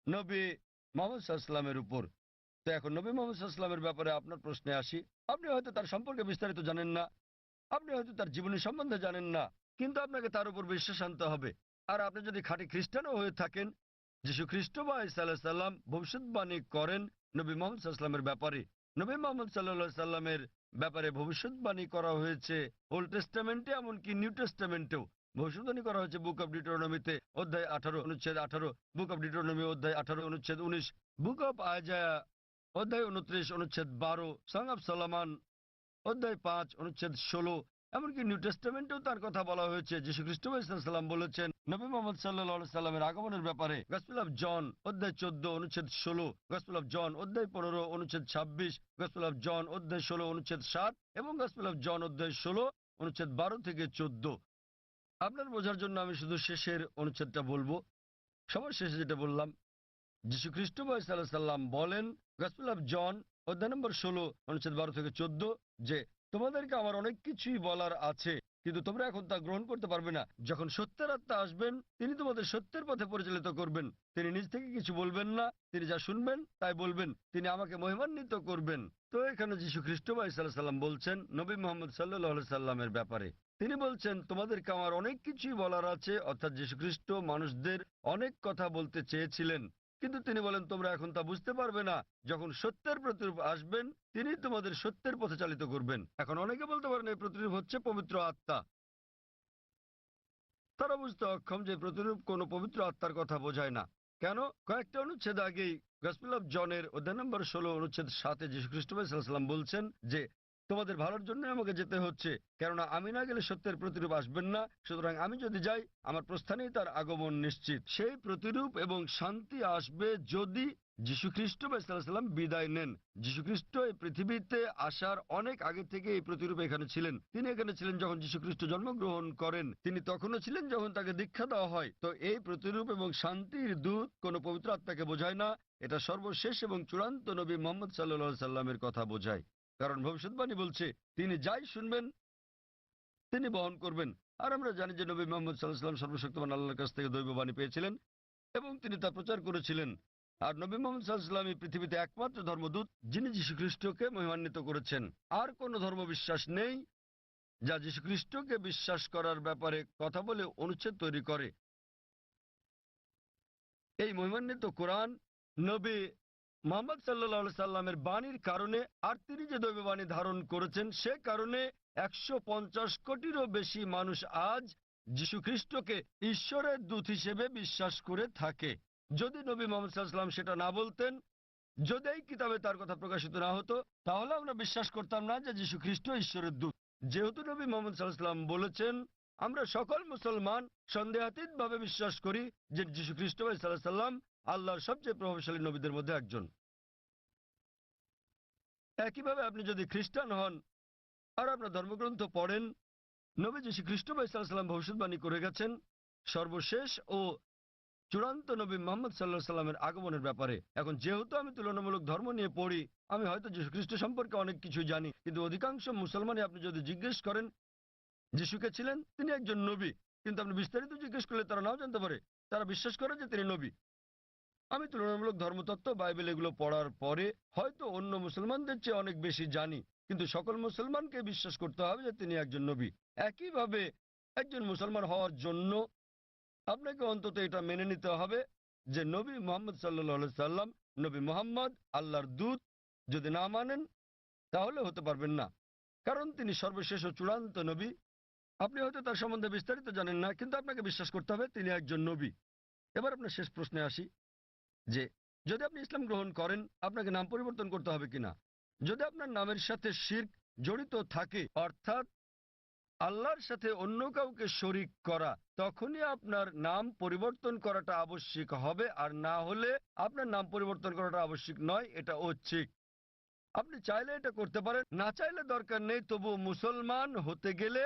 নবী মুহাম্মদ সাল্লাল্লাহু আলাইহি ওয়াসাল্লামের উপর। তো এখন নবী মুহাম্মদ সাল্লাল্লাহু আলাইহি ওয়াসাল্লামের ব্যাপারে আপনার প্রশ্নে আসি। আপনি হয়তো তার সম্পর্কে বিস্তারিত জানেন না, আপনি হয়তো তার জীবনী সম্বন্ধে জানেন না, কিন্তু আপনাকে তার উপর বিশ্বাস আনতে হবে। আর আপনি যদি খাঁটি খ্রিস্টানও হয়ে থাকেন, যীশু খ্রিস্ট বা ঈসা আলাইহিস সালাম ভবিষ্যৎবাণী করেন নবী মুহাম্মদ সাল্লাল্লাহু আলাইহি ওয়াসাল্লামের ব্যাপারে। নবী মুহাম্মদ সাল্লাল্লাহু আলাইহি সাল্লামের ব্যাপারে ভবিষ্যৎবাণী করা হয়েছে ওল্ড টেস্টামেন্টে, এমনকি নিউ টেস্টামেন্টেও ভবিষ্যৎবাণী করা হয়েছে বুক অব ডিউটেরোনমিতে অধ্যায় 18 অনুচ্ছেদ 18, বুক অব ডিউটেরোনমি অধ্যায় 18 অনুচ্ছেদ 19, বুক অব আইজায়া অধ্যায় 29 অনুচ্ছেদ 12, সং অব সলোমন অধ্যায় 5 অনুচ্ছেদ 16, এমনকি নিউ টেস্টামেন্টেও তার কথা বলা হয়েছে। যীশু খ্রিস্ট সাল্লাম বলেছেন নবী মুহাম্মদ সাল্লাল্লাহু আলাইহি সাল্লামের আগমনের ব্যাপারে গসপেল অফ জন অধ্যায় 14 অনুচ্ছেদ 16, গসপেল অফ জন অধ্যায় 15 অনুচ্ছেদ 26, গসপেল অফ জন অধ্যায় 16 অনুচ্ছেদ 7 এবং গসপেল অফ জন অধ্যায় 16 অনুচ্ছেদ 12 থেকে 14। আপনার বোঝার জন্য আমি শুধু শেষের অনুচ্ছেদটা বলবো। সবার শেষে যেটা বললাম, যীশু খ্রিস্ট সাল্লাম বলেন গসপেল অফ জন অধ্যায় নম্বর 16 অনুচ্ছেদ 12 থেকে 14 যে তোমাদেরকে আমার অনেক কিছুই বলার আছে, কিন্তু তোমরা এখন তা গ্রহণ করতে পারবে না। যখন সত্যের আত্মা আসবেন তিনি তোমাদের সত্যের পথে পরিচালিত করবেন। তিনি নিজ থেকে কিছু বলবেন না, তিনি যা শুনবেন তাই বলবেন, তিনি আমাকে মহিমান্বিত করবেন। তো এখানে যীশু খ্রিস্ট সাল্লাম বলছেন নবী মুহাম্মদ সাল্লাল্লাহু আলাইহি সাল্লামের ব্যাপারে, তিনি বলছেন তোমাদেরকে আমার অনেক কিছুই বলার আছে। অর্থাৎ যীশু খ্রিস্ট মানুষদের অনেক কথা বলতে চেয়েছিলেন, কিন্তু তিনি বলেন তোমরা এখন তা বুঝতে পারবে না। যখন সত্যের প্রতিরূপ আসবেন তিনি তোমাদের সত্যের পথে চালিত করবেন। এখন অনেকে বলতে পারেন এই প্রতিরূপ হচ্ছে পবিত্র আত্মা। তারা বুঝতে অক্ষম যে প্রতিরূপ কোনো পবিত্র আত্মার কথা বোঝায় না। কেন? কয়েকটা অনুচ্ছেদ আগেই গসপেল অফ জনের অধ্যায় নম্বর 16 অনুচ্ছেদ 7 যীশু খ্রিস্ট সাল্লাল্লাহু আলাইহি ওয়াসাল্লাম বলছেন যে তোমাদের ভালোর জন্য আমাকে যেতে হচ্ছে, কেননা আমি না গেলে সত্যের প্রতিরূপ আসবেন না। সুতরাং আমি যদি যাই, আমার প্রস্থানেই তার আগমন নিশ্চিত। সেই প্রতিরূপ এবং শান্তি আসবে যদি যীশুখ্রিস্ট বা সাল্লাম বিদায় নেন। যীশুখ্রিস্ট এই পৃথিবীতে আসার অনেক আগে থেকে এই প্রতিরূপ এখানে ছিলেন। তিনি এখানে ছিলেন যখন যীশুখ্রিস্ট জন্মগ্রহণ করেন, তিনি তখনও ছিলেন যখন তাকে দীক্ষা দেওয়া হয়। তো এই প্রতিরূপ এবং শান্তির দূত কোনো পবিত্র আত্মাকে বোঝায় না, এটা সর্বশেষ এবং চূড়ান্ত নবী মুহাম্মদ সাল্লাল্লাহু সাল্লামের কথা বোঝায়। কারণ ভবিষ্যৎবাণী বলছে তিনি যাই শুনবেন তিনি বহন করবেন। আর আমরা জানি যে নবী মুহাম্মদ সাল্লাল্লাহু আলাইহি ওয়াসাল্লাম সর্বশক্তিমান আল্লাহর কাছ থেকে দৈববাণী পেয়েছিলেন এবং তিনি তা প্রচার করেছিলেন। আর নবী মুহাম্মদ সাল্লাল্লাহু আলাইহি ওয়াসাল্লাম এই পৃথিবীতে একমাত্র ধর্মদূত যিনি যীশুখ্রিস্টকে মহিমান্বিত করেছেন। আর কোনো ধর্ম বিশ্বাস নেই যা যীশুখ্রিস্টকে বিশ্বাস করার ব্যাপারে কথা বলে অনুচ্ছেদ তৈরি করে। এই মহিমান্বিত কোরআন নবী মুহাম্মদ সাল্লাল্লাহু আলাইহি সাল্লামের বাণীর কারণে, আর তিনি যে দৈববাণী ধারণ করেছেন সে কারণে 150 কোটিরও বেশি মানুষ আজ যীশুখ্রিস্টকে ঈশ্বরের দূত হিসেবে বিশ্বাস করে থাকে। যদি নবী মুহাম্মদ সাল্লাল্লাহু আলাইহি সাল্লাম সেটা না বলতেন, যদি এই কিতাবে তার কথা প্রকাশিত না হতো, তাহলে আমরা বিশ্বাস করতাম না যে যীশুখ্রিস্ট ঈশ্বরের দূত। যেহেতু নবী মুহাম্মদ সাল্লাল্লাহু আলাইহি সাল্লাম বলেছেন, আমরা সকল মুসলমান সন্দেহাতীতভাবে বিশ্বাস করি যে যীশুখ্রিস্ট সাল্লাল্লাহু আলাইহি সাল্লাম আল্লাহর সবচেয়ে প্রভাবশালী নবীদের মধ্যে একজন। একইভাবে আপনি যদি খ্রিস্টান হন আর আপনার ধর্মগ্রন্থ পড়েন, নবী যীশুখ্রিস্ট সাল্লাল্লাহু আলাইহি সাল্লাম ভবিষ্যৎবাণী করে গেছেন সর্বশেষ ও চূড়ান্ত নবী মুহাম্মদ সাল্লাল্লাহু আলাইহি সাল্লামের আগমনের ব্যাপারে। এখন যেহেতু আমি তুলনামূলক ধর্ম নিয়ে পড়ি, আমি হয়তো যীশুখ্রিস্ট সম্পর্কে অনেক কিছু জানি, কিন্তু অধিকাংশ মুসলমানই আপনি যদি জিজ্ঞেস করেন যিশুকে ছিলেন, তিনি একজন নবী, কিন্তু আপনি বিস্তারিত জিজ্ঞেস করলে তারা নাও জানতে পারে। তারা বিশ্বাস করে যে তিনি নবী। আমি তুলনামূলক ধর্মতত্ত্ব, বাইবেল এগুলো পড়ার পরে হয়তো অন্য মুসলমানদের চেয়ে অনেক বেশি জানি, কিন্তু সকল মুসলমানকে বিশ্বাস করতে হবে যে তিনি একজন নবী। একইভাবে একজন মুসলমান হওয়ার জন্য আপনাকে অন্তত এটা মেনে নিতে হবে যে নবী মুহাম্মদ সাল্লাল্লাহু আলাইহি সাল্লাম, নবী মুহাম্মদ আল্লাহর দূত। যদি না মানেন তাহলে হতে পারবেন না, কারণ তিনি সর্বশেষ ও চূড়ান্ত নবী। আপনি হয়তো তার সম্বন্ধে বিস্তারিত জানেন না, কিন্তু আপনাকে বিশ্বাস করতে হবে তিনি একজন নবী। এবার আপনার শেষ প্রশ্নে আসি যে যদি আপনি ইসলাম গ্রহণ করেন, আপনাকে নাম পরিবর্তন করতে হবে কিনা। যদি আপনার নামের সাথে শিরক জড়িত থাকে, অর্থাৎ আল্লাহর সাথে অন্য কাউকে শরিক করা, তখনই আপনার নাম পরিবর্তন করাটা আবশ্যিক হবে, আর না হলে আপনার নাম পরিবর্তন করাটা আবশ্যিক নয়, এটা ঐচ্ছিক। আপনি চাইলে এটা করতে পারেন, না চাইলে দরকার নেই। তবু মুসলমান হতে গেলে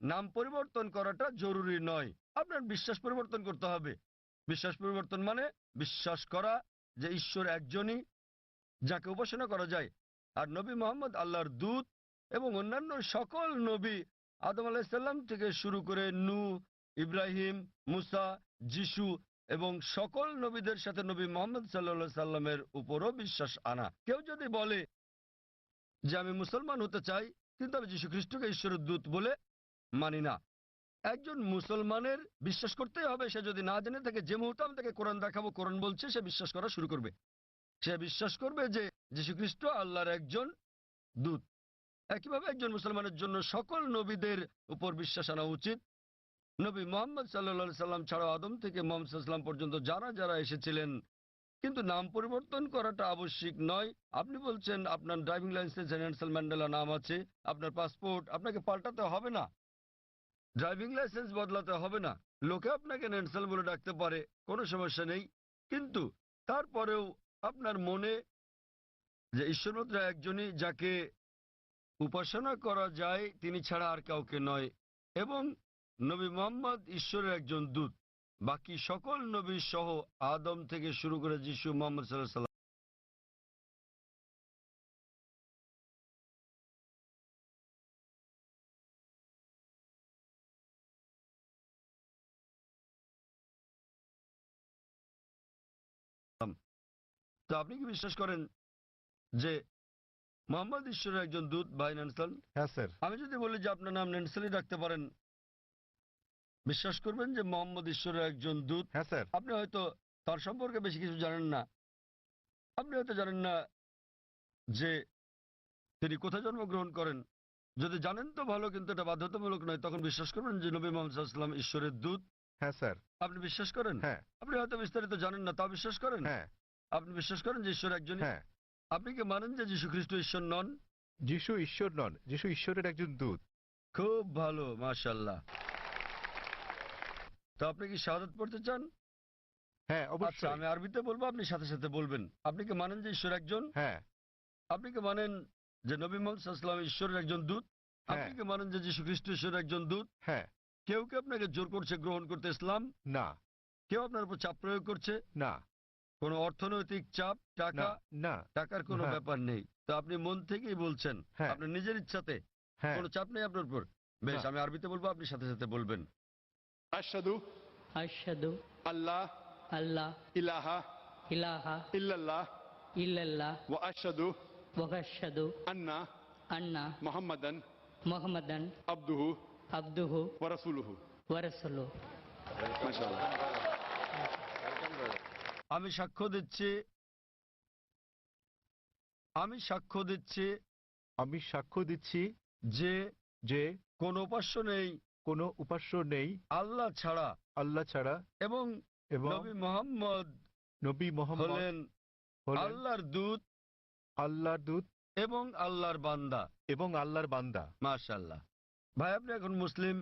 নাম পরিবর্তন করাটা জরুরি নয়। আপনার বিশ্বাস পরিবর্তন করতে হবে। বিশ্বাস পরিবর্তন মানে বিশ্বাস করা যে ঈশ্বর একজনই, যাকে উপাসনা করা যায়, আর নবী মুহাম্মদ আল্লাহর দূত, এবং অন্যান্য সকল নবী আদম আলাইহিস সালাম থেকে শুরু করে নূহ, ইব্রাহিম, মুসা, যিশু এবং সকল নবীদের সাথে নবী মুহাম্মদ সাল্লাল্লাহু আলাইহি সাল্লামের উপরও বিশ্বাস আনা। কেউ যদি বলে যে আমি মুসলমান হতে চাই কিন্তু আমি যীশুখ্রিস্টকে ঈশ্বরের দূত বলে মানি না, একজন মুসলমানের বিশ্বাস করতেই হবে। সে যদি না জেনে থাকে, যে মুহূর্তে আমি তাকে কোরআন দেখাবো কোরআন বলছে, সে বিশ্বাস করা শুরু করবে। সে বিশ্বাস করবে যে যীশুখ্রিস্ট আল্লাহর একজন দূত। একইভাবে একজন মুসলমানের জন্য সকল নবীদের উপর বিশ্বাস আনা উচিত। নবী মুহাম্মদ সাল্লাল্লাহু আলাইহি সাল্লাম ছাড়াও আদম থেকে মুহাম্মদ সাল্লাল্লাহু আলাইহি সাল্লাম পর্যন্ত যারা যারা এসেছিলেন, কিন্তু নাম পরিবর্তন করাটা আবশ্যিক নয়। আপনি বলছেন আপনার ড্রাইভিং লাইসেন্সে নেলসন ম্যান্ডেলা নাম আছে, আপনার পাসপোর্ট আপনাকে পাল্টাতে হবে না, ড্রাইভিং লাইসেন্স বদলাতে হবে না। লোকে আপনাকে নেলসন বলে ডাকতে পারে, কোনো সমস্যা নেই, কিন্তু তারপরেও আপনার মনে যে ঈশ্বর মাত্র একজনই, যাকে উপাসনা করা যায়, তিনি ছাড়া আর কাউকে নয়, এবং নবী মুহাম্মদ ঈশ্বরের একজন দূত। বাকি সকল নবী সহ আদম থেকে শুরু করে যিশু, মুহাম্মদ সাল্লাল্লাহু আলাইহি সাল্লাম তো আপনি কি বিশ্বাস করেন যে মোহাম্মদ ঈশ্বরের একজন দূত, ভাই নেলসন? হ্যাঁ স্যার। আমি যদি বলি যে আপনার নাম নেলসনই রাখতে পারেন, বিশ্বাস করবেন যে মোহাম্মদ ঈশ্বরের একজন দূত? হ্যাঁ স্যার। আপনি হয়তো তার সম্পর্কে বেশি কিছু জানেন না। আপনি হয়তো জানেন না যে তিনি কোথায় জন্মগ্রহণ করেন। যদি জানেন তো ভালো, কিন্তু এটা বাধ্যতামূলক নয়। তখন বিশ্বাস করবেন যে নবী মুহাম্মদ সাল্লাল্লাহু আলাইহি ওয়াসাল্লাম ঈশ্বরের দূত? হ্যাঁ স্যার। আপনি বিশ্বাস করেন? হ্যাঁ। আপনি হয়তো বিস্তারিত জানেন না, তাও বিশ্বাস করেন? হ্যাঁ। আপনি বিশ্বাস করেন যে ঈশ্বর একজনই? হ্যাঁ। আপনি কি মানেন যে যীশু খ্রিস্ট ঈশ্বর নন? যিশু ঈশ্বর নন, যিশু ঈশ্বরের একজন দূত। খুব ভালো, মাশাআল্লাহ। তো আপনি কি শাহাদাত পড়তে চান? হ্যাঁ, আচ্ছা, অবশ্যই। আমি আরবিতে বলবো, আপনি সাথে সাথে বলবেন। আপনি কি মানেন যে ঈশ্বর একজন? হ্যাঁ, আপনি কি মানেন যে নবী মুহাম্মদ সাল্লাল্লাহু আলাইহি ওয়াসাল্লাম ঈশ্বরের একজন দূত? আপনি হ্যাঁ, কি মানেন যে যীশু খ্রিস্ট ঈশ্বরের একজন দূত? হ্যাঁ। কেউ কি আপনাকে জোর করছে গ্রহণ করতে ইসলাম? না, কেউ আপনার উপর চাপ প্রয়োগ করছে? না, কোনো অর্থনৈতিক চাপ, না, টাকা? না। টাকার কোনো হ্যাঁ, ব্যাপার নেই। তো আপনি মন থেকেই বলছেন, হ্যাঁ, আপনার নিজের ইচ্ছাতে, হ্যাঁ। কোনো চাপ নেই আপনার উপর। বেশ, না। আমি আরবিতে বলবো, আপনি সাথে সাথে বলবেন। আশহাদু আশহাদু আল্লাহ আল্লাহ ইলাহা ইলাহা ইল্লাল্লাহ ইল্লাল্লাহ ওয়া আশহাদু ওয়া আশহাদু আন্না আন্না মুহাম্মাদান মুহাম্মাদান আবদুহু আবদুহু ওয়া রাসূলুহু। ওয়া রাসূলুহু। মাশাআল্লাহ। আমি সাক্ষ্য দিচ্ছি, আমি সাক্ষ্য দিচ্ছি আমি সাক্ষ্য দিচ্ছি যে যে কোনো উপাস্য নেই কোনো উপাস্য নেই আল্লাহ ছাড়া, আল্লাহ ছাড়া, এবং এবং নবী মুহাম্মদ নবী মুহাম্মদ হলেন হলেন আল্লাহর দূত আল্লাহর দূত এবং আল্লাহর বান্দা। এবং আল্লাহর বান্দা। মাশাআল্লাহ। ভাই, আপনি এখন মুসলিম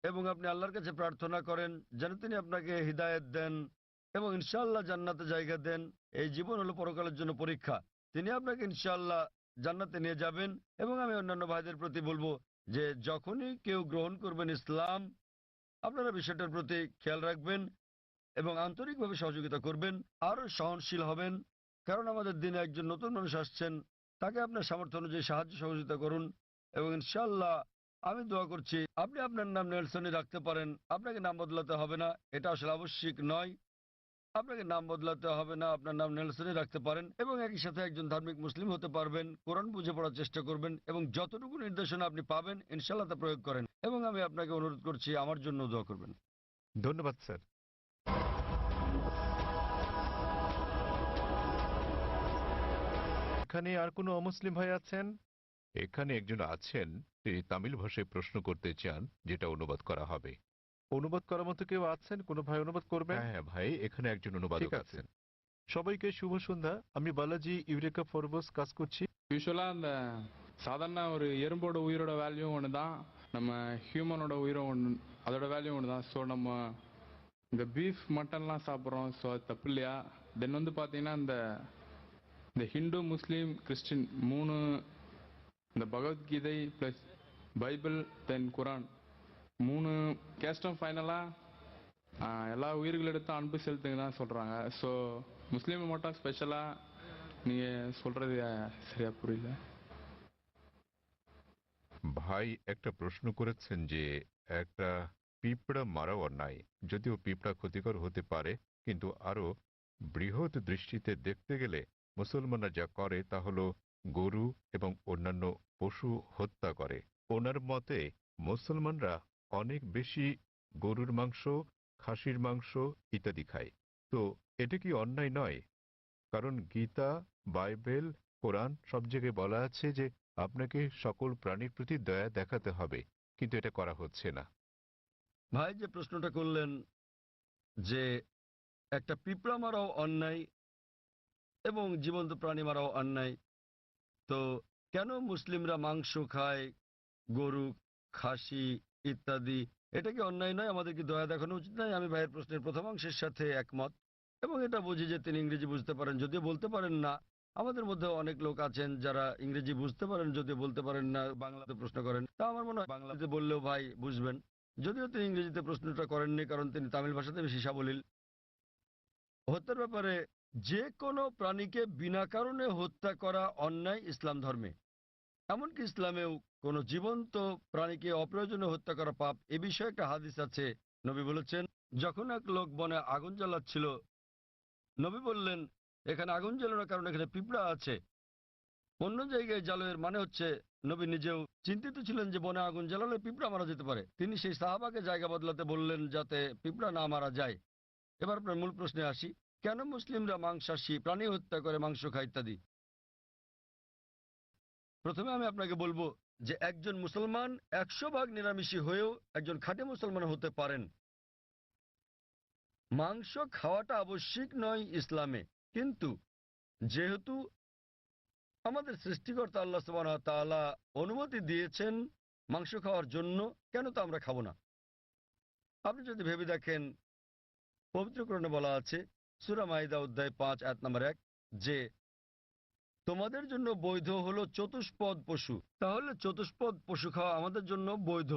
এবং আপনি আল্লাহর কাছে প্রার্থনা করেন যেন তিনি আপনাকে হিদায়াত দেন এবং ইনশাআল্লাহ জান্নাতে জায়গা দেন। এই জীবন হলো পরকালের জন্য পরীক্ষা। তিনি আপনাকে ইনশাআল্লাহ জান্নাতে নিয়ে যাবেন। এবং আমি অন্যান্য ভাইদের প্রতি বলবো যে যখনই কেউ গ্রহণ করবেন ইসলাম, আপনারা বিষয়টার প্রতি খেয়াল রাখবেন এবং আন্তরিকভাবে সহযোগিতা করবেন, আরও সহনশীল হবেন। কারণ আমাদের দিনে একজন নতুন মানুষ আসছেন, তাকে আপনার সামর্থ্য অনুযায়ী সাহায্য সহযোগিতা করুন। এবং ইনশাআল্লাহ আমি দোয়া করছি আপনি আপনার নাম নেলসনই রাখতে পারেন। আপনাকে নাম বদলাতে হবে না, এটা আসলে আবশ্যিক নয়। আপনাকে নাম বদলাতে হবে না, আপনার নাম নেলসনই রাখতে পারেন এবং একই সাথে একজন ধার্মিক মুসলিম হতে পারবেন। কোরআন বুঝে পড়ার চেষ্টা করবেন এবং যতটুকু নির্দেশনা আপনি পাবেন ইনশাআল্লাহ তা প্রয়োগ করেন। এবং আমি আপনাকে অনুরোধ করছি আমার জন্য দোয়া করবেন। ধন্যবাদ স্যার। এখানে আর কোনো অমুসলিম ভাই আছেন? এখানে একজন আছেন, তিনি তামিল ভাষায় প্রশ্ন করতে চান, যেটা অনুবাদ করা হবে। অনুবাদ করার মতো কেউ আছেন? কোনো ভাই অনুবাদ করবেন? হ্যাঁ হ্যাঁ ভাই, এখানে একজন অনুবাদক ঠিক আছে। আছেন। সবাইকে শুভ সন্ধ্যা। আমি বালাজি ইউরেকা ফরবস কাজ করছি। யூஸ்வலாக அந்த சாதாரண ஒரு எறும்போட உயிரோட வேல்யூ ஒன்று தான், நம்ம ஹியூமனோட உயிரும் ஒன்று, அதோட வேல்யூ ஒன்று தான். ஸோ நம்ம இந்த பீஃப் மட்டன்லாம் சாப்பிட்றோம், ஸோ அது தப்பு இல்லையா? தென் வந்து பார்த்தீங்கன்னா இந்த ஹிந்து முஸ்லீம் கிறிஸ்டின் மூணு, இந்த பகவத்கீதை ப்ளஸ் பைபிள் தென் குரான் மூணு கேஸ்டும் ஃபைனலாக எல்லா உயிர்களிடத்தும் அன்பு செலுத்துங்க தான் சொல்கிறாங்க. ஸோ முஸ்லீமை மட்டும் ஸ்பெஷலாக நீங்கள் சொல்கிறது சரியா புரியல. ভাই একটা প্রশ্ন করেছেন যে একটা পিঁপড়া মারা অন্যায়, যদিও পিঁপড়া ক্ষতিকর হতে পারে, কিন্তু আরো বৃহৎ দৃষ্টিতে দেখতে গেলে মুসলমানরা যা করে তা হলো গরু এবং অন্যান্য পশু হত্যা করে। ওনার মতে মুসলমানরা অনেক বেশি গরুর মাংস, খাসির মাংস ইত্যাদি খায়। তো এটা কি অন্যায় নয়? কারণ গীতা, বাইবেল, কোরআন সব জায়গায় বলা আছে যে আপনাকে সকল প্রাণীর প্রতি দয়া দেখাতে হবে, কিন্তু এটা করা হচ্ছে না। ভাই যে প্রশ্নটা করলেন যে একটা পিঁপড়া মারাও অন্যায় এবং জীবন্ত প্রাণী মারাও অন্যায়, তো কেন মুসলিমরা মাংস খায়, গরু, খাসি ইত্যাদি? এটা কি অন্যায় নয়? আমাদের কি দয়া দেখানো উচিত নয়? আমি ভাইয়ের প্রশ্নের প্রথমাংশের সাথে একমত এবং এটা বুঝি যে তিনি ইংরেজি বুঝতে পারেন, যদিও বলতে পারেন না। আমাদের মধ্যে অনেক লোক আছেন যারা ইংরেজি বুঝতে পারেন, যদিও বলতে পারেন না, বাংলাতে প্রশ্ন করেন। তা আমার মনে হয় বাংলাতে বললেও ভাই বুঝবেন, যদিও তিনি ইংরেজিতে প্রশ্নটা করেননি কারণ তিনি তামিল ভাষাতে বেশি সাবলীল। হত্যার ব্যাপারে যে কোনো প্রাণীকে বিনা কারণে হত্যা করা অন্যায় ইসলাম ধর্মে। এমনকি ইসলামেও কোনো জীবন্ত প্রাণীকে অপ্রয়োজনে হত্যা করা পাপ। এ বিষয়ে একটা হাদিস আছে। নবী বলেছেন, যখন এক লোক বনে আগুন জ্বালাচ্ছিল, নবী বললেন, এখানে আগুন জ্বালানোর কারণে এখানে পিঁপড়া আছে। অন্য জায়গায় জ্বালানোর মানে হচ্ছে নবী নিজেও চিন্তিত ছিলেন যে বনে আগুন জ্বালালে পিঁপড়া মারা যেতে পারে। তিনি সেই সাহাবাকে জায়গা বদলাতে বললেন যাতে পিঁপড়া না মারা যায়। এবার আপনার মূল প্রশ্নে আসি, কেন মুসলিমরা মাংসাশী প্রাণী হত্যা করে, মাংস খায় ইত্যাদি? প্রথমে আমি আপনাকে বলবো যে একজন মুসলমান 100% নিরামিষী হয়েও একজন খাঁটি মুসলমান হতে পারেন। মাংস খাওয়াটা আবশ্যিক নয় ইসলামে, কিন্তু যেহেতু আমাদের সৃষ্টিকর্তা আল্লাহ সুবহানাহু ওয়া তাআলা অনুমতি দিয়েছেন মাংস খাওয়ার জন্য, কেন তা আমরা খাবো না? আপনি যদি ভেবে দেখেন, পবিত্র কোরআনে বলা আছে সূরা মাইদা অধ্যায় 5 আয়াত নম্বর 1 যে তোমাদের জন্য বৈধ হলো চতুষ্পদ পশু। তাহলে চতুষ্পদ পশু খাওয়া আমাদের জন্য বৈধ।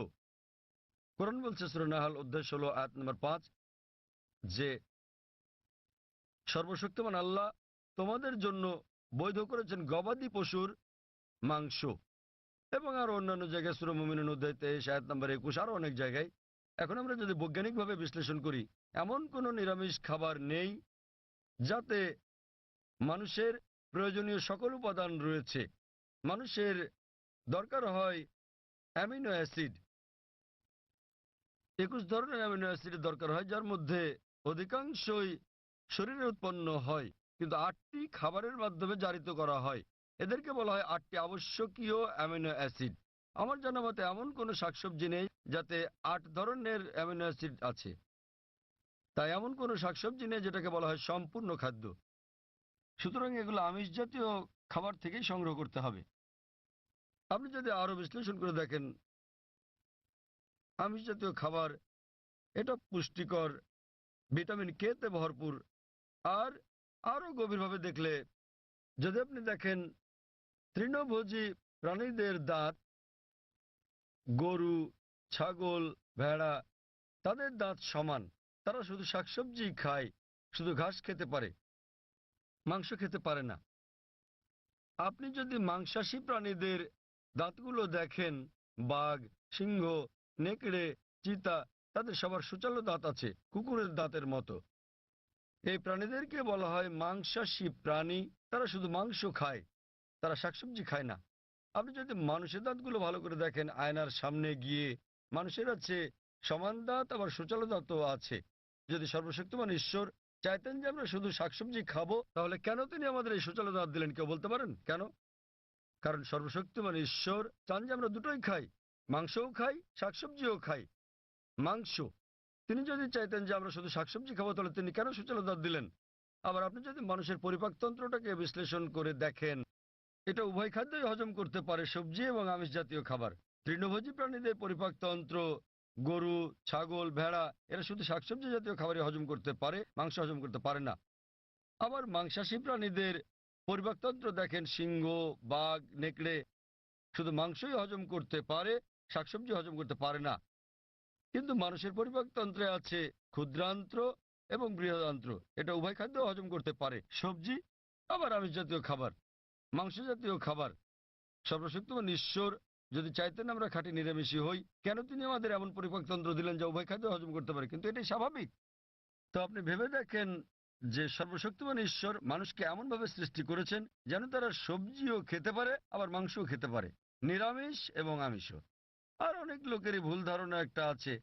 কোরআন বলছে সূরা নাহল অধ্যায় 16 আয়াত নম্বর 5 যে সর্বশক্তিমান আল্লাহ তোমাদের জন্য বৈধ করেছেন গবাদি পশুর মাংস। এবং আরো অন্যান্য জায়গায় সূরা মুমিনুন অধ্যায় 23 আয়াত নম্বর 21, আরো অনেক জায়গায়। এখন আমরা যদি বৈজ্ঞানিকভাবে বিশ্লেষণ করি, এমন কোনো নিরামিষ খাবার নেই যাতে মানুষের প্রয়োজনীয় সকল উপাদান রয়েছে। মানুষের দরকার হয় অ্যামিনো অ্যাসিড, 21 ধরনের অ্যামিনো অ্যাসিডের দরকার হয়, যার মধ্যে অধিকাংশই শরীরে উৎপন্ন হয়, কিন্তু 8টি খাবারের মাধ্যমে জারিত করা হয়। এদেরকে বলা হয় 8টি আবশ্যকীয় অ্যামিনো অ্যাসিড। আমার জানা মতে এমন কোনো শাকসবজি নেই যাতে 8 ধরনের অ্যামিনো অ্যাসিড আছে। তাই এমন কোনো শাকসবজি নেই যেটাকে বলা হয় সম্পূর্ণ খাদ্য। সুতরাং এগুলো আমিষ জাতীয় খাবার থেকেই সংগ্রহ করতে হবে। আপনি যদি আরো বিশ্লেষণ করে দেখেন, আমিষ জাতীয় খাবার এটা পুষ্টিকর, ভিটামিন কে তে ভরপুর। আর আরো গভীরভাবে দেখলে যদি আপনি দেখেন তৃণভোজী প্রাণীদের দাঁত, গরু, ছাগল, ভেড়া, তাদের দাঁত সমান। তারা শুধু শাকসবজি খায়, শুধু ঘাস খেতে পারে, মাংস খেতে পারে না। আপনি যদি মাংসাশী প্রাণীদের দাঁতগুলো দেখেন, বাঘ, সিংহ, নেকড়ে, চিতা, তাদের সবার সুচালো দাঁত আছে, কুকুরের দাঁতের মতো। এই প্রাণীদেরকে বলা হয় মাংসাশী প্রাণী। তারা শুধু মাংস খায়, তারা শাকসবজি খায় না। আপনি যদি মানুষের দাঁতগুলো ভালো করে দেখেন, আয়নার সামনে গিয়ে, মানুষের আছে সমান দাঁত, আবার সুচালো দাঁতও আছে। যদি সর্বশক্তিমান ঈশ্বর চাইতেন যে আমরা শুধু শাকসবজি খাবো, তাহলে কেন তিনি আমাদের এই সুচালো দাঁত দিলেন? কেউ বলতে পারেন কেন? কারণ সর্বশক্তিমান ঈশ্বর চান যে আমরা দুটোই খাই, মাংসও খাই, শাকসবজিও খাই। মাংস, তিনি যদি চাইতেন যে আমরা শুধু শাকসবজি খাবো, তাহলে তিনি কেন সুচালো দাঁত দিলেন? আবার আপনি যদি মানুষের পরিপাকতন্ত্রটাকে বিশ্লেষণ করে দেখেন, এটা উভয় খাদ্যই হজম করতে পারে, সবজি এবং আমিষ জাতীয় খাবার। তৃণভোজী প্রাণীদের পরিপাকতন্ত্র, গরু, ছাগল, ভেড়া, এরা শুধু শাকসবজি জাতীয় খাবারই হজম করতে পারে, মাংস হজম করতে পারে না। আবার মাংসাশী প্রাণীদের পরিপাকতন্ত্র দেখেন, সিংহ, বাঘ, নেকড়ে শুধু মাংসই হজম করতে পারে, শাকসবজি হজম করতে পারে না। কিন্তু মানুষের পরিপাকতন্ত্রে আছে ক্ষুদ্রান্ত্র এবং বৃহদান্ত্র, এটা উভয় খাদ্য হজম করতে পারে, সবজি আবার আমিষ জাতীয় খাবার, মাংস জাতীয় খাবার। সর্বশক্তিমান ঈশ্বর যদি চাইতেন আমরা খাঁটি নিরামিষী হই, কেন তিনি আমাদের এমন পরিপাকতন্ত্র দিলেন যা উভয় খাদ্য হজম করতে পারে? কিন্তু এটাই স্বাভাবিক। তো আপনি ভেবে দেখেন যে সর্বশক্তিমান ঈশ্বর মানুষকে এমনভাবে সৃষ্টি করেছেন যেন তারা সবজিও খেতে পারে, আবার মাংসও খেতে পারে, নিরামিষ এবং আমিষও। আর অনেক লোকেরই ভুল ধারণা একটা আছে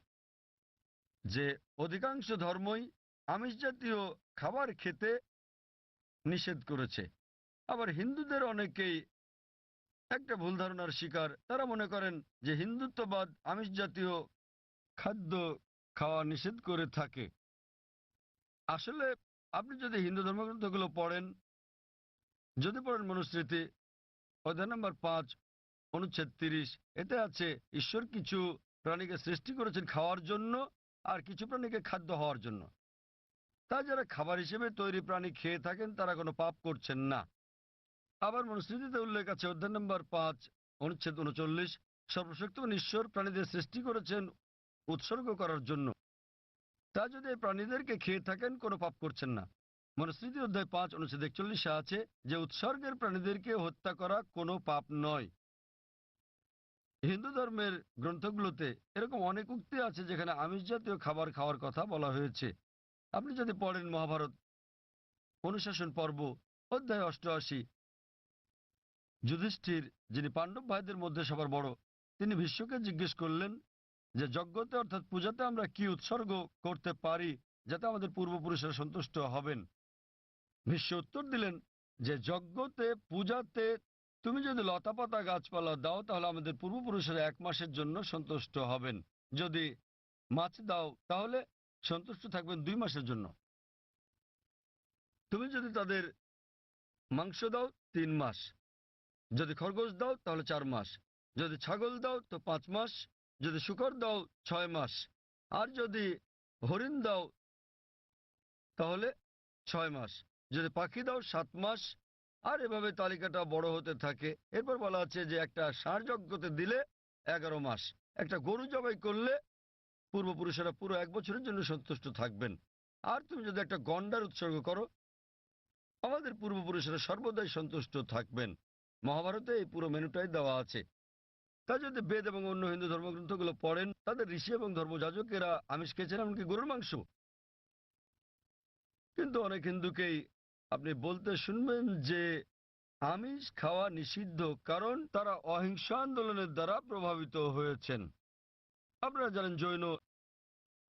যে অধিকাংশ ধর্মই আমিষ জাতীয় খাবার খেতে নিষেধ করেছে। আবার হিন্দুদের অনেকেই একটা ভুল ধারণার শিকার। তারা মনে করেন যে হিন্দুত্ববাদ আমিষ জাতীয় খাদ্য খাওয়া নিষেধ করে থাকে। আসলে আপনি যদি হিন্দু ধর্মগ্রন্থগুলো পড়েন, যদি পড়েন মনুস্মৃতি অধ্যায় নম্বর 5 অনুচ্ছেদ 30, এতে আছে ঈশ্বর কিছু প্রাণীকে সৃষ্টি করেছেন খাওয়ার জন্য আর কিছু প্রাণীকে খাদ্য হওয়ার জন্য। তা যারা খাবার হিসেবে তৈরি প্রাণী খেয়ে থাকেন তারা কোনো পাপ করছেন না। আবার মনুস্মৃতিতে উল্লেখ আছে অধ্যায় নম্বর 5 অনুচ্ছেদ 39, সর্বশক্তিমান ঈশ্বর প্রাণীদের সৃষ্টি করেছেন উৎসর্গ করার জন্য। তা যদি এই প্রাণীদেরকে খেয়ে থাকেন কোনো পাপ করছেন না। মনুস্মৃতি অধ্যায় 5 অনুচ্ছেদ 41 আছে যে উৎসর্গের প্রাণীদেরকে হত্যা করা কোনো পাপ নয়। হিন্দু ধর্মের গ্রন্থগুলোতে এরকম অনেক উক্তি আছে যেখানে আমিষ জাতীয় খাবার খাওয়ার কথা বলা হয়েছে। আপনি যদি পড়েন মহাভারত অনুশাসন পর্ব অধ্যায় 88, যুধিষ্ঠির, যিনি পাণ্ডব ভাইদের মধ্যে সবার বড়, তিনি ভীষ্মকে জিজ্ঞেস করলেন যে যজ্ঞতে অর্থাৎ পূজাতে আমরা কি উৎসর্গ করতে পারি যাতে আমাদের পূর্বপুরুষেরা সন্তুষ্ট হবেন। ভীষ্ম উত্তর দিলেন যে যজ্ঞতে, পূজাতে তুমি যদি লতাপাতা গাছপালা দাও তাহলে আমাদের পূর্বপুরুষেরা 1 মাসের জন্য সন্তুষ্ট হবেন। যদি মাছ দাও তাহলে সন্তুষ্ট থাকবেন 2 মাসের জন্য। তুমি যদি তাদের মাংস দাও 3 মাস। যদি খরগোশ দাও তাহলে 4 মাস, যদি ছাগল দাও তো 5 মাস, যদি শূকর দাও 6 মাস, আর যদি হরিণ দাও তাহলে 6 মাস, যদি পাখি দাও 7 মাস। আর এভাবে তালিকাটা বড় হতে থাকে। এরপর বলা আছে যে একটা ষাঁড় যজ্ঞতে দিলে 11 মাস, একটা গরু জবাই করলে পূর্বপুরুষেরা পুরো 1 বছরের জন্য সন্তুষ্ট থাকবেন। আর তুমি যদি একটা গন্ডার উৎসর্গ করো, আমাদের পূর্বপুরুষেরা সর্বদাই সন্তুষ্ট থাকবেন। মহাভারতে এই পুরো মেনুটাই দেওয়া আছে। তা যদি বেদ এবং অন্য হিন্দু ধর্মগ্রন্থগুলো পড়েন, তাদের ঋষি এবং ধর্মযাজকেরা আমিষ খেয়েছেন, এমনকি গরুর মাংস। কিন্তু অনেক হিন্দুকেই আপনি বলতে শুনবেন যে আমিষ খাওয়া নিষিদ্ধ, কারণ তারা অহিংস আন্দোলনের দ্বারা প্রভাবিত হয়েছেন। আপনারা জানেন জৈন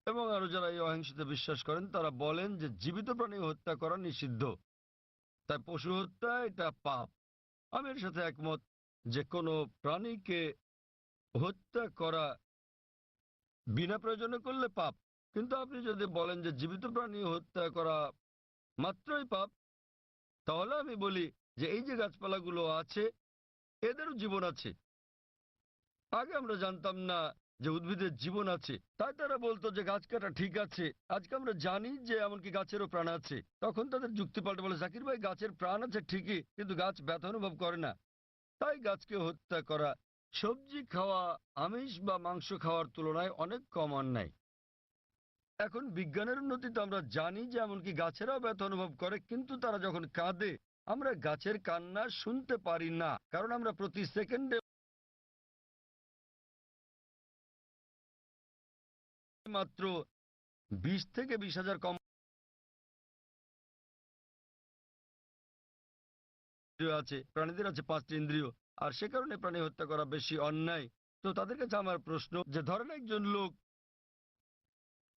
এবং আরো যারা এই অহিংসতে বিশ্বাস করেন তারা বলেন যে জীবিত প্রাণী হত্যা করা নিষিদ্ধ, তাই পশু হত্যা এটা পাপ। আমি এর সাথে একমত যে কোনো প্রাণীকে হত্যা করা বিনা প্রয়োজনে করলে পাপ। কিন্তু আপনি যদি বলেন যে জীবিত প্রাণী হত্যা করা মাত্রই পাপ, তাহলে আমি বলি যে এই যে গাছপালাগুলো আছে এদেরও জীবন আছে। আগে আমরা জানতাম না যে উদ্ভিদের জীবন আছে, তাই তারা বলতো যে গাছ কাটা ঠিক আছে। আজকে আমরা জানি যে এমনকি গাছেরও প্রাণ আছে। তখন তাদের যুক্তি পাল্টে বলে, জাকির ভাই গাছের প্রাণ আছে ঠিকই, কিন্তু গাছ ব্যথা অনুভব করে না, তাই গাছকে হত্যা করা। সবজি খাওয়া আমিষ বা মাংস খাওয়ার তুলনায় অনেক কম অন্যায়। এখন বিজ্ঞানের উন্নতিতে আমরা জানি যে এমনকি গাছেরাও ব্যথা অনুভব করে, কিন্তু তারা যখন কাঁদে আমরা গাছের কান্না শুনতে পারি না, কারণ আমরা প্রতি সেকেন্ডে মাত্র 20 থেকে 20,000 কম ইন্দ্রিয় আছে। প্রাণীদের আছে 5টি ইন্দ্রিয়, আর সে কারণে প্রাণী হত্যা করা বেশি অন্যায়। তো তাদের কাছে আমার প্রশ্ন যে ধরেন একজন লোক,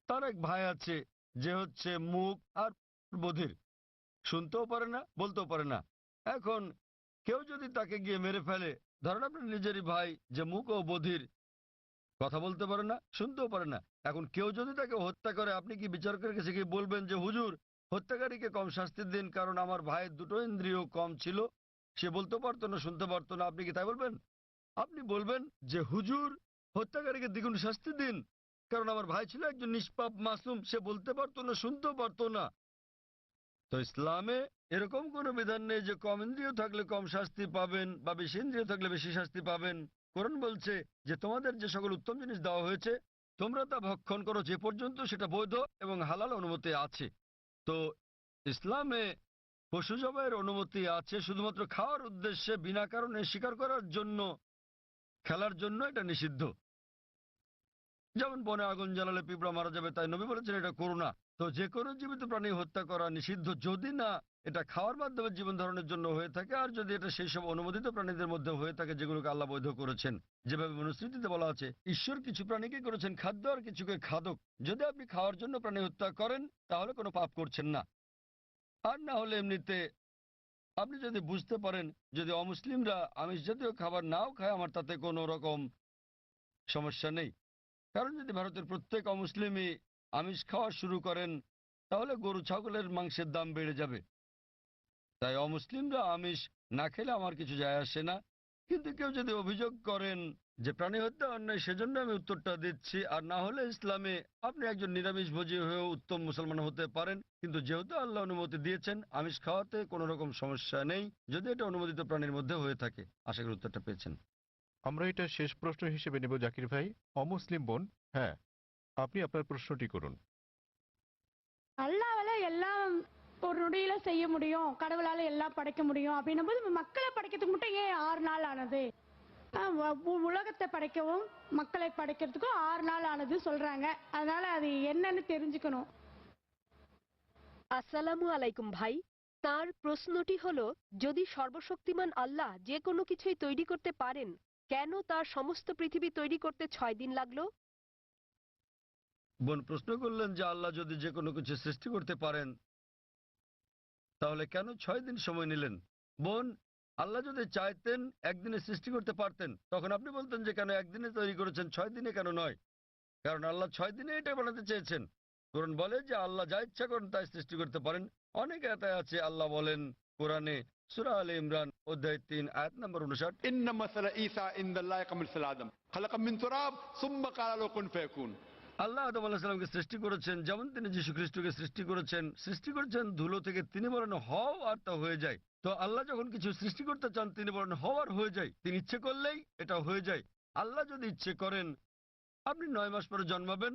তার এক ভাই আছে যে হচ্ছে মুখ আর বধির, শুনতেও পারে না বলতেও পারে না। এখন কেউ যদি তাকে গিয়ে মেরে ফেলে, ধরেন আপনার নিজেরই ভাই যে মুখ ও বধির, কথা বলতে পারে না শুনতেও পারে না, এখন কেউ যদি তাকে হত্যা করে, আপনি কি বিচারকের কাছে গিয়ে বলবেন যে হুজুর হত্যাকারীকে কম শাস্তি দিন, কারণ আমার ভাইয়ের 2টো ইন্দ্রিয় কম ছিল, সে বলতে পারতো না শুনতে পারতো না? আপনি কি তাই বলবেন? আপনি বলবেন যে হুজুর হত্যাকারীকে দ্বিগুণ শাস্তি দিন, কারণ আমার ভাই ছিল একজন নিষ্পাপ মাসুম, সে বলতে পারতো না শুনতেও পারতো না। তো ইসলামে এরকম কোনো বিধান নেই যে কম ইন্দ্রিয় থাকলে কম শাস্তি পাবেন বা বেশি ইন্দ্রিয় থাকলে বেশি শাস্তি পাবেন। কোরআন বলছে যে তোমাদের যে সকল উত্তম জিনিস দেওয়া হয়েছে তোমরা তা ভক্ষণ করো যে পর্যন্ত সেটা বৈধ এবং হালাল অনুমতি আছে। তো ইসলামে পশু জবাইয়ের অনুমতি আছে শুধুমাত্র খাওয়ার উদ্দেশ্যে, বিনা কারণে শিকার করার জন্য, খেলার জন্য এটা নিষিদ্ধ। যেমন বনে আগুন জ্বালালে পিঁপড়া মারা যাবে, তাই নবী বলেছেন এটা করো না। তো যে কোনো জীবিত প্রাণী হত্যা করা নিষিদ্ধ, যদি না এটা খাওয়ার মাধ্যমে জীবন ধারণের জন্য হয়ে থাকে, আর যদি এটা সেই সব অনুমোদিত প্রাণীদের মধ্যে হয়ে থাকে যেগুলোকে আল্লাহ বৈধ করেছেন। যেভাবে মনুস্মৃতিতে বলা আছে ঈশ্বর কিছু প্রাণীকে করেছেন খাদ্য আর কিছুকে খাদক। যদি আপনি খাওয়ার জন্য প্রাণী হত্যা করেন তাহলে কোনো পাপ করছেন না। আর না হলে এমনিতে আপনি যদি বুঝতে পারেন যদি অমুসলিমরা আমিষ জাতীয় খাবার নাও খায় আমার তাতে কোনো রকম সমস্যা নেই, কারণ যদি ভারতের প্রত্যেক অমুসলিমই আমিষ খাওয়া শুরু করেন তাহলে গরু ছাগলের মাংসের দাম বেড়ে যাবে। তাই অমুসলিমরা আমিষ না খেলে আমার কিছু যায় আসে না। কিন্তু কেউ যদি অভিযোগ করেন যে প্রাণী হত্যা অন্যায়, সেজন্য আমি উত্তরটা দিচ্ছি। আর না হলে ইসলামে আপনি একজন নিরামিষভোজী হয়েও উত্তম মুসলমান হতে পারেন, কিন্তু যেহেতু আল্লাহ অনুমতি দিয়েছেন আমিষ খাওয়াতে কোনো রকম সমস্যা নেই, যদি এটা অনুমোদিত প্রাণীর মধ্যে হয়ে থাকে। আশা করি উত্তরটা পেয়েছেন। আমরা এটা শেষ প্রশ্ন হিসেবে নেব জাকির ভাই। অমুসলিম বোন, হ্যাঁ, আপনি আপনার প্রশ্নটি করুন। அல்லாவால எல்லாம் ஒரு நொடியில செய்ய முடியும், கடவுளால எல்லாம் படைக்க முடியும் அப்படின்னும் போது மக்களை படைக்கிறதுக்கு மட்டும் ஏன் 6 நாள் ஆனது? உலகத்தை படைக்கவும் மக்களை படைக்கிறதுக்கும் 6 நாள் ஆனது சொல்றாங்க. அதனால அது என்னன்னு தெரிஞ்சுக்கணும். আসসালামু আলাইকুম ভাই। তার প্রশ্নটি হলো, যদি সর্বশক্তিমান আল্লাহ যে কোনো কিছুই তৈরি করতে পারেন, কেন তার সমস্ত পৃথিবী তৈরি করতে 6 দিন লাগলো? বোন প্রশ্ন করলেন যে আল্লাহ যদি যে কোনো কিছু সৃষ্টি করতে পারেন তাহলে কেন 6 দিন সময় নিলেন। বোন, আল্লাহ যদি চাইতেন একদিনে সৃষ্টি করতে পারতেন, তখন আপনি বলতেন যে কেন একদিনে তৈরি করেছেন, 6 দিনে কেন নয়? কারণ আল্লাহ 6 দিনে এটা বানাতে চেয়েছেন। কোরআন বলে যে আল্লাহ যা ইচ্ছা করেন তাই সৃষ্টি করতে পারেন। অনেক আয়াতে আছে আল্লাহ বলেন কোরআনে সূরা আলে ইমরান অধ্যায় 3 আয়াত নম্বর 59। إن مثل عيسى عند الله كمثل آدم خلق من تراب ثم قال له كن فيكون। আল্লাহ আদম আলাইহিস সালামকে সৃষ্টি করেছেন যেমন তিনি যীশু খ্রিস্টকে সৃষ্টি করেছেন ধুলো থেকে, তিনি বলেন হও আর তা হয়ে যায়। তো আল্লাহ যখন কিছু সৃষ্টি করতে চান তিনি বলেন হও আর হয়ে যায়, তিনি ইচ্ছে করলেই এটা হয়ে যায়। আল্লাহ যদি ইচ্ছে করেন আপনি 9 মাস পরে জন্মাবেন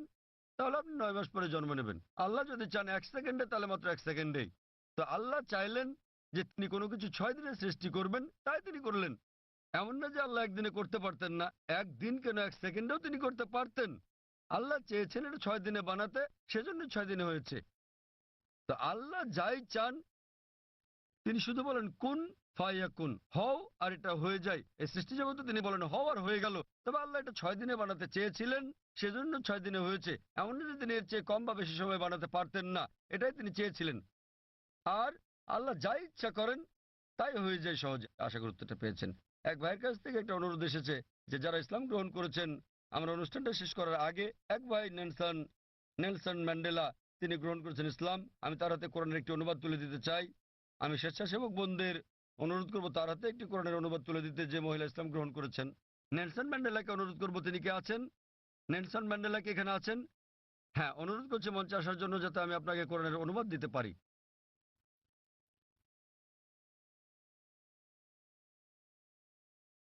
তাহলে আপনি 9 মাস পরে জন্ম নেবেন। আল্লাহ যদি চান 1 সেকেন্ডে তাহলে মাত্র 1 সেকেন্ডেই। তো আল্লাহ চাইলেন যে তিনি কোনো কিছু 6 দিনে সৃষ্টি করবেন, তাই তিনি করলেন। এমন না যে আল্লাহ একদিনে করতে পারতেন না, একদিন কেন 1 সেকেন্ডেও তিনি করতে পারতেন। আল্লাহ চেয়েছেন এটা 6 দিনে বানাতে, সেজন্য 6 দিনে হয়েছে। তো আল্লাহ যাই চান তিনি শুধু বলেন কুন ফায়াকুন, হও আর এটা হয়ে যায়। এই সৃষ্টি জগতে তিনি বলেন হও আর হয়ে গেল। তবে আল্লাহ এটা 6 দিনে বানাতে চেয়েছিলেন, সেজন্য 6 দিনে হয়েছে। এমন না যে তিনি এর চেয়ে কম বা বেশি সময় বানাতে পারতেন না, এটাই তিনি চেয়েছিলেন। আর আল্লাহ যাই ইচ্ছা করেন তাই হয়ে যায় সহজে। আশা করি উত্তরটা পেয়েছেন। এক ভাইয়ের কাছ থেকে একটা অনুরোধ এসেছে যে যারা ইসলাম গ্রহণ করেছেন, আমরা অনুষ্ঠানটা শেষ করার আগে এক ভাই নেলসন ম্যান্ডেলা তিনি গ্রহণ করেছেন ইসলাম। আমি তার হাতে কোরআনের একটি অনুবাদ তুলে দিতে চাই। আমি স্বেচ্ছাসেবক বোনদের অনুরোধ করব তার হাতে একটি কোরআনের অনুবাদ তুলে দিতে, যে মহিলা ইসলাম গ্রহণ করেছেন। নেলসন ম্যান্ডেলাকে অনুরোধ করব, তিনি কে আছেন? নেলসন ম্যান্ডেলা কি এখানে আছেন? হ্যাঁ, অনুরোধ করছে মঞ্চে আসার জন্য যাতে আমি আপনাকে কোরআনের অনুবাদ দিতে পারি।